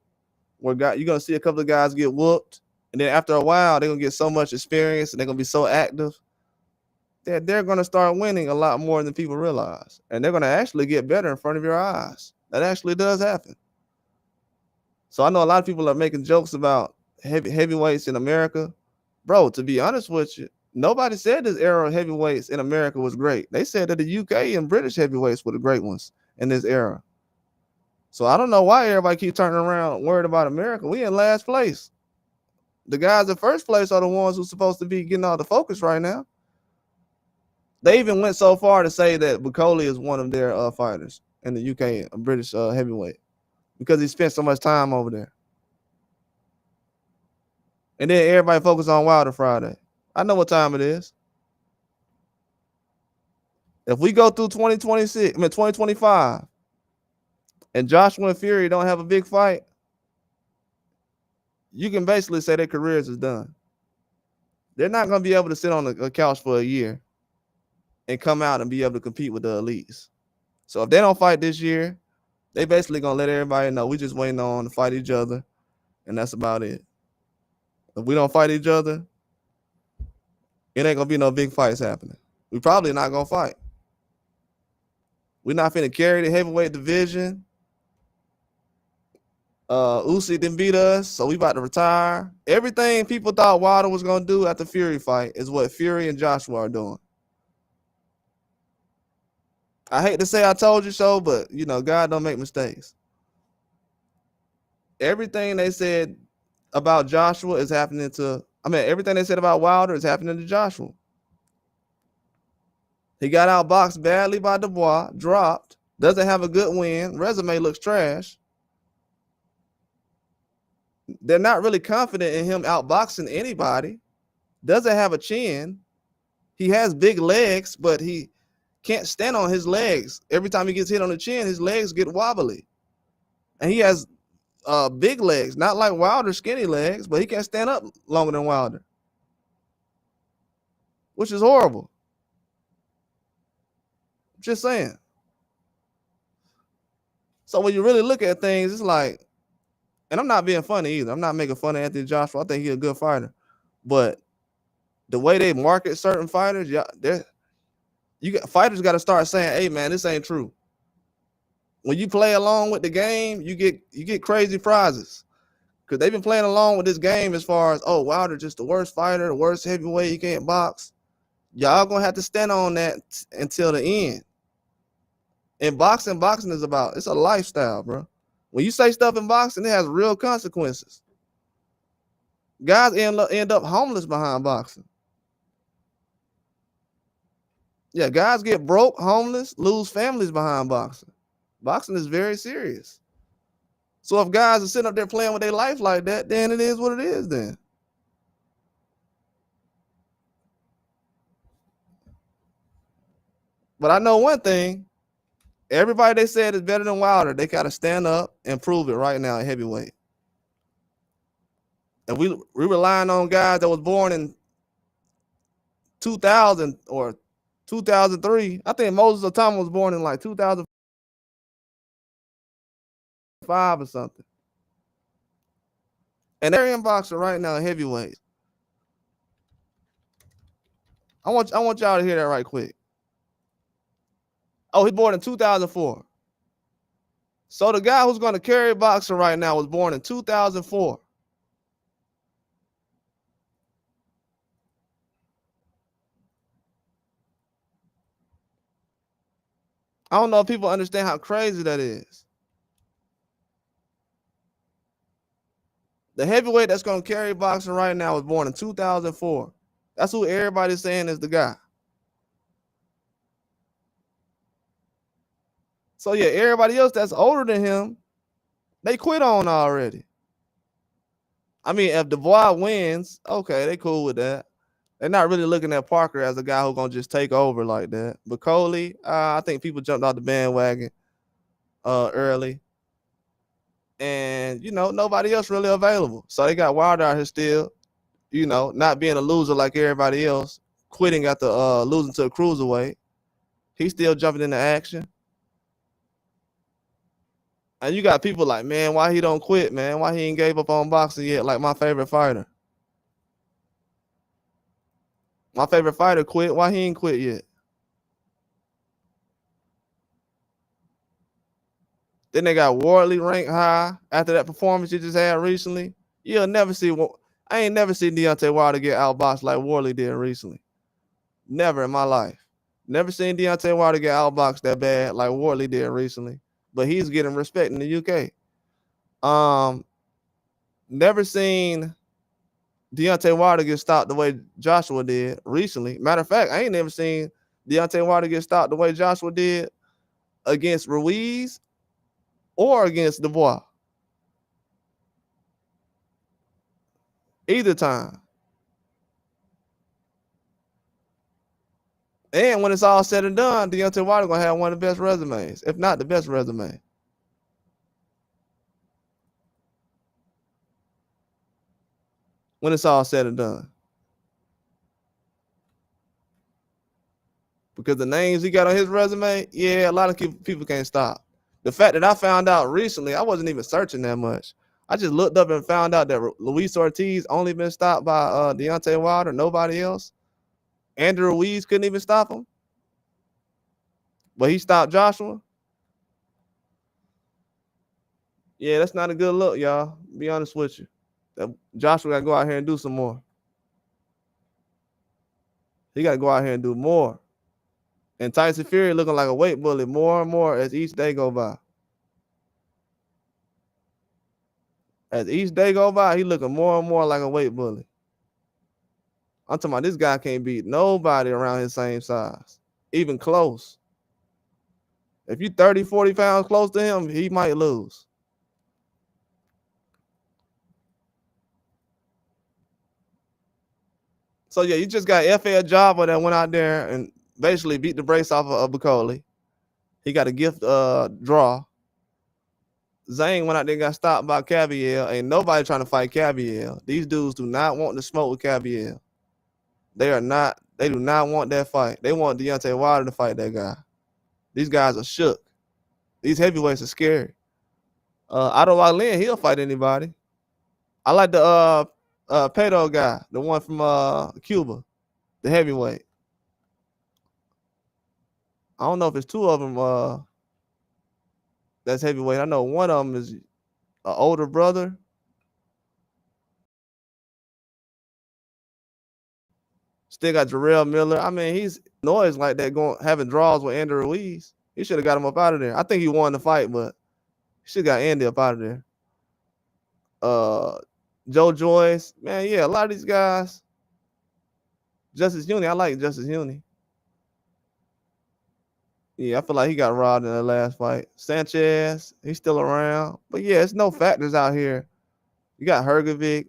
S1: where you're going to see a couple of guys get whooped. And then after a while, they're going to get so much experience and they're going to be so active that they're going to start winning a lot more than people realize. And they're going to actually get better in front of your eyes. That actually does happen. So I know a lot of people are making jokes about heavyweights in America. Bro, to be honest with you, nobody said this era of heavyweights in America was great. They said that the UK and British heavyweights were the great ones in this era. So I don't know why everybody keep turning around worried about America. We in last place. The guys in first place are the ones who's supposed to be getting all the focus right now. They even went so far to say that Bukoli is one of their fighters in the UK, a British heavyweight, because he spent so much time over there. And then everybody focus on Wilder Friday. I know what time it is. If we go through 2025, and Joshua and Fury don't have a big fight, you can basically say their careers is done. They're not going to be able to sit on a couch for a year and come out and be able to compete with the elites. So if they don't fight this year, They basically gonna let everybody know we just waiting on to fight each other, and that's about it. If we don't fight each other, it ain't gonna be no big fights happening. We probably not gonna fight. We're not finna carry the heavyweight division. Usyk didn't beat us, so we about to retire. Everything people thought Wilder was gonna do at the Fury fight is what Fury and Joshua are doing. I hate to say I told you so, but you know, God don't make mistakes. Everything they said about Joshua is happening to. I mean, everything they said about Wilder is happening to Joshua. He got outboxed badly by Dubois, dropped, doesn't have a good win, resume looks trash. They're not really confident in him outboxing anybody. Doesn't have a chin. He has big legs, but he can't stand on his legs. Every time he gets hit on the chin, his legs get wobbly. And he has big legs, not like Wilder skinny legs, but he can't stand up longer than Wilder, which is horrible. Just saying. So when you really look at things, it's like, and I'm not being funny either. I'm not making fun of Anthony Joshua. I think he's a good fighter. But the way they market certain fighters, fighters got to start saying, "Hey, man, this ain't true." When you play along with the game, you get crazy prizes because they've been playing along with this game as far as, oh, Wilder just the worst fighter, the worst heavyweight, he can't box. Y'all gonna have to stand on that until the end. And boxing is about, it's a lifestyle, bro. When you say stuff in boxing, it has real consequences. Guys end up homeless behind boxing. Yeah, guys get broke, homeless, lose families behind boxing. Boxing is very serious. So if guys are sitting up there playing with their life like that, then it is what it is then. But I know one thing. Everybody they said is better than Wilder, they got to stand up and prove it right now at heavyweight. And we relying on guys that was born in 2000 or 2003. I think Moses Otama was born in like 2005 or something. And they're in boxing right now at heavyweight. I want y'all to hear that right quick. Oh, he born in 2004. So the guy who's going to carry boxing right now was born in 2004. I don't know if people understand how crazy that is. The heavyweight that's going to carry boxing right now was born in 2004. That's who everybody's saying is the guy. So yeah, everybody else that's older than him, they quit on already. I mean, if Dubois wins, okay, they cool with that. They're not really looking at Parker as a guy who's gonna just take over like that. But Coley, I think people jumped off the bandwagon early. And you know, nobody else really available. So they got Wilder out here still, you know, not being a loser like everybody else, quitting after losing to a cruiserweight. He's still jumping into action. And you got people like, man, why he don't quit, man? Why he ain't gave up on boxing yet? Like my favorite fighter. My favorite fighter quit. Why he ain't quit yet? Then they got Wardley ranked high after that performance he just had recently. You'll never see. I ain't never seen Deontay Wilder get outboxed like Wardley did recently. Never in my life. Never seen Deontay Wilder get outboxed that bad like Wardley did recently. But he's getting respect in the UK. Never seen Deontay Wilder get stopped the way Joshua did recently. Matter of fact, I ain't never seen Deontay Wilder get stopped the way Joshua did against Ruiz or against Dubois. Either time. And when it's all said and done, Deontay Wilder gonna have one of the best resumes, if not the best resume. When it's all said and done. Because the names he got on his resume, yeah, a lot of people can't stop. The fact that I found out recently, I wasn't even searching that much. I just looked up and found out that Luis Ortiz only been stopped by Deontay Wilder, nobody else. Andrew Ruiz couldn't even stop him, but he stopped Joshua. Yeah, that's not a good look, y'all. Be honest with you. Joshua got to go out here and do some more. He got to go out here and do more. And Tyson Fury looking like a weight bully more and more as each day go by. As each day go by, he looking more and more like a weight bully. I'm talking about this guy can't beat nobody around his same size, even close. If you 30, 40 pounds close to him, he might lose. So, yeah, you just got FL Java that went out there and basically beat the brakes off of Bacoli. He got a gift draw. Zane went out there and got stopped by Caviel. Ain't nobody trying to fight Caviel. These dudes do not want to smoke with Caviel. They do not want that fight. They want Deontay Wilder to fight that guy. These guys are shook. These heavyweights are scary. Otto Wallin, he'll fight anybody. I like the Pedo guy, the one from Cuba, the heavyweight. I don't know if it's two of them that's heavyweight. I know one of them is an older brother. Still got Jarrell Miller. I mean, he's noise like that having draws with Andrew Ruiz. He should have got him up out of there. I think he won the fight, but he should have got Andy up out of there. Joe Joyce, man, yeah, a lot of these guys. Justice Uni, I like Justice Uni. Yeah, I feel like he got robbed in the last fight. Sanchez, he's still around. But yeah, it's no factors out here. You got Hergovic.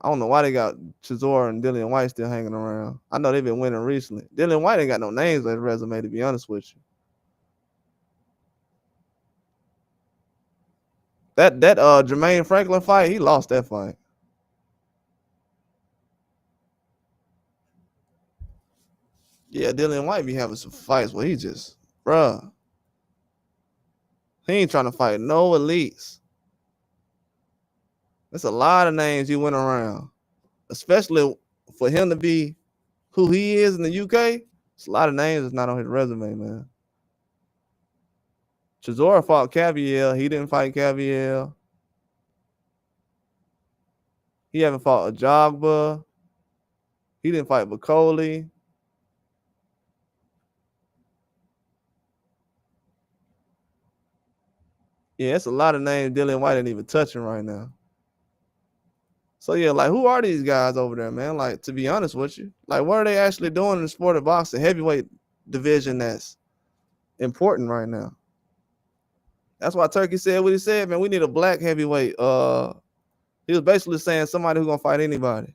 S1: I don't know why they got Chisora and Dillian White still hanging around. I know they've been winning recently. Dillian White ain't got no names on his resume, to be honest with you. That Jermaine Franklin fight, he lost that fight. Yeah, Dillian White be having some fights where he just, bruh. He ain't trying to fight no elites. That's a lot of names he went around. Especially for him to be who he is in the UK, it's a lot of names that's not on his resume, man. Chisora fought Caviel. He didn't fight Caviel. He haven't fought Ajagba. He didn't fight Bacoli. Yeah, it's a lot of names Dillian White ain't even touching right now. So, yeah, like, who are these guys over there, man? Like, to be honest with you, like, what are they actually doing in the sport of boxing, heavyweight division that's important right now? That's why Turkey said what he said, man. We need a black heavyweight. He was basically saying somebody who's going to fight anybody.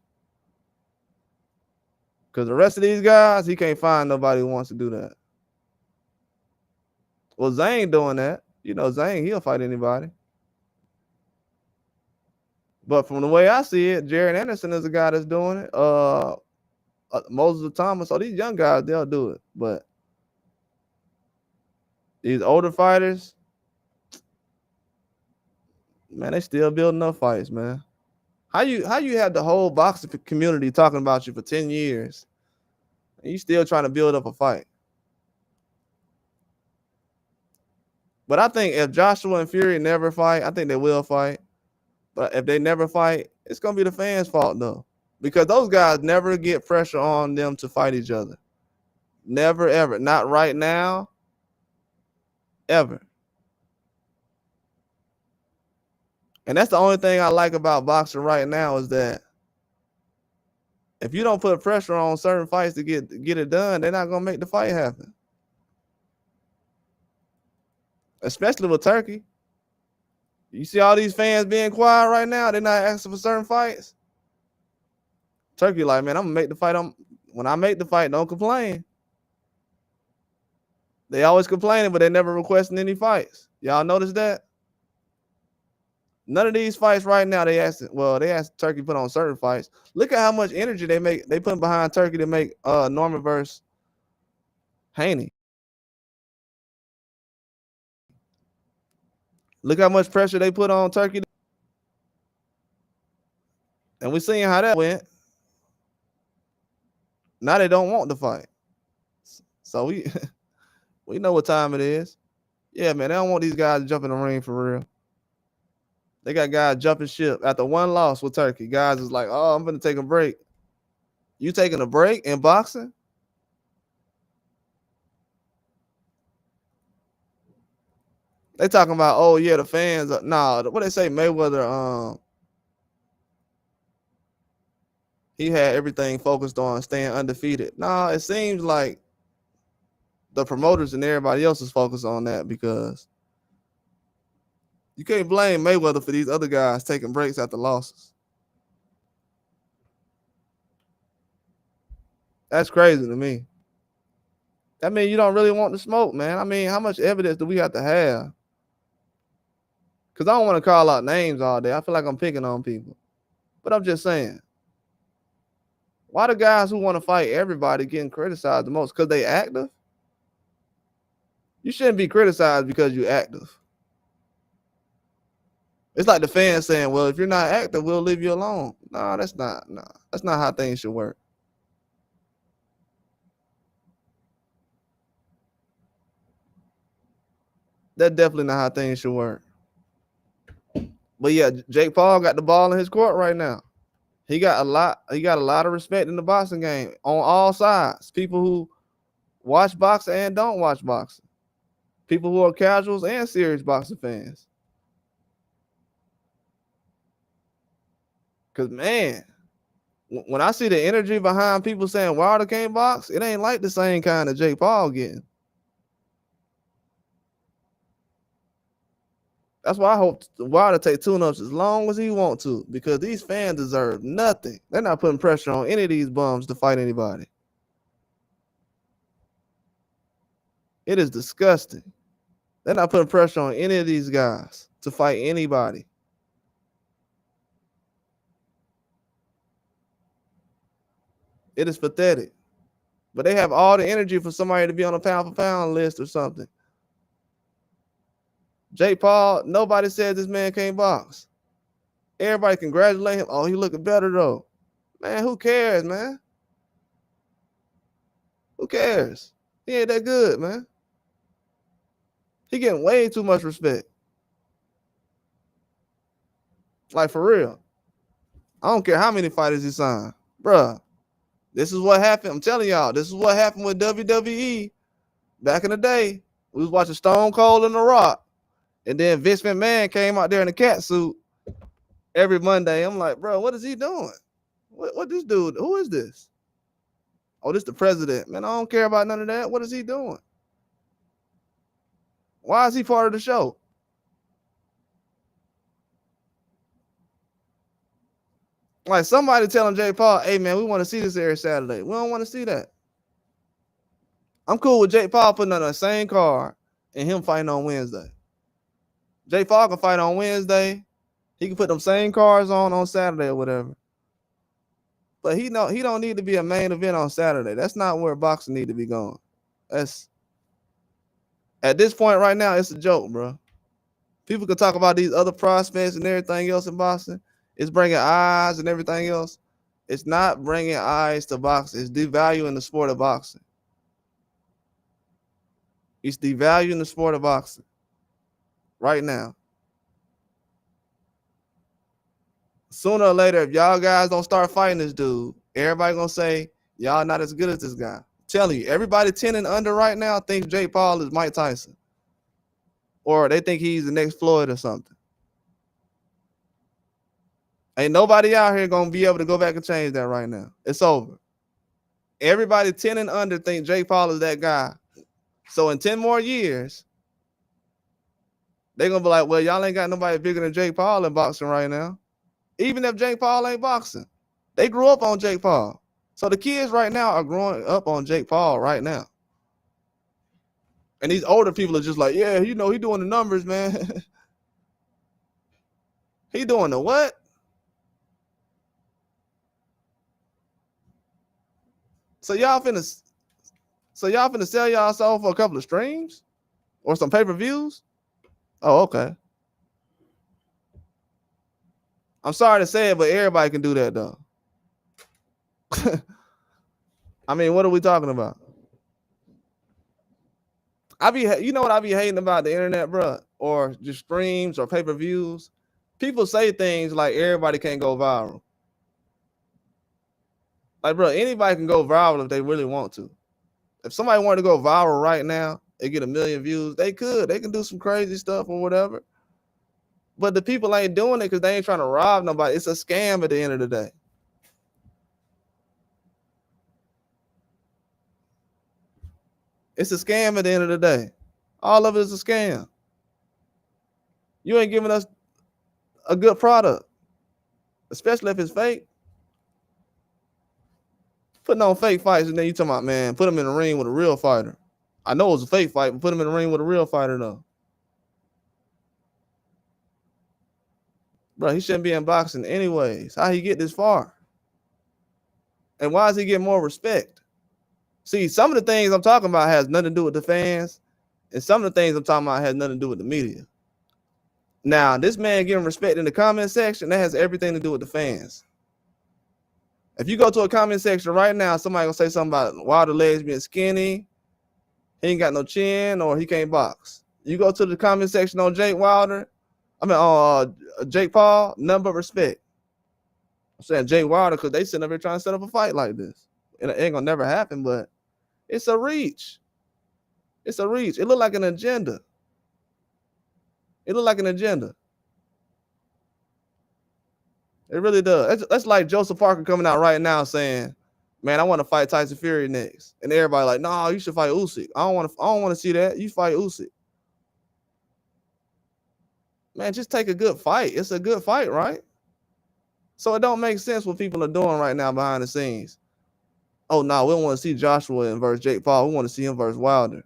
S1: Because the rest of these guys, he can't find nobody who wants to do that. Well, Zane doing that. You know, Zane, he'll fight anybody. But from the way I see it, Jared Anderson is a guy that's doing it. Moses Thomas. So these young guys, they'll do it. But these older fighters, man, they still building up fights, man. How you have the whole boxing community talking about you for 10 years and you still trying to build up a fight? But I think if Joshua and Fury never fight, I think they will fight. But if they never fight, it's going to be the fans' fault, though. Because those guys never get pressure on them to fight each other. Never, ever. Not right now. Ever. And that's the only thing I like about boxing right now is that if you don't put pressure on certain fights to get it done, they're not going to make the fight happen. Especially with Turkey. You see all these fans being quiet right now? They're not asking for certain fights. Turkey like, man, I'm going to make the fight. When I make the fight, don't complain. They always complaining, but they never requesting any fights. Y'all notice that? None of these fights right now, they asked Turkey put on certain fights. Look at how much energy they put behind Turkey to make Norman versus Haney. Look how much pressure they put on Turkey. And we seen how that went. Now they don't want to fight. So we we know what time it is. Yeah, man, they don't want these guys to jump in the ring for real. They got guys jumping ship after one loss with Turkey. Guys is like, oh, I'm gonna take a break. You taking a break in boxing? They talking about, oh yeah, the fans. Nah, what they say, Mayweather. He had everything focused on staying undefeated. Nah, it seems like the promoters and everybody else is focused on that because you can't blame Mayweather for these other guys taking breaks after losses. That's crazy to me. That means you don't really want to smoke, man. I mean, how much evidence do we have to have? Because I don't want to call out names all day. I feel like I'm picking on people. But I'm just saying, why the guys who want to fight everybody getting criticized the most? Because they active? You shouldn't be criticized because you're active. It's like the fans saying, well, if you're not active, we'll leave you alone. No, that's not how things should work. That's definitely not how things should work. But yeah, Jake Paul got the ball in his court right now. He got a lot of respect in the boxing game on all sides. People who watch boxing and don't watch boxing. People who are casuals and serious boxing fans. Cause man, when I see the energy behind people saying Wilder can't box, it ain't like the same kind of Jake Paul getting. That's why I hope Wilder take tune-ups as long as he want to, because these fans deserve nothing. They're not putting pressure on any of these bums to fight anybody. It is disgusting. They're not putting pressure on any of these guys to fight anybody. It is pathetic. But they have all the energy for somebody to be on a pound for pound list or something. Jake Paul, nobody said this man can't box. Everybody congratulate him. Oh, he looking better though. Man, who cares, man? Who cares? He ain't that good, man. He getting way too much respect. Like for real. I don't care how many fighters he signed. Bruh, this is what happened. I'm telling y'all, this is what happened with WWE back in the day. We was watching Stone Cold and The Rock. And then Vince McMahon came out there in a cat suit every Monday. I'm like, bro, what is he doing? What this dude? Who is this? Oh, this the president. Man, I don't care about none of that. What is he doing? Why is he part of the show? Like somebody telling Jake Paul, hey man, we want to see this every Saturday. We don't want to see that. I'm cool with Jake Paul putting on the same card and him fighting on Wednesday. Jake Paul can fight on Wednesday. He can put them same cards on Saturday or whatever. But he don't need to be a main event on Saturday. That's not where boxing need to be going. That's at this point right now, it's a joke, bro. People can talk about these other prospects and everything else in boxing. It's bringing eyes and everything else. It's not bringing eyes to boxing. It's devaluing the sport of boxing. It's devaluing the sport of boxing right now. Sooner or later, if y'all guys don't start fighting this dude, everybody gonna say y'all not as good as this guy. I'm telling you, everybody 10 and under right now thinks Jake Paul is Mike Tyson. Or they think he's the next Floyd or something. Ain't nobody out here gonna be able to go back and change that right now. It's over. Everybody 10 and under think Jake Paul is that guy. So in 10 more years, they're gonna be like, well, y'all ain't got nobody bigger than Jake Paul in boxing right now. Even if Jake Paul ain't boxing. They grew up on Jake Paul. So the kids right now are growing up on Jake Paul right now. And these older people are just like, yeah, he doing the numbers, man. He doing the what? So y'all finna sell y'all soul for a couple of streams or some pay-per-views? Oh, okay. I'm sorry to say it, but everybody can do that though. I mean, what are we talking about? You know what I be hating about the internet, bro, or just streams or pay-per-views? People say things like everybody can't go viral. Like, bro, anybody can go viral if they really want to. If somebody wanted to go viral right now and get 1 million views, they could. They can do some crazy stuff or whatever. But the people ain't doing it because they ain't trying to rob nobody. It's a scam at the end of the day. It's a scam at the end of the day. All of it is a scam. You ain't giving us a good product, especially if it's fake. Putting on fake fights and then you talking about, man, put him in the ring with a real fighter. I know it was a fake fight, but put him in the ring with a real fighter though. Bro, he shouldn't be in boxing anyways. How he get this far? And why is he getting more respect? See, some of the things I'm talking about has nothing to do with the fans, and some of the things I'm talking about has nothing to do with the media. Now, this man getting respect in the comment section, that has everything to do with the fans. If you go to a comment section right now, somebody gonna say something about Wilder legs being skinny, he ain't got no chin, or he can't box. You go to the comment section on Jake Paul, none but respect. I'm saying Jake Wilder because they sitting up here trying to set up a fight like this. And it ain't gonna never happen, but it's a reach. It's a reach. It look like an agenda. It look like an agenda. It really does. That's like Joseph Parker coming out right now saying, "Man, I want to fight Tyson Fury next," and everybody like, "No, you should fight Usyk. I don't want to see that. You fight Usyk." Man, just take a good fight. It's a good fight, right? So it don't make sense what people are doing right now behind the scenes. Oh no, we don't want to see Joshua versus Jake Paul. We want to see him versus Wilder.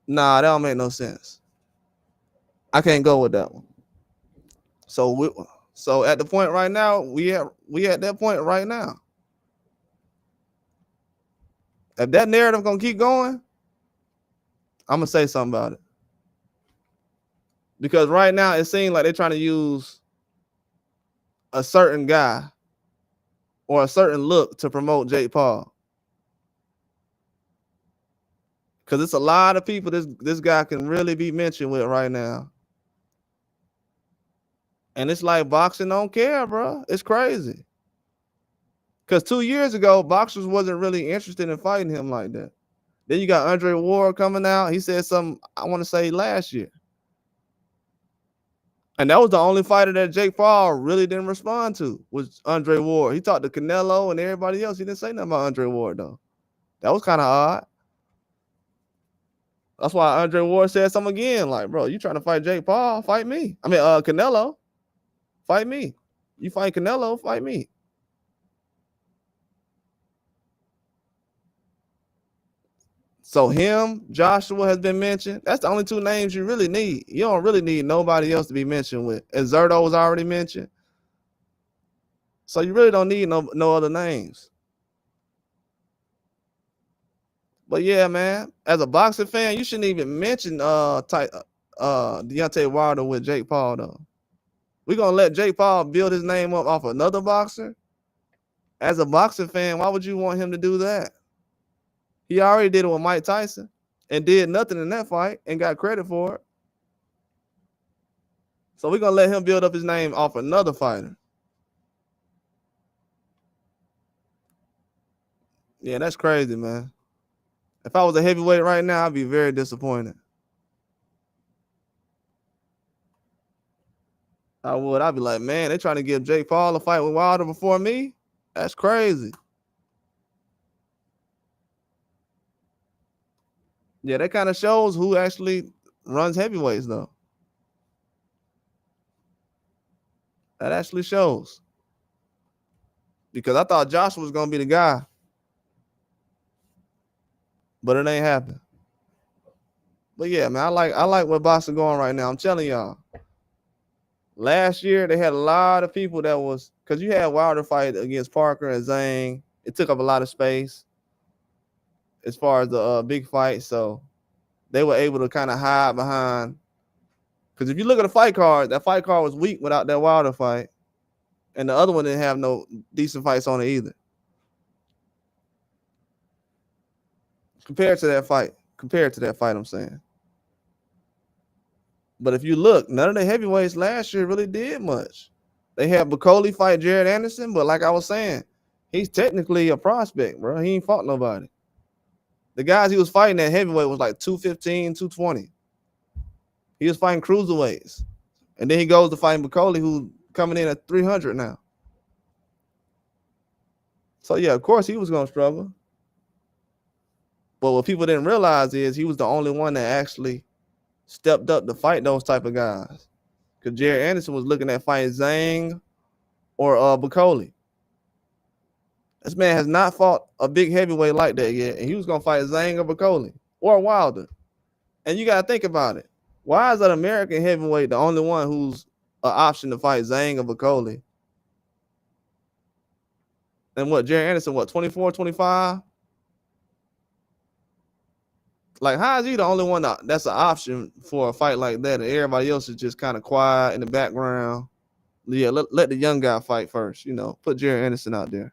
S1: Nah, that don't make no sense. I can't go with that one. So at the point right now, we at that point right now. If that narrative gonna keep going, I'm gonna say something about it. Because right now it seems like they're trying to use a certain guy or a certain look to promote Jake Paul. Because it's a lot of people this guy can really be mentioned with right now. And it's like boxing don't care, bro. It's crazy. Because 2 years ago, boxers wasn't really interested in fighting him like that. Then you got Andre Ward coming out. He said something, I want to say last year. And that was the only fighter that Jake Paul really didn't respond to was Andre Ward. He talked to Canelo and everybody else. He didn't say nothing about Andre Ward, though. That was kind of odd. That's why Andre Ward said something again. Like, bro, you trying to fight Jake Paul? Fight me. I mean, Canelo. Fight me. You fight Canelo, fight me. So him, Joshua has been mentioned. That's the only 2 names you really need. You don't really need nobody else to be mentioned with. And Zerto was already mentioned. So you really don't need no other names. But yeah, man, as a boxing fan, you shouldn't even mention Deontay Wilder with Jake Paul, though. We're going to let Jake Paul build his name up off another boxer? As a boxing fan, why would you want him to do that? He already did it with Mike Tyson and did nothing in that fight and got credit for it. So we're going to let him build up his name off another fighter. Yeah, that's crazy, man. If I was a heavyweight right now, I'd be very disappointed. I would. I'd be like, man, they're trying to give Jake Paul a fight with Wilder before me? That's crazy. Yeah, that kind of shows who actually runs heavyweights, though. That actually shows. Because I thought Joshua was going to be the guy. But it ain't happened. But yeah, man, I like where boxing going right now. I'm telling y'all. Last year, they had a lot of people that was, because you had Wilder fight against Parker and Zhang. It took up a lot of space as far as the big fight. So they were able to kind of hide behind Because if you look at the fight card, that fight card was weak without that Wilder fight. And the other one didn't have no decent fights on it either. Compared to that fight, I'm saying. But if you look, none of the heavyweights last year really did much. They had Bacoli fight Jared Anderson, but like I was saying, he's technically a prospect, bro. He ain't fought nobody. The guys he was fighting at heavyweight was like 215, 220. He was fighting cruiserweights. And then he goes to fighting Bacoli, who's coming in at 300 now. So, yeah, of course he was going to struggle. But what people didn't realize is he was the only one that actually stepped up to fight those type of guys. Because Jared Anderson was looking at fighting Zhang or Bacoli. This man has not fought a big heavyweight like that yet. And he was going to fight Zhang or Bacoli or Wilder. And you got to think about it. Why is that American heavyweight the only one who's an option to fight Zhang or Bacoli? And what, Jared Anderson, 24, 25? Like, how is he the only one that's an option for a fight like that? And everybody else is just kind of quiet in the background. Yeah, let the young guy fight first, put Jared Anderson out there.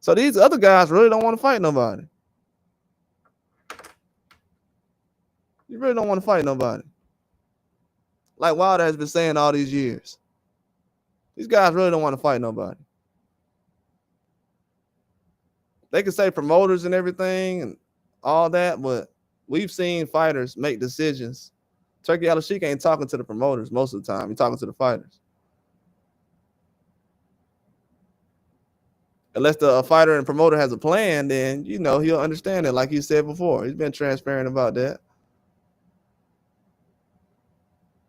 S1: So these other guys really don't want to fight nobody. You really don't want to fight nobody. Like Wilder has been saying all these years. These guys really don't want to fight nobody. They can say promoters and everything and all that, but we've seen fighters make decisions. Turkey Al-Sheikh ain't talking to the promoters most of the time. He's talking to the fighters. Unless the fighter and promoter has a plan, then, he'll understand it like he said before. He's been transparent about that.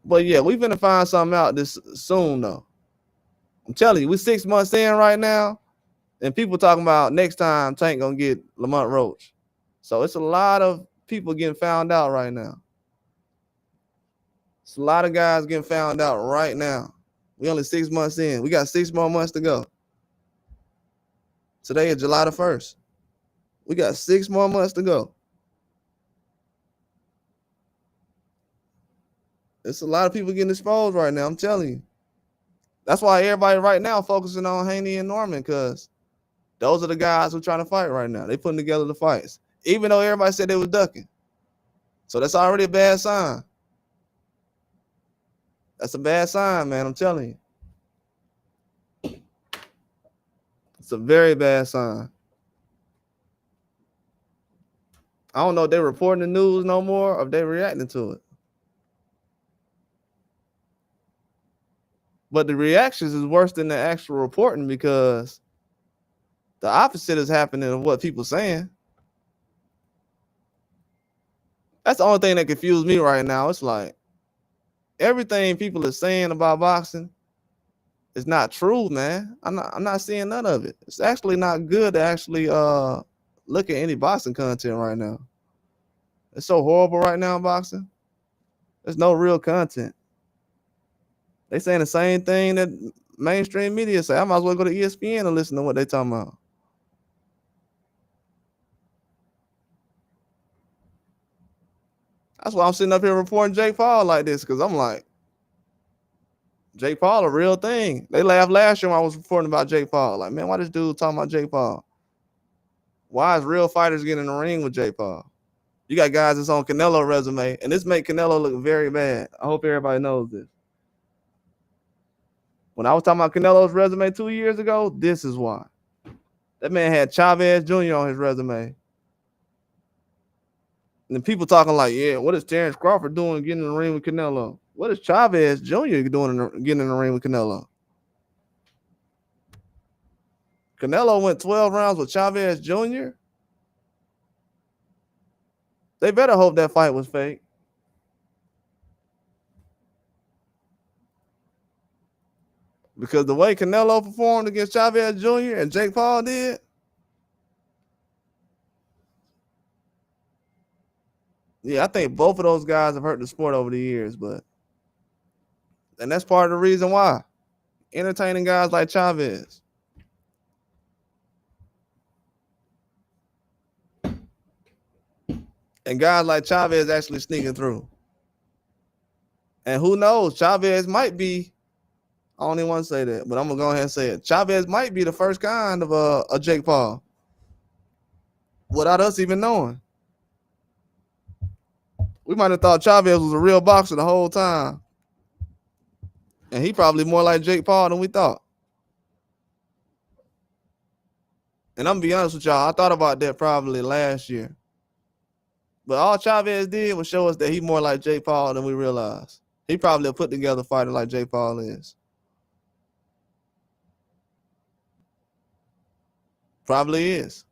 S1: But, yeah, we're going to find something out this soon, though. I'm telling you, we're 6 months in right now, and people talking about next time Tank going to get Lamont Roach. So it's a lot of people getting found out right now. It's a lot of guys getting found out right now. We only 6 months in. We got 6 more months to go. Today is July the 1st. We got 6 more months to go. It's a lot of people getting exposed right now, I'm telling you. That's why everybody right now focusing on Haney and Norman, because those are the guys who are trying to fight right now. They putting together the fights. Even though everybody said they was ducking. So that's already a bad sign. That's a bad sign, man. I'm telling you. It's a very bad sign. I don't know if they're reporting the news no more or if they're reacting to it. But the reactions is worse than the actual reporting, because the opposite is happening of what people saying. That's the only thing that confused me right now. It's like everything people are saying about boxing is not true, man. I'm not seeing none of it. It's actually not good to actually look at any boxing content right now. It's so horrible right now in boxing. There's no real content. They saying the same thing that mainstream media say. I might as well go to ESPN and listen to what they talking about. That's why I'm sitting up here reporting Jake Paul like this, because I'm like, Jake Paul a real thing. They laughed last year when I was reporting about Jake Paul. Like, man, why this dude talking about Jake Paul? Why is real fighters getting in the ring with Jake Paul? You got guys that's on Canelo resume, and this make Canelo look very bad. I hope everybody knows this. When I was talking about Canelo's resume 2 years ago, this is why. That man had Chavez Jr. on his resume. And the people talking like, yeah, what is Terrence Crawford doing getting in the ring with Canelo? What is Chavez Jr. doing getting in the ring with Canelo? Canelo went 12 rounds with Chavez Jr.? They better hope that fight was fake. Because the way Canelo performed against Chavez Jr. and Jake Paul did, yeah, I think both of those guys have hurt the sport over the years, and that's part of the reason why. Entertaining guys like Chavez. And guys like Chavez actually sneaking through. And who knows? Chavez might be. I don't even want to say that, but I'm gonna go ahead and say it. Chavez might be the first kind of a Jake Paul, without us even knowing. We might have thought Chavez was a real boxer the whole time, and he probably more like Jake Paul than we thought. And I'm gonna be honest with y'all, I thought about that probably last year. But all Chavez did was show us that he more like Jake Paul than we realized. He probably a put together fighter like Jake Paul is. Probably is.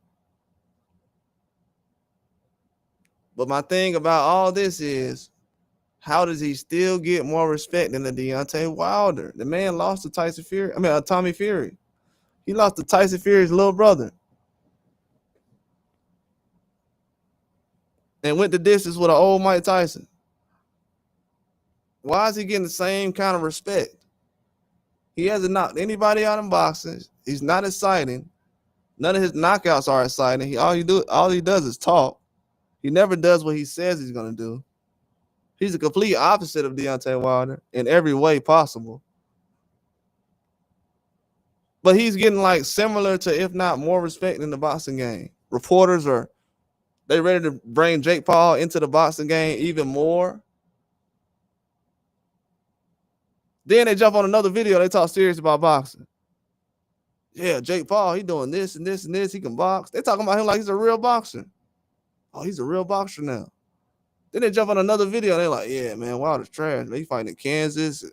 S1: But my thing about all this is, how does he still get more respect than the Deontay Wilder? The man lost to Tyson Fury. Tommy Fury. He lost to Tyson Fury's little brother. And went the distance with an old Mike Tyson. Why is he getting the same kind of respect? He hasn't knocked anybody out in boxing. He's not exciting. None of his knockouts are exciting. All he does is talk. He never does what he says he's gonna do. He's a complete opposite of Deontay Wilder in every way possible. But he's getting like similar to, if not more, respect in the boxing game. Reporters they ready to bring Jake Paul into the boxing game even more. Then they jump on another video. They talk serious about boxing. Yeah, Jake Paul, he doing this and this and this. He can box. They talking about him like he's a real boxer. Oh, he's a real boxer now. Then they jump on another video. And they're like, yeah, man, Wilder's trash. Man, he fighting in Kansas.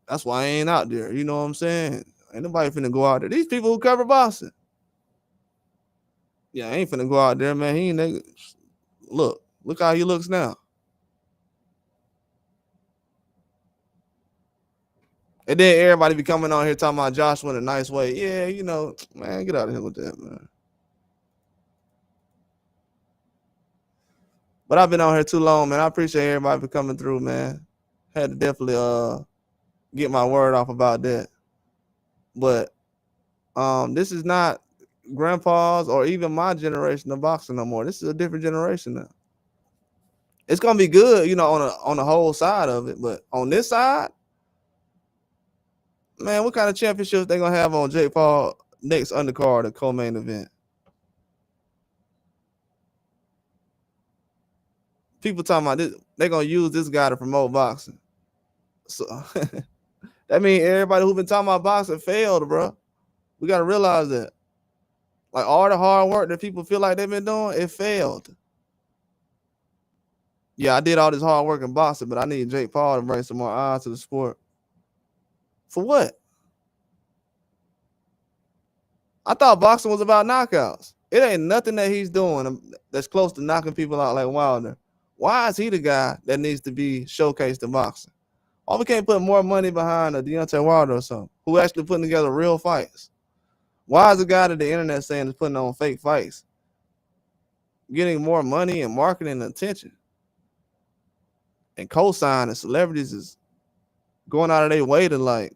S1: That's why I ain't out there. You know what I'm saying? Ain't nobody finna go out there. These people who cover boxing. Yeah, I ain't finna go out there, man. He ain't. Look how he looks now. And then everybody be coming on here talking about Joshua in a nice way. Yeah, you know, man, get out of here with that, man. But I've been on here too long, man. I appreciate everybody for coming through, man. Had to definitely get my word off about that. But this is not grandpa's or even my generation of boxing no more. This is a different generation now. It's gonna be good, you know, on the whole side of it, but on this side, man, what kind of championships they gonna have on Jake Paul next undercard or co-main event? People talking about this, they're gonna use this guy to promote boxing. So that means everybody who been talking about boxing failed, bro. We gotta realize that. Like all the hard work that people feel like they've been doing, it failed. Yeah, I did all this hard work in boxing, but I need Jake Paul to bring some more eyes to the sport. For what? I thought boxing was about knockouts. It ain't nothing that he's doing that's close to knocking people out like Wilder. Why is he the guy that needs to be showcased in boxing? Why we can't put more money behind a Deontay Wilder or something who actually putting together real fights? Why is the guy that the internet saying is putting on fake fights getting more money and marketing and attention? And co-sign and celebrities is going out of their way to like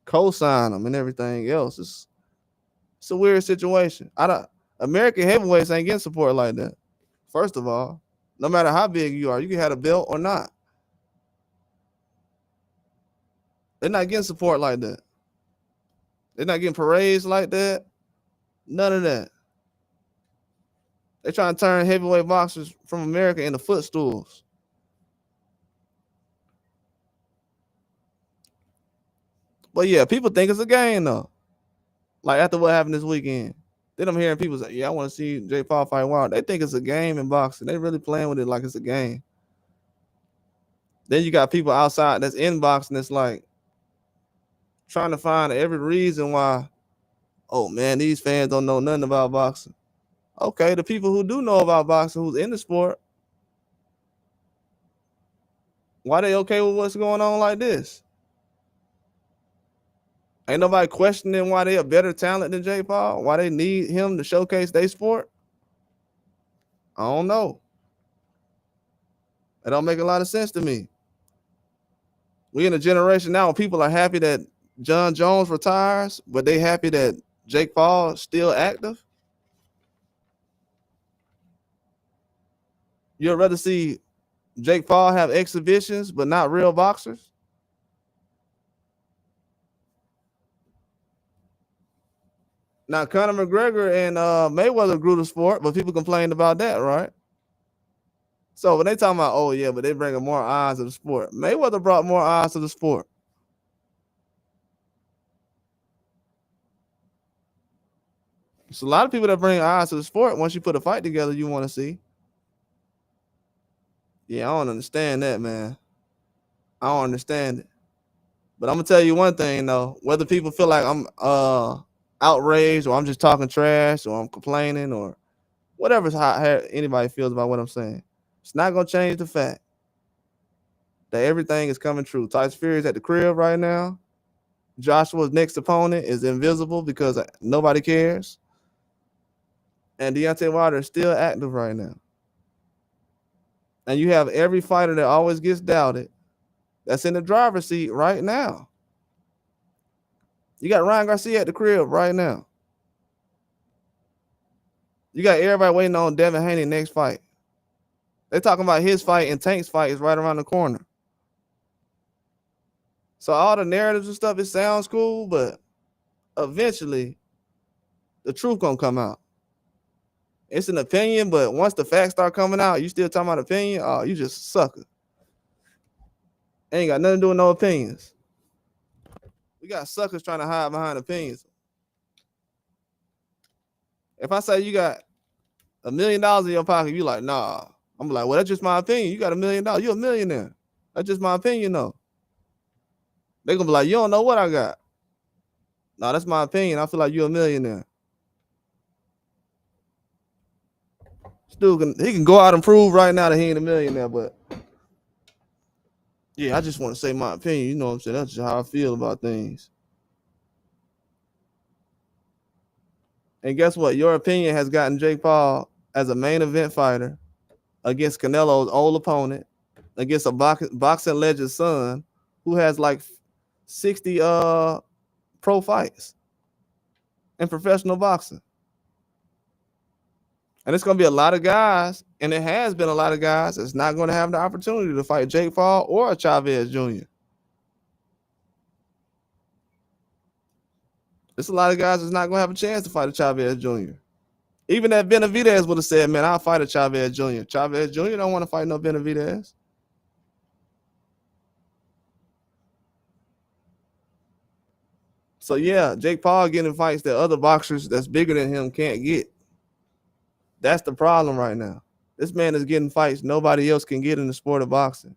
S1: co-sign them and everything else. It's a weird situation. American heavyweights ain't getting support like that. First of all, no matter how big you are, you can have a belt or not. They're not getting support like that. They're not getting parades like that. None of that. They're trying to turn heavyweight boxers from America into footstools. But yeah, people think it's a game though. Like after what happened this weekend. Then I'm hearing people say, yeah, I want to see Jake Paul fight Wilder. They think it's a game in boxing. They really playing with it like it's a game. Then you got people outside that's in boxing that's like trying to find every reason why, oh man, these fans don't know nothing about boxing. Okay, the people who do know about boxing, who's in the sport, why they okay with what's going on like this? Ain't nobody questioning why they a better talent than Jake Paul? Why they need him to showcase their sport? I don't know. It don't make a lot of sense to me. We in a generation now where people are happy that John Jones retires, but they happy that Jake Paul is still active. You'd rather see Jake Paul have exhibitions, but not real boxers? Now, Conor McGregor and Mayweather grew the sport, but people complained about that, right? So when they talking about, oh yeah, but they bringing more eyes to the sport. Mayweather brought more eyes to the sport. It's a lot of people that bring eyes to the sport. Once you put a fight together, you want to see. Yeah, I don't understand that, man. I don't understand it. But I'm gonna tell you one thing though. Whether people feel like I'm outraged or I'm just talking trash or I'm complaining or whatever how anybody feels about what I'm saying, it's not gonna change the fact that everything is coming true. Tyson Fury is at the crib right now. Joshua's next opponent is invisible because nobody cares. And Deontay Wilder is still active right now. And you have every fighter that always gets doubted that's in the driver's seat right now. You got Ryan Garcia at the crib right now. You got everybody waiting on Devin Haney next fight. They talking about his fight and Tank's fight is right around the corner. So all the narratives and stuff, it sounds cool, but eventually the truth gonna come out. It's an opinion, but once the facts start coming out, you still talking about opinion? Oh, you just a sucker. Ain't got nothing to do with no opinions. We got suckers trying to hide behind opinions. If I say you got $1 million in your pocket, you like, nah. I'm like, well, that's just my opinion. You got $1 million. You're a millionaire. That's just my opinion, though. They're gonna be like, you don't know what I got. No, that's my opinion. I feel like you're a millionaire. He can go out and prove right now that he ain't a millionaire, but yeah, I just want to say my opinion. You know what I'm saying? That's just how I feel about things. And guess what? Your opinion has gotten Jake Paul as a main event fighter against Canelo's old opponent, against a boxing legend's son, who has like 60 pro fights in professional boxing. And it's going to be a lot of guys, and it has been a lot of guys that's not going to have the opportunity to fight Jake Paul or Chavez Jr. There's a lot of guys that's not going to have a chance to fight a Chavez Jr. Even that Benavidez would have said, man, I'll fight a Chavez Jr. Chavez Jr. don't want to fight no Benavidez. So, yeah, Jake Paul getting fights that other boxers that's bigger than him can't get. That's the problem right now. This man is getting fights nobody else can get in the sport of boxing.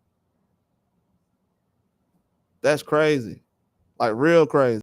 S1: That's crazy. Like, real crazy.